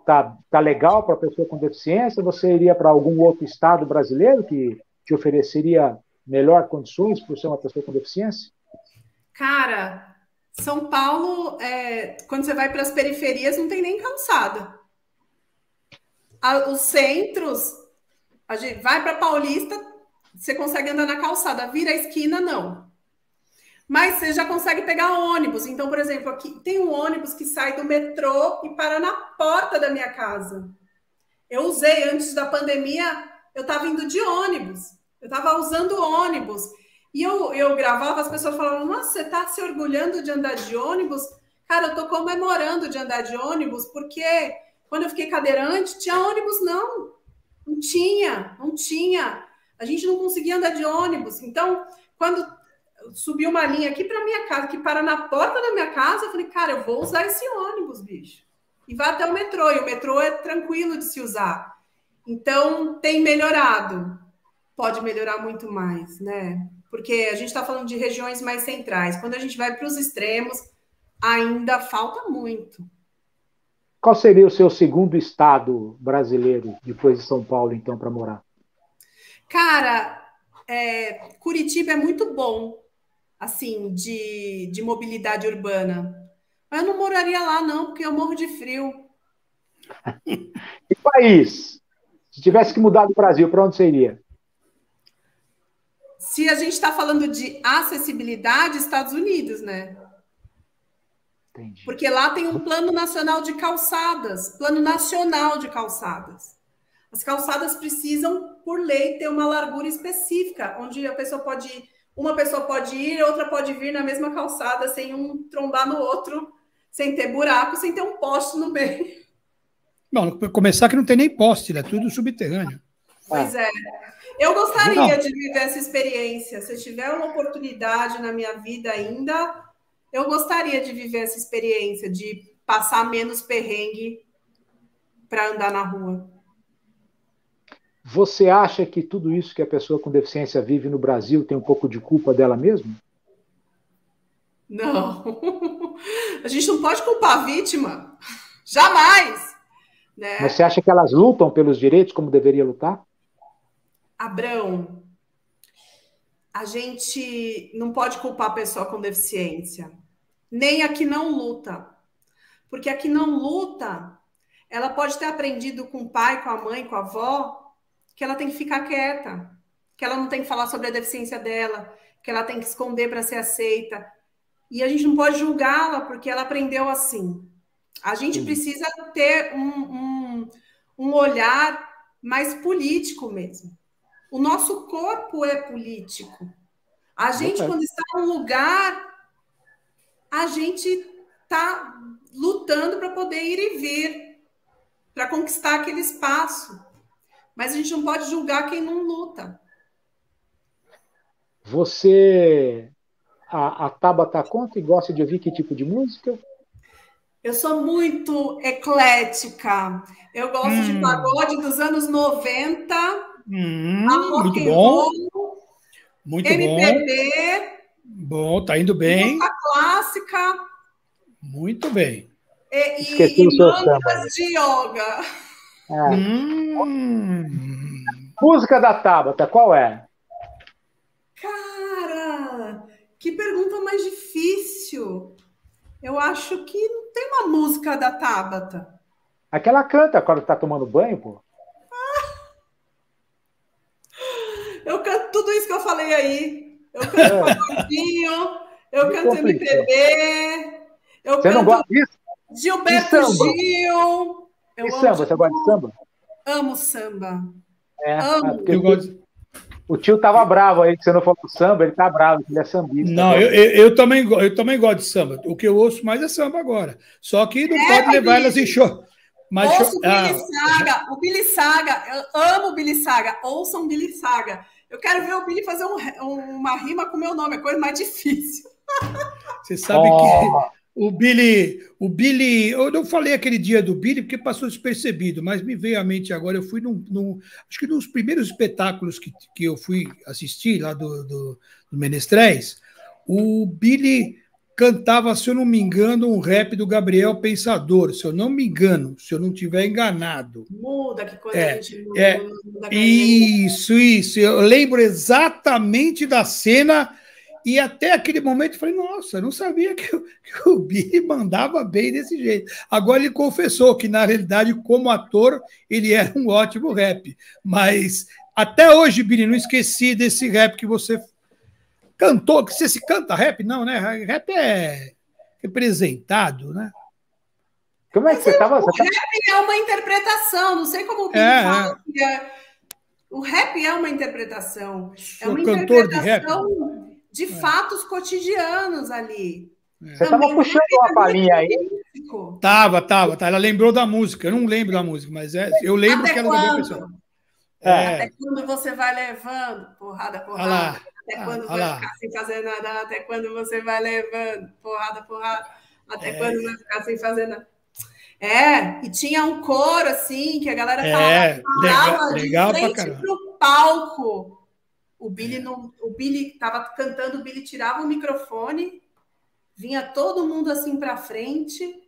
tá legal para pessoa com deficiência? Você iria para algum outro estado brasileiro que te ofereceria melhor condições por ser uma pessoa com deficiência? Cara... São Paulo, quando você vai para as periferias, não tem nem calçada. Os centros, a gente vai para Paulista, você consegue andar na calçada, vira a esquina, não. Mas você já consegue pegar ônibus. Então, por exemplo, aqui tem um ônibus que sai do metrô e para na porta da minha casa. Eu usei, antes da pandemia, eu estava indo de ônibus. Eu estava usando ônibus. E eu gravava, as pessoas falavam, nossa, você está se orgulhando de andar de ônibus? Cara, eu estou comemorando de andar de ônibus, porque quando eu fiquei cadeirante, tinha ônibus? Não tinha. A gente não conseguia andar de ônibus. Então, quando subiu uma linha aqui para minha casa, que para na porta da minha casa, eu falei, cara, eu vou usar esse ônibus, bicho. E vai até o metrô, e o metrô é tranquilo de se usar. Então, tem melhorado. Pode melhorar muito mais, né? Porque a gente está falando de regiões mais centrais. Quando a gente vai para os extremos, ainda falta muito. Qual seria o seu segundo estado brasileiro, depois de São Paulo, então, para morar? Cara, Curitiba é muito bom, assim, de mobilidade urbana. Mas eu não moraria lá, não, porque eu morro de frio. E país? Se tivesse que mudar do Brasil, para onde você iria? Se a gente está falando de acessibilidade, Estados Unidos, né? Entendi. Porque lá tem um plano nacional de calçadas. As calçadas precisam, por lei, ter uma largura específica, onde uma pessoa pode ir, outra pode vir na mesma calçada, sem um trombar no outro, sem ter buraco, sem ter um poste no meio. Bom, começar que não tem nem poste, é tudo subterrâneo. Pois é. Eu gostaria de viver essa experiência. Se eu tiver uma oportunidade na minha vida ainda, eu gostaria de viver essa experiência, de passar menos perrengue para andar na rua. Você acha que tudo isso que a pessoa com deficiência vive no Brasil tem um pouco de culpa dela mesma? Não. A gente não pode culpar a vítima. Jamais. né? Mas você acha que elas lutam pelos direitos como deveria lutar? Abrão, a gente não pode culpar a pessoa com deficiência, nem a que não luta. Porque a que não luta, ela pode ter aprendido com o pai, com a mãe, com a avó, que ela tem que ficar quieta, que ela não tem que falar sobre a deficiência dela, que ela tem que esconder para ser aceita. E a gente não pode julgá-la porque ela aprendeu assim. A gente precisa ter um olhar mais político mesmo. O nosso corpo é político. A gente, quando está num lugar, a gente está lutando para poder ir e vir, para conquistar aquele espaço. Mas a gente não pode julgar quem não luta. Você, a Tabata conta e gosta de ouvir que tipo de música? Eu sou muito eclética. Eu gosto de pagode dos anos 90, muito bom. Muito MPB. Bom, tá indo bem. Música clássica. Muito bem. Esqueci o seu mantras de yoga. Música da Tabata, qual é? Cara, que pergunta mais difícil. Eu acho que não tem uma música da Tabata. Aquela canta quando tá tomando banho, pô. Eu canto tudo isso que eu falei aí. Eu canto pagodinho, eu canto MPB, eu Você canto não gosta disso? Gilberto Gil. E samba? Você gosta de samba? Amo samba. Amo. O tio tava bravo aí que você não falou samba, ele tá bravo, ele é sambista. Não, eu também gosto de samba. O que eu ouço mais é samba agora. Só que não pode levar elas em show. Mas ouço o Billy Saga, eu amo o Billy Saga, ouçam o Billy Saga. Eu quero ver o Billy fazer uma rima com o meu nome, é coisa mais difícil. Você sabe que o Billy, eu não falei aquele dia do Billy porque passou despercebido, mas me veio à mente agora, eu fui acho que nos primeiros espetáculos que eu fui assistir lá do Menestréis, o Billy cantava, se eu não me engano, um rap do Gabriel Pensador, se eu não me engano, se eu não estiver enganado. Muda, que coisa a gente muda. Isso. Eu lembro exatamente da cena e até aquele momento eu falei, nossa, eu não sabia que o Billy mandava bem desse jeito. Agora ele confessou que, na realidade, como ator, ele era um ótimo rap. Mas até hoje, Billy, não esqueci desse rap que você cantou, que você se canta rap? Não, né? Rap é representado, né? Como é que você estava? O rap é uma interpretação, não sei como o Billy fala. O rap é uma interpretação. É uma interpretação de fatos cotidianos ali. Você estava puxando uma palhinha aí? Tava. Ela lembrou da música. Eu não lembro da música, mas eu lembro até que ela também pensou. Até quando você vai levando porrada. Até quando vai ficar sem fazer nada? Até quando você vai levando porrada? Até quando vai ficar sem fazer nada? E tinha um coro assim, que a galera falava legal de frente pra caramba. pro palco. O Billy estava cantando, o Billy tirava o microfone, vinha todo mundo assim para frente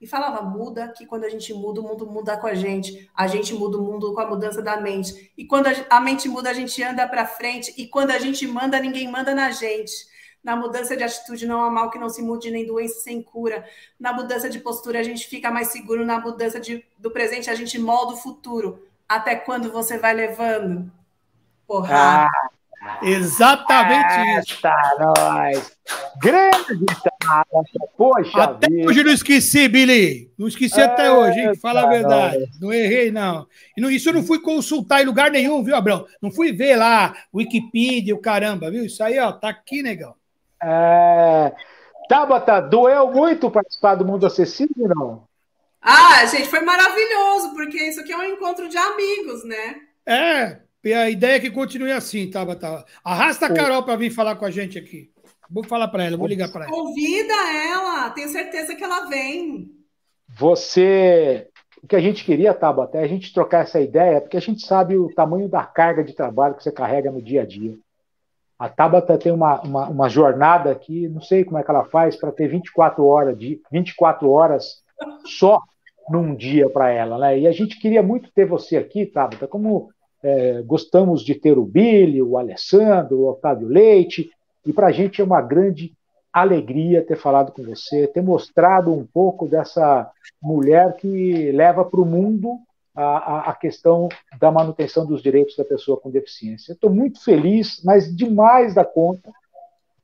e falava, muda, que quando a gente muda, o mundo muda com a gente muda o mundo com a mudança da mente, e quando a mente muda, a gente anda para frente, e quando a gente manda, ninguém manda na gente. Na mudança de atitude não há mal que não se mude, nem doença sem cura. Na mudança de postura a gente fica mais seguro, na mudança do presente a gente molda o futuro. Até quando você vai levando? Porrada. Exatamente isso. Nós. Grande Tabata. Poxa até vida. Hoje não esqueci, Billy. Não esqueci até hoje, hein? Fala a verdade. Não errei, não. Isso eu não fui consultar em lugar nenhum, viu, Abrão? Não fui ver lá, Wikipedia, o caramba, viu? Isso aí, ó, tá aqui, negão. Tabata, doeu muito participar do Mundo Acessível, não? Gente, foi maravilhoso, porque isso aqui é um encontro de amigos, né? E a ideia é que continue assim, Tabata. Arrasta a Carol para vir falar com a gente aqui. Vou falar para ela, vou ligar para ela. Convida ela, tenho certeza que ela vem. O que a gente queria, Tabata, é a gente trocar essa ideia, porque a gente sabe o tamanho da carga de trabalho que você carrega no dia a dia. A Tabata tem uma jornada aqui, não sei como é que ela faz, para ter 24 horas só num dia para ela, né? E a gente queria muito ter você aqui, Tabata, como gostamos de ter o Billy, o Alessandro, o Otávio Leite, e para a gente é uma grande alegria ter falado com você, ter mostrado um pouco dessa mulher que leva para o mundo a questão da manutenção dos direitos da pessoa com deficiência. Estou muito feliz, mas demais da conta.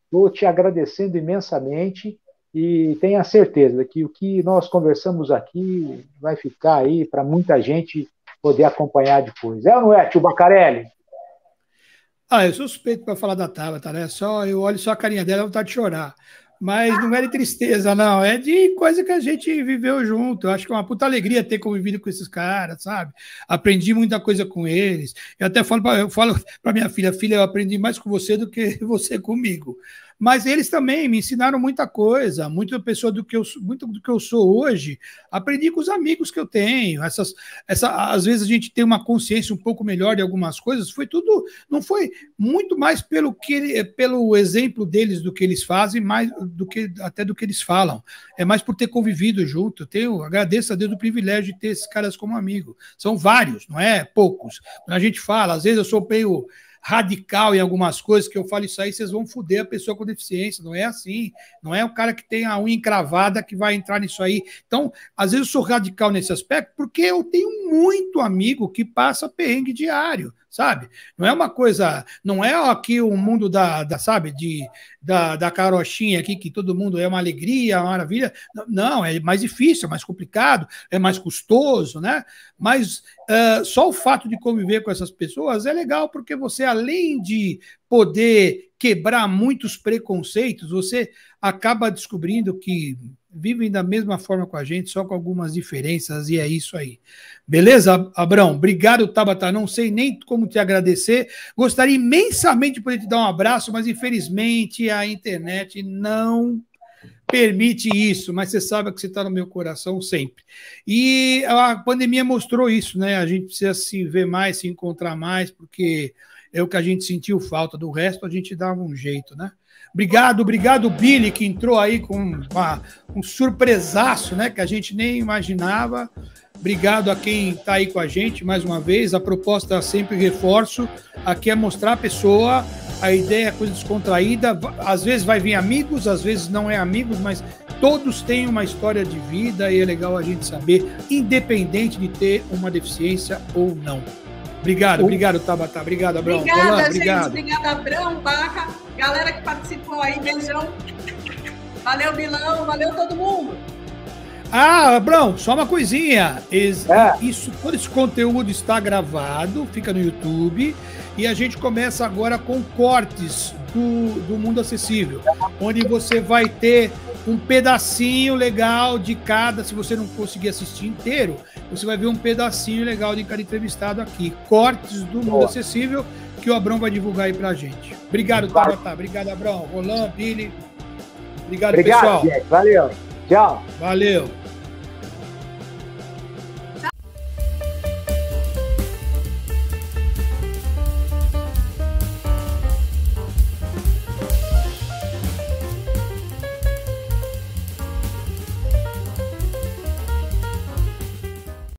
Estou te agradecendo imensamente e tenha certeza que o que nós conversamos aqui vai ficar aí para muita gente poder acompanhar depois. É ou não é, tio Bacarelli? Eu sou suspeito para falar da Tabata, né? Eu olho só a carinha dela, eu vontade de chorar. Mas não é de tristeza, não. É de coisa que a gente viveu junto. Eu acho que é uma puta alegria ter convivido com esses caras, sabe? Aprendi muita coisa com eles. Eu até falo para minha filha, eu aprendi mais com você do que você comigo. Mas eles também me ensinaram muita coisa, muito do que eu sou hoje. Aprendi com os amigos que eu tenho. Às vezes a gente tem uma consciência um pouco melhor de algumas coisas. Não foi muito mais pelo exemplo deles do que eles fazem, mais do que até do que eles falam. É mais por ter convivido junto. Agradeço a Deus o privilégio de ter esses caras como amigo. São vários, não é poucos. Quando a gente fala, às vezes eu sou meio radical em algumas coisas, que eu falo isso aí, vocês vão foder a pessoa com deficiência. Não é assim. Não é o cara que tem a unha encravada que vai entrar nisso aí. Então, às vezes eu sou radical nesse aspecto porque eu tenho muito amigo que passa perrengue diário, sabe? Não é uma coisa, não é aqui o mundo da carochinha aqui, que todo mundo é uma alegria, uma maravilha. Não, é mais difícil, é mais complicado, é mais custoso, né? Mas só o fato de conviver com essas pessoas é legal, porque você, além de poder quebrar muitos preconceitos, você acaba descobrindo que vivem da mesma forma com a gente, só com algumas diferenças, e é isso aí. Beleza, Abrão? Obrigado, Tabata. Não sei nem como te agradecer. Gostaria imensamente de poder te dar um abraço, mas infelizmente a internet não permite isso, mas você sabe que você está no meu coração sempre. E a pandemia mostrou isso, né? A gente precisa se ver mais, se encontrar mais, porque é o que a gente sentiu falta. Do resto, a gente dava um jeito, né? Obrigado, Billy, que entrou aí com um surpresaço, né? Que a gente nem imaginava. Obrigado a quem está aí com a gente, mais uma vez. A proposta, sempre reforço, aqui é mostrar a pessoa, a ideia é coisa descontraída. Às vezes vai vir amigos, às vezes não é amigos, mas todos têm uma história de vida e é legal a gente saber, independente de ter uma deficiência ou não. Obrigado, Tabata. Obrigado, Abrão. Obrigada, gente. Obrigada, Abrão, Baca, galera que participou aí, beijão. Valeu, Bilão, valeu todo mundo. Abrão, só uma coisinha. Todo esse conteúdo está gravado, fica no YouTube, e a gente começa agora com cortes do Mundo Acessível, onde você vai ter um pedacinho legal de cada, se você não conseguir assistir inteiro, você vai ver um pedacinho legal de cada entrevistado aqui. Cortes do Mundo Acessível, que o Abrão vai divulgar aí pra gente. Obrigado, Tabata. Obrigado, Abrão. Roland, Billy. Obrigado, pessoal. Gente. Valeu. Tchau. Valeu.